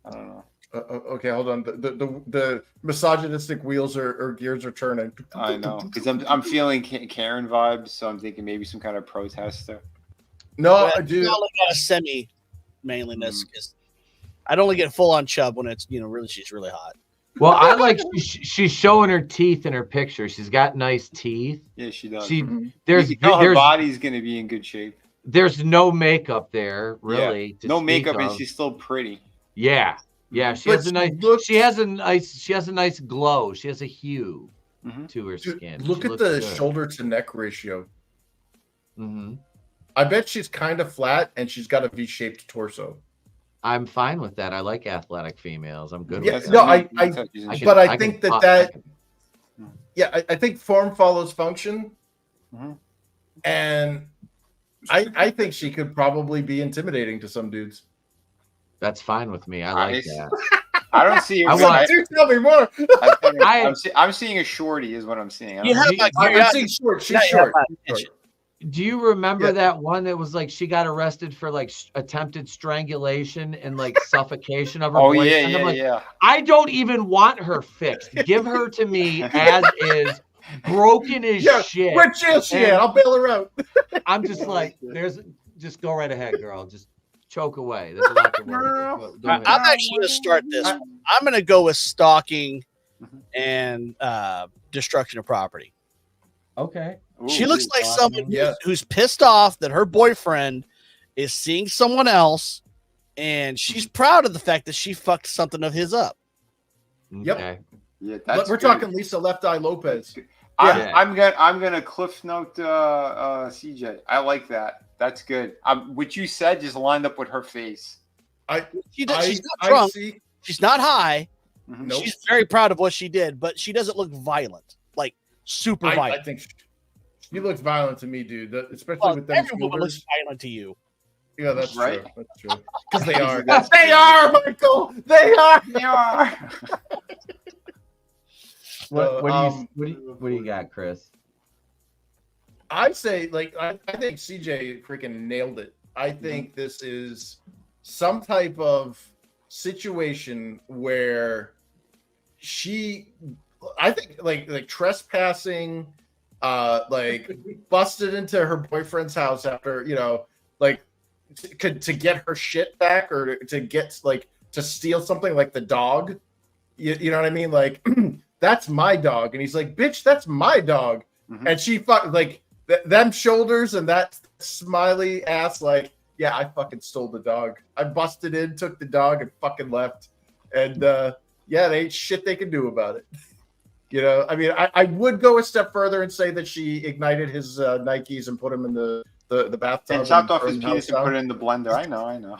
I don't know.
Okay, hold on. The misogynistic wheels or gears are turning.
I know because I'm feeling Karen vibes, so I'm thinking maybe some kind of protester.
No,
But
dude.
I only got a semi manliness because I'd only get full on chub when it's really she's really hot.
Well, I like she's showing her teeth in her picture. She's got nice teeth.
Yeah, she does.
There's
you can tell her body's gonna be in good shape.
There's no makeup there, really.
Yeah.
to
No
speak
makeup, and
of.
she's still pretty.
Yeah. She
But
has a nice. She has a nice glow. She has a hue to her
Dude,
skin.
look
She
at
looks
the
good.
shoulder to neck ratio.
Mm-hmm.
I bet she's kind of flat and she's got a V-shaped torso.
I'm fine with that. I like athletic females. I'm good
Yeah,
with that.
no, I think
can-
I think form follows function, and I think she could probably be intimidating to some dudes.
That's fine with me. I like that.
I don't see.
Dude, tell me more.
I'm seeing a shorty, is what I'm seeing.
I'm seeing short. She's short.
Do you remember that one that was like she got arrested for like attempted strangulation and like suffocation of her
Oh,
boyfriend?
yeah,
I'm like,
yeah.
I don't even want her fixed. Give her to me as is, broken as shit.
Where jail she
And
at? I'll bail her out.
I'm just like, just go right ahead, girl. Just choke away. There's a lot to work. Go
I'm
ahead.
actually going to start this. I'm going to go with stalking and destruction of property.
Okay.
She looks like someone who's pissed off that her boyfriend is seeing someone else, and she's proud of the fact that she fucked something of his up.
Yep.
Okay.
Yeah,
We're talking Lisa Left Eye Lopez.
I'm gonna cliff note CJ. I like that. That's good. What you said just lined up with her face.
She's not drunk. She's not high.
Nope.
She's very proud of what she did, but she doesn't look violent, like super violent.
I think she looks violent to me, dude. Especially with them
everyone looks
shoulders.
violent to you.
Yeah, that's
Right.
true. That's true. Because they are.
That's
They are, Michael. They are.
They are.
What do you got, Chris?
I'd say, like, I think CJ freaking nailed it. I think this is some type of situation where I think like trespassing, like busted into her boyfriend's house after, like to get her shit back or to get like to steal something like the dog. You know what I mean? Like, that's my dog. And he's like, bitch, that's my dog. And she like them shoulders and that smiley ass, like, yeah, I fucking stole the dog. I busted in, took the dog, and fucking left. And yeah, they ain't shit they can do about it. I mean, I would go a step further and say that she ignited his Nikes and put them in the bathtub
And chopped off his
burned the
penis
house
and put
down.
it in the blender. I know.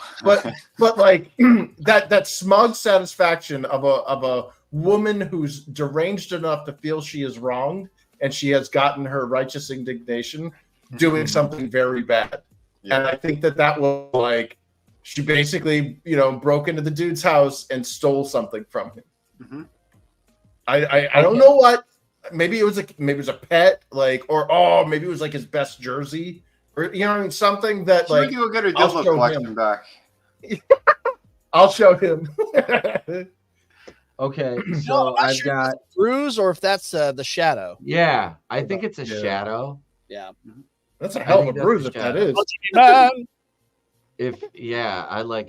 But like that smug satisfaction of a woman who's deranged enough to feel she is wronged and she has gotten her righteous indignation doing something very bad. Yeah. And I think that was like she basically, broke into the dude's house and stole something from him. I don't know what. Maybe it was a pet, like, or maybe it was like his best jersey, or something that like.
Maybe we'll get her dildo collection back.
I'll show him.
Okay, so I've got
bruise, or if that's the shadow.
Yeah, I think it's a shadow.
Yeah,
that's a hell of a bruise if that is.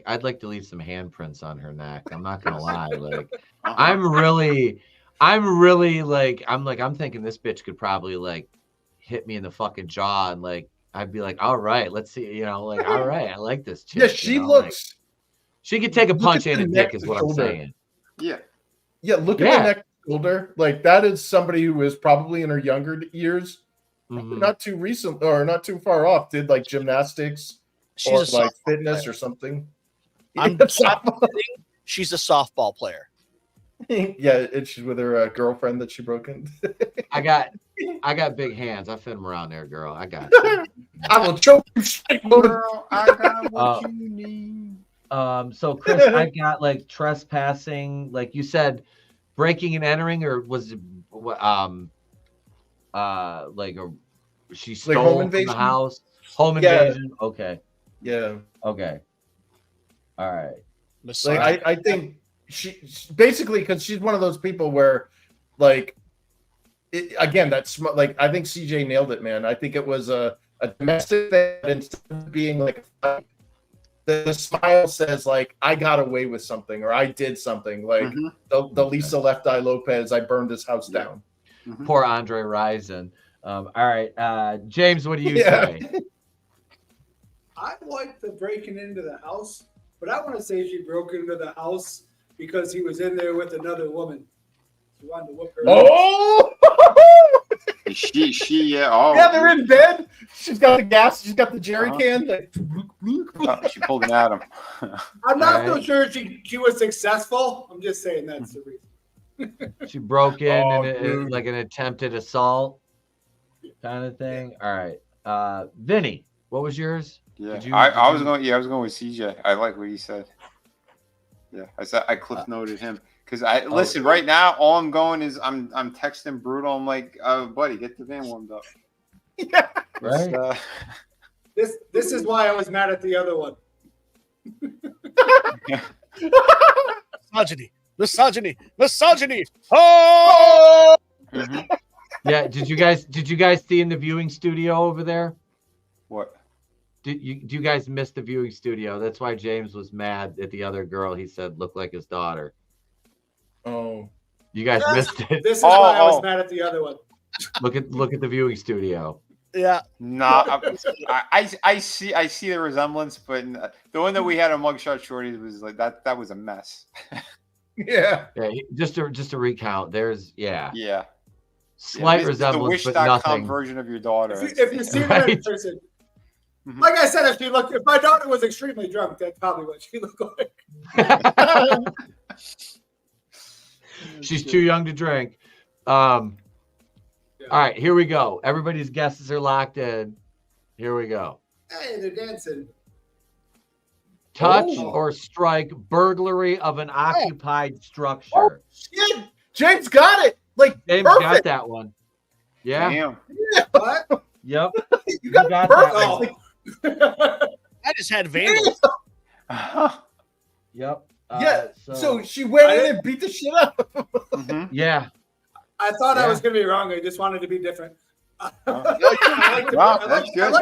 I'd like to leave some handprints on her neck. I'm not gonna lie, like I'm thinking this bitch could probably like hit me in the fucking jaw and like I'd be like, all right, let's see, all right, I like this chick.
Yeah, she looks.
She could take a punch in a dick, is what I'm saying.
Yeah. Yeah, look at the neck shoulder. Like that is somebody who is probably in her younger years, not too recent or not too far off, did like gymnastics or like fitness or something.
She's a softball player.
Yeah, and she's with her girlfriend that she broke in.
I got big hands. I fit them around there, girl. I got you.
I will choke you,
girl. I got what you need.
So Chris, I got like trespassing, like you said, breaking and entering, or was it she stole from the house? Home invasion. Okay.
Yeah.
Okay. All right.
Like I think she basically, because she's one of those people where, like, again, that's like I think CJ nailed it, man. I think it was a domestic thing instead of being like the smile says like I got away with something or I did something, like the Lisa Left Eye Lopez, I burned his house down.
Poor Andre Rison. All right, James, what do you say?
I like the breaking into the house, but I want to say she broke into the house because he was in there with another woman. She wanted to whoop her.
Oh!
Yeah,
they're in bed. She's got the gas. She's got the jerry can. Like,
she pulled it at him.
I'm not so sure she was successful. I'm just saying that's the reason.
She broke in and like an attempted assault kind of thing. All right, Vinny, what was yours?
Yeah, I was going with CJ. I like what he said. Yeah, I cliff noted him. Because listen, right now, all I'm going is I'm texting Brutal. I'm like, buddy, get the van warmed up.
Yeah.
Right.
This is why I was mad at the other one.
Misogyny. Oh!
Yeah. Did you guys see in the viewing studio over there?
What?
Do you guys miss the viewing studio? That's why James was mad at the other girl. He said looked like his daughter.
Oh,
you guys missed it.
This is why I was mad at the other one.
Look at the viewing studio.
Yeah.
No, I see the resemblance, but the one that we had on Mugshot Shorties was like that was a mess.
Yeah.
Just to recount, there's
slight
resemblance,
the
but nothing.
version of your daughter.
If you see her in person, like I said, if my daughter was extremely drunk, that's probably what she looked like.
She's too young to drink. All right, here we go. Everybody's guesses are locked in. Here we go.
Hey, they're dancing.
Touch or strike burglary of an occupied structure.
Shit, James got it. Like
James
perfect.
got that one. Yeah.
Damn.
Yeah. What?
Yep.
You got
that
perfect.
one.
I just had vandals.
Yep.
Yeah. So she went in and beat the shit up.
Yeah.
I thought I was gonna be wrong. I just wanted to be different.
Wow, that's good.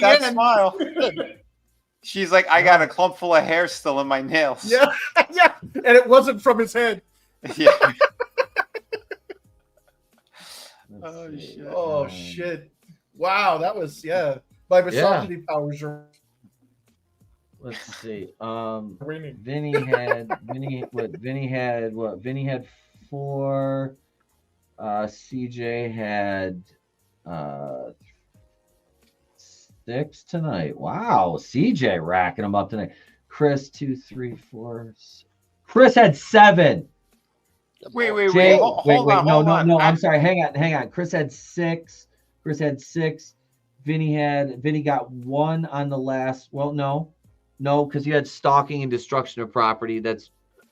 That's smile. She's like, I got a clump full of hair still in my nails.
Yeah, yeah, and it wasn't from his head.
Yeah.
Oh shit! Wow, that was My misogyny powers are.
Let's see. Vinny had 4. CJ had 6 tonight. Wow, CJ racking them up tonight. Chris 2, 3, 4. Chris had 7.
Wait.
Jay,
Hold on.
No. I'm sorry. Hang on. Chris had 6. Vinny got 1 on the last. Well, no, because you had stalking and destruction of property. That's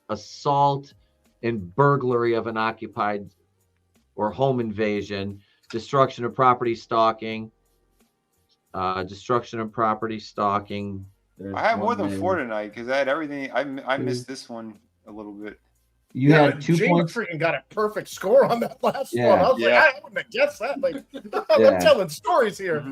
assault and burglary of an occupied or home invasion, destruction of property, stalking, destruction of property, stalking.
I had more than 4 tonight because I had everything. I missed this one a little bit.
You had 2
James
points.
freaking got a perfect score on that last
Yeah.
one. I was like,
Yeah.
I wouldn't have guessed that. Like, I'm telling stories here.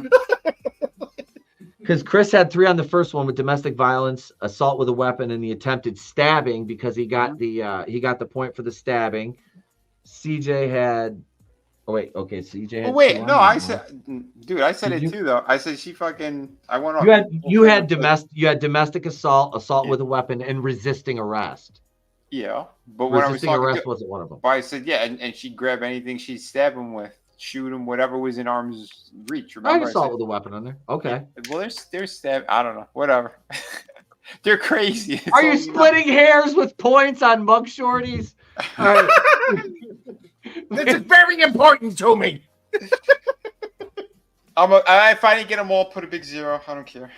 Because Chris had 3 on the first one with domestic violence, assault with a weapon, and the attempted stabbing because he got the point for the stabbing. CJ had. Oh wait, okay. CJ had.
Oh wait,
2
no,
on
I
that
said, dude, I said it too though. I said she fucking. I went off.
You had domestic assault with a weapon, and resisting arrest.
Yeah, but when I was
Resisting
talking
arrest
to,
wasn't one of them.
but I said yeah, and she'd grab anything she'd stab him with, shoot him, whatever was in arm's reach.
I
Remember?
assault with a weapon on there. Okay.
Well, there's stab. I don't know. Whatever. They're crazy. It's
Are you
all-
splitting hairs with points on Mugshawtys? All right.
This is very important to me.
If I didn't get them all, put a big 0. I don't care.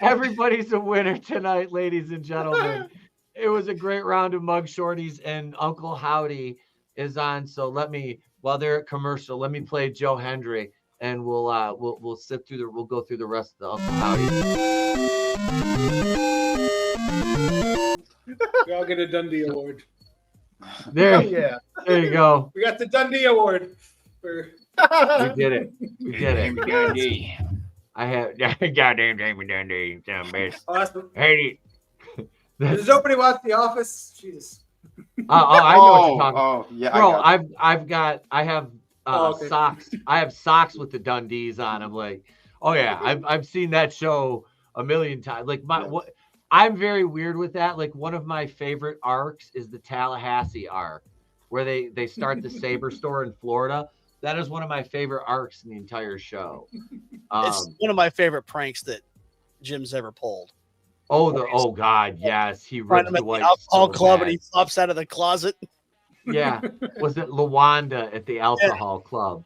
Everybody's a winner tonight, ladies and gentlemen. It was a great round of Mugshawtys, and Uncle Howdy is on. So while they're at commercial, let me play Joe Hendry, and we'll go through the rest of the Uncle Howdy.
We all get a Dundee Award.
There,
yeah.
There you go.
We got the Dundee Award. For...
We did it.
Dundee.
I have goddamn Jamie Dundee.
Awesome.
Hey,
Does nobody watch The Office? Jesus.
I know what you're talking about.
Yeah,
bro. I have
okay.
socks. I have socks with the Dundees on. I'm like, oh yeah, I've seen that show a million times. Like I'm very weird with that. Like one of my favorite arcs is the Tallahassee arc, where they start the Saber store in Florida. That is one of my favorite arcs in the entire show.
It's one of my favorite pranks that Jim's ever pulled.
Oh God, yes, he
Find
ripped
him
the
at the
white
alcohol
so
club
bad.
and he pops out of the closet.
Yeah, was it Lawanda at the alcohol club?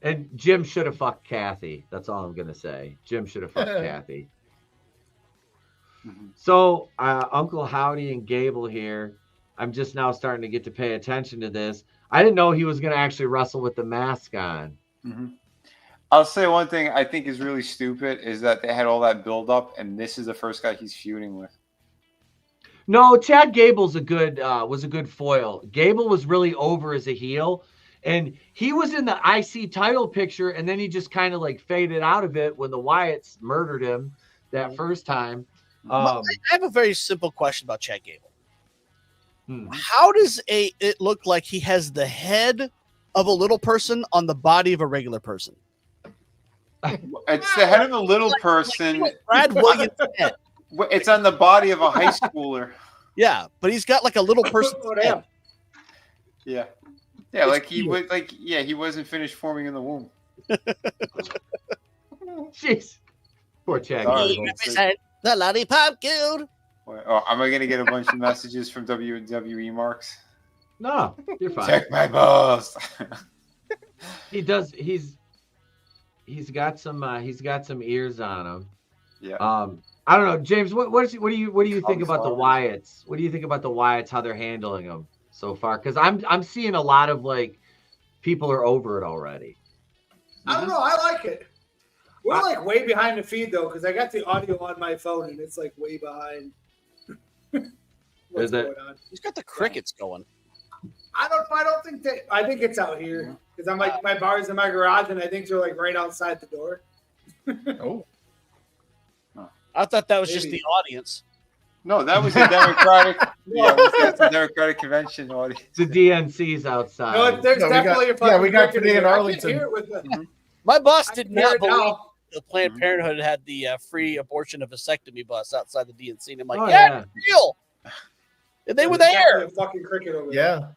And Jim should have fucked Kathy. That's all I'm gonna say. Jim should have fucked Kathy. So Uncle Howdy and Gable here. I'm just now starting to get to pay attention to this. I didn't know he was gonna actually wrestle with the mask on.
Mm-hmm. I'll say one thing I think is really stupid is that they had all that build up, and this is the first guy he's feuding with.
No, Chad Gable's was a good foil. Gable was really over as a heel, and he was in the IC title picture, and then he just kind of like faded out of it when the Wyatts murdered him that first time.
I have a very simple question about Chad Gable. How does it look like he has the head of a little person on the body of a regular person?
It's the head of a little person.
Brad Williams' head.
It's on the body of a high schooler.
Yeah, but he's got like a little person.
Yeah. Yeah,
It's
like he
cute.
was he wasn't finished forming in the womb.
Jeez. Poor Chad.
Sorry.
He represent the Lollipop Guild.
Am I gonna get a bunch of messages from WWE marks?
No, you're fine.
Check my balls.
He does. He's got some ears on him.
Yeah.
I don't know, James. What do you think about the Wyatts? What do you think about the Wyatts? How they're handling them so far? Because I'm seeing a lot of like people are over it already.
I don't know. I like it. We're like way behind the feed though, because I got the audio on my phone and it's like way behind. What's going on?
He's got the crickets going.
I don't think that. I think it's out here because I'm like my bar's in my garage and I think they're like right outside the door.
Oh.
I thought that was just the audience.
No, that was the Democratic. That's the Democratic Convention audience.
The DNC's outside.
No, there's definitely a fucking
we got
cricket
today in
here. I can
Arlington.
hear it with the-
My boss
I
did
can hear
not
it
believe
now.
the Planned Parenthood had the free abortion of vasectomy bus outside the DNC. And I'm like,
Oh,
yeah,
yeah.
it's real. And they were
There's
there.
definitely a fucking cricket over
Yeah.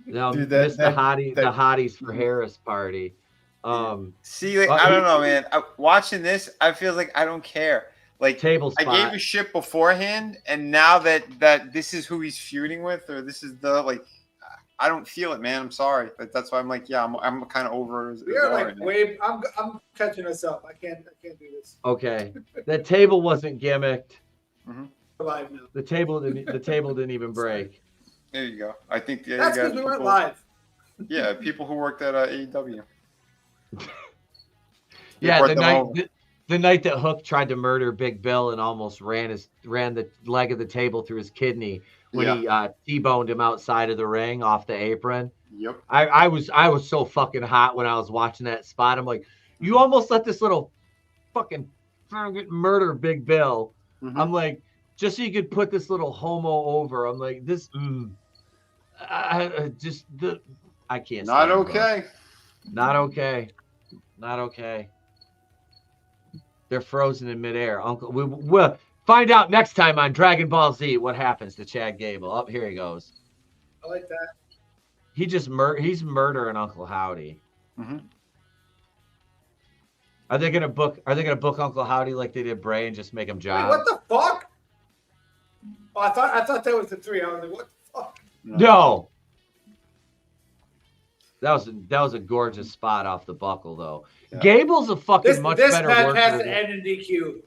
No,
Dude,
the hotties for Harris party.
See, like, I don't know, man. Watching this, I feel like I don't care. Like,
Table
I
spot.
gave a shit beforehand, and now that this is who he's feuding with, or this is the like, I don't feel it, man. I'm sorry, but that's why I'm like, yeah, I'm kind of over.
We're like way. I'm catching us up. I can't do this.
Okay, that table wasn't gimmicked.
We're live now.
The table didn't even break.
There you go. I think
That's
you got
because we weren't
people-
live.
Yeah, people who worked at AEW.
Yeah,
brought
the
them
night
over.
the night that Hook tried to murder Big Bill and almost ran the leg of the table through his kidney when he T-boned him outside of the ring off the apron.
Yep.
I was so fucking hot when I was watching that spot. I'm like, you almost let this little fucking murder Big Bill. I'm like, just so you could put this little homo over. I'm like, this. I can't.
Not
stand it,
okay.
bro. Not okay. Not okay. They're frozen in midair. We'll find out next time on Dragon Ball Z what happens to Chad Gable. Oh, here he goes.
I like that.
He's murdering Uncle Howdy. Are they gonna book Uncle Howdy like they did Bray and just make him
Wait,
job?
what the fuck? Oh, I thought that was the 3. I was like, what the fuck?
No. That was a gorgeous spot off the buckle though. Yeah. Gable's a fucking much better worker.
This match has to end in DQ.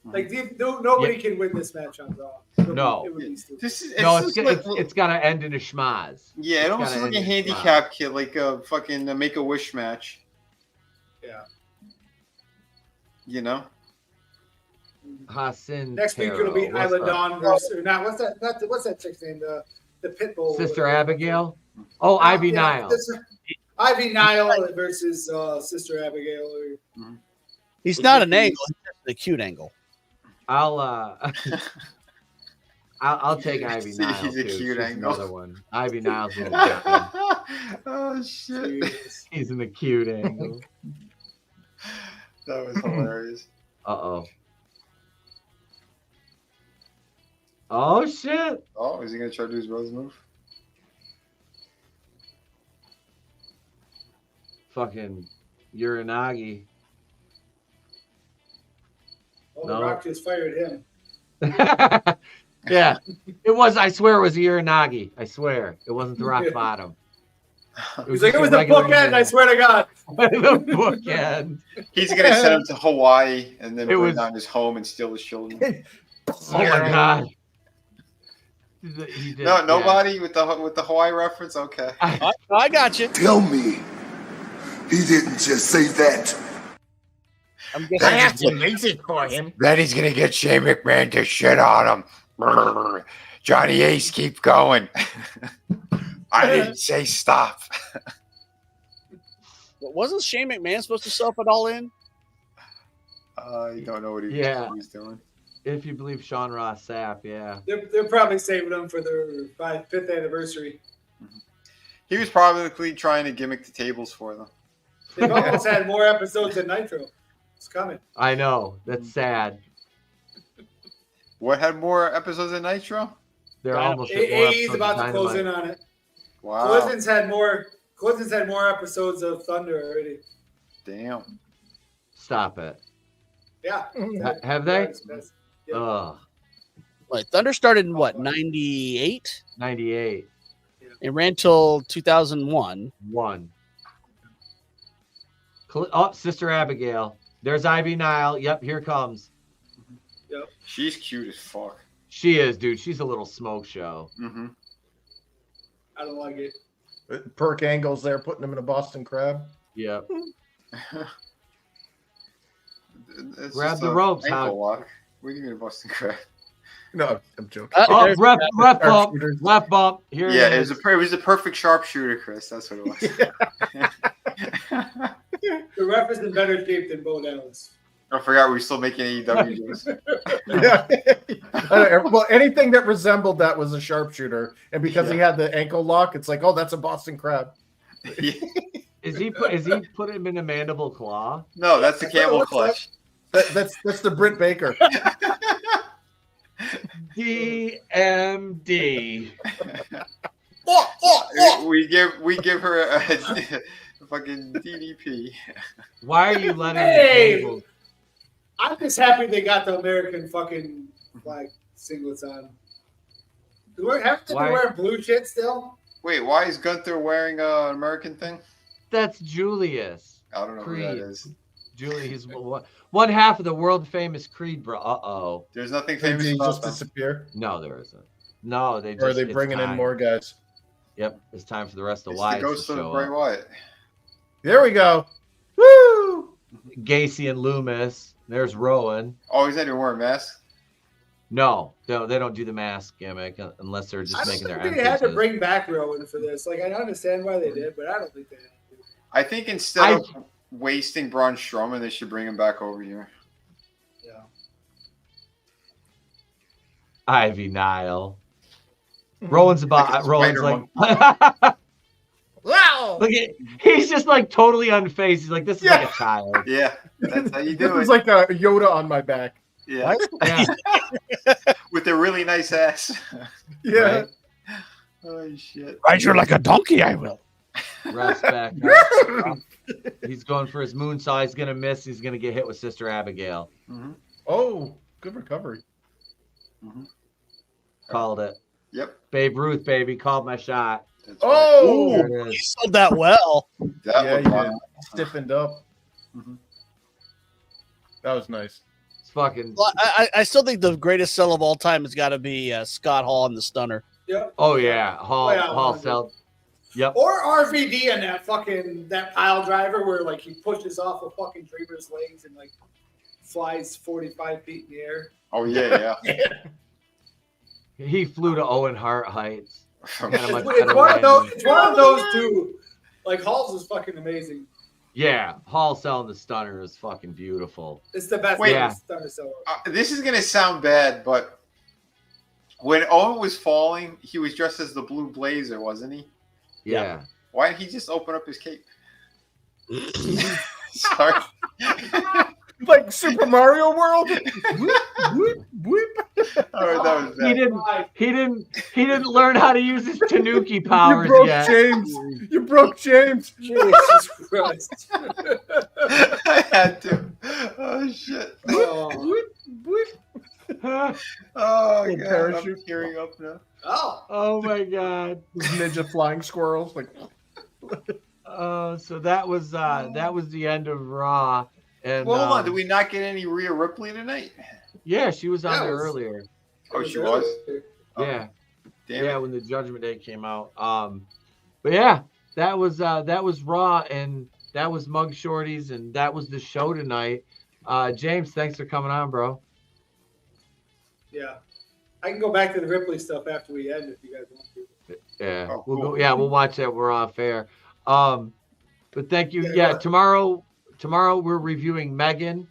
Like nobody can win this match on Raw.
No. It's got to end in a schmaz.
Yeah, it almost looks like a handicap kit, like a fucking Make-A-Wish match.
Yeah.
You know?
Hassan
Next week it'll be Isla Dawn versus what's that chick's name? The Pitbull.
Sister Abigail? Oh, Ivy Nile.
Ivy Nile versus Sister Abigail.
He's not an angle, he's just a cute angle.
I'll take Ivy Nile.
He's a cute angle.
Another one. Ivy Nile's in the
Oh shit.
He's in the cute angle.
That was hilarious.
Uh-oh. Oh shit.
Oh, is he gonna try to do his Rose move?
Fucking Uranagi.
Oh, The Rock just fired him.
Yeah. It was, I swear it was Uranagi. I swear. It wasn't the Rock Bottom.
He's like, it was the bookend, I swear to God.
The bookend.
He's gonna send him to Hawaii and then burn down his home and steal his children.
Oh my God.
No, nobody with the Hawaii reference. Okay,
I got you.
Tell me, he didn't just say that.
I have to fix
it for him.
Then he's gonna get Shane McMahon to shit on him. Johnny Ace, keep going. I didn't say stop.
Wasn't Shane McMahon supposed to show up at All In?
You don't know what he's doing.
If you believe Sean Ross Sapp, yeah.
They're probably saving them for their 5th anniversary.
He was probably trying to gimmick the tables for them.
They've almost had more episodes than Nitro. It's coming.
I know. That's sad.
What had more episodes than Nitro?
They're almost.
AE's about to close in on it.
Wow.
Collision's had more episodes of Thunder already.
Damn.
Stop it.
Yeah.
Have they?
Yeah.
Ugh.
Wait, Thunder started in what, 98?
98.
It ran till 2001.
Oh, Sister Abigail. There's Ivy Nile. Yep, here comes.
Yep.
She's cute as fuck.
She is, dude. She's a little smoke show.
Mm-hmm.
I don't like it.
Perk Angle's there putting him in a Boston Crab.
Yep.
Grab
the ropes,
ankle lock. What do you mean a Boston Crab?
No, I'm joking.
Oh, ref bump. Here
Yeah,
it is.
it was a perfect sharpshooter, Chris. That's what it was.
The ref is in better shape than Bo Dallas.
I forgot we were still making AEW jokes.
Yeah. Well, anything that resembled that was a sharpshooter, and because he had the ankle lock, it's like, oh, that's a Boston Crab.
Is he put him in a mandible claw?
No, that's the camel clutch.
That's the Britt Baker.
DMD.
We give her a fucking DDP.
Why are you letting
Hey!
the
I'm just happy they got the American fucking flag singlets on. Haven't they been wearing blue shit still?
Wait, why is Gunther wearing an American thing?
That's Julius.
I don't know
Creed.
who that is.
Julius, one half of the world famous Creed, bro. Uh-oh.
There's nothing
Did
famous
he
about
just
them.
disappear?
No, there isn't. No, they just.
Or are they
it's
bringing in
time.
more guys?
Yep, it's time for the rest of
It's
Wyatt
the ghost
to
of
show
Bray
up.
Wyatt.
There we go. Woo!
Gacy and Loomis. There's Rowan.
Oh, he's not even wearing a mask?
No, they don't do the mask gimmick unless they're just
I don't
making their
think they had to
entrances.
bring back Rowan for this. Like, I understand why they did, but I don't think they had to.
I think instead of wasting Braun Strowman, they should bring him back over here.
Yeah.
Ivy Nile. Rowan's like
wow.
Look at he's just like totally unfazed. He's like, this is like a child.
Yeah, that's how you
This
do
is
it.
like a Yoda on my back.
Yeah. With a really nice ass.
Yeah.
Right?
Oh shit.
Ride you like a donkey, I will.
Ref's back up. He's going for his moonsault. He's gonna miss. He's gonna get hit with Sister Abigail.
Mm-hmm.
Oh, good recovery.
Mm-hmm.
Called it.
Yep.
Babe Ruth, baby, called my shot.
That's
Oh,
There it
You
is.
sold that well.
That
yeah,
looked
you
fun.
stiffened up.
Mm-hmm.
That was nice.
It's fucking.
Well, I still think the greatest sell of all time has got to be Scott Hall and the Stunner.
Yep.
Oh yeah, Hall
Oh, yeah,
Hall
100.
sell. Yep.
Or RVD and that pile driver where like he pushes off a fucking dreamer's legs and like flies 45 feet in the air.
Oh yeah, yeah.
He flew to Owen Hart heights.
It's one of those two. Like Hall's is fucking amazing.
Yeah, Hall selling the Stunner is fucking beautiful.
It's the best
Wait,
Stunner seller.
This is gonna sound bad, but when Owen was falling, he was dressed as the Blue Blazer, wasn't he?
Yeah.
Why didn't he just open up his cape? Sorry.
Like Super Mario World.
All right, that was bad.
He didn't learn how to use his Tanuki powers
You broke
yet.
James. You broke James.
Jesus Christ.
I had to. Oh shit. Oh god,
parachute.
I'm tearing up now.
Oh my god.
Ninja flying squirrels. Like.
So that was the end of Raw. And
Well, hold on. Did we not get any Rhea Ripley tonight?
Yeah, she was on
That
there
was-
earlier.
Oh, she was.
Yeah.
Damn
Yeah,
it.
when the Judgment Day came out. But yeah, that was Raw, and that was Mugshawtys, and that was the show tonight. James, thanks for coming on, bro.
Yeah. I can go back to the Ripley stuff after we end if you guys want to.
Yeah,
Oh,
we'll
cool.
go. Yeah, we'll watch that. We're off air. But thank you.
Yeah,
Yeah,
go
tomorrow we're reviewing Megan.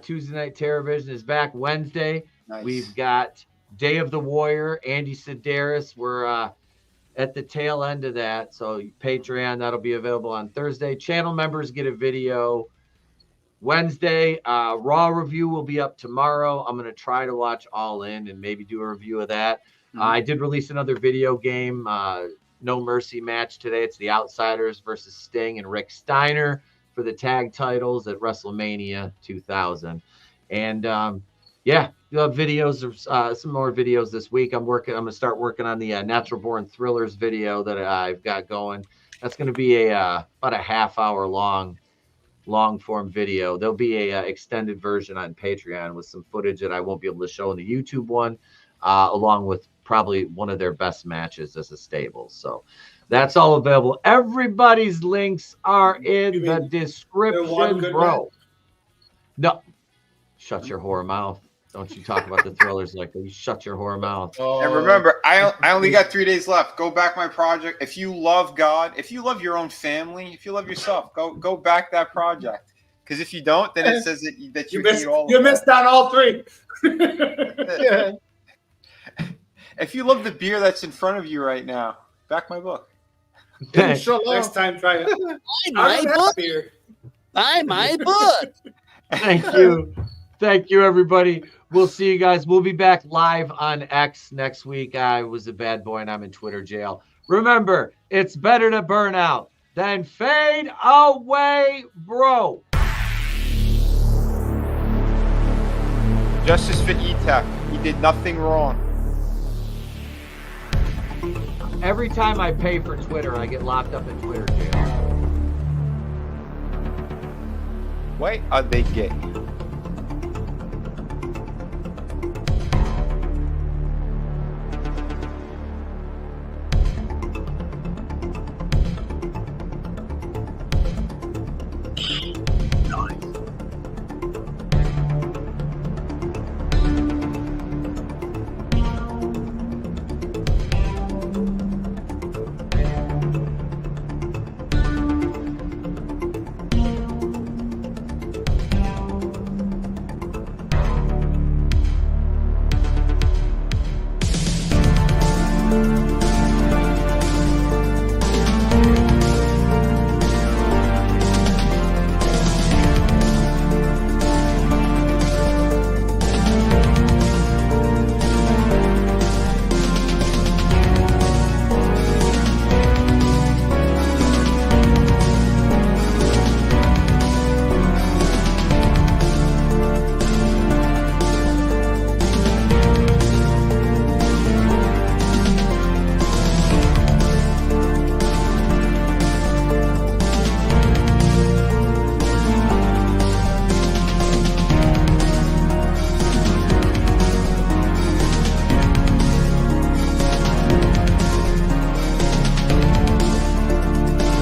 Tuesday Night Terrorvision is back Wednesday.
Nice.
We've got Day of the Warrior, Andy Sedaris. We're at the tail end of that. So Patreon, that'll be available on Thursday. Channel members get a video Wednesday. Raw review will be up tomorrow. I'm going to try to watch All In and maybe do a review of that. I did release another video game, No Mercy match today. It's the Outsiders versus Sting and Rick Steiner for the tag titles at WrestleMania 2000. And yeah, videos of some more videos this week. I'm gonna start working on the Natural Born Thrillers video that I've got going. That's gonna be about a half-hour long form video. There'll be a extended version on Patreon with some footage that I won't be able to show in the YouTube one, along with probably one of their best matches as a stable. So that's all available. Everybody's links are in the description, bro. No, shut your whore mouth. Don't you talk about the Thrillers like that. You shut your whore mouth.
And remember, I only got 3 days left. Go back my project. If you love God, if you love your own family, if you love yourself, go back that project. Because if you don't, then it says that you missed all.
You missed on all three.
Yeah. If you love the beer that's in front of you right now, back my book.
Next time, try it.
Buy my book.
Thank you. Thank you, everybody. We'll see you guys. We'll be back live on X next week. I was a bad boy and I'm in Twitter jail. Remember, it's better to burn out than fade away, bro.
Justice for Etep. He did nothing wrong.
Every time I pay for Twitter, I get locked up in Twitter jail.
Why are they gay?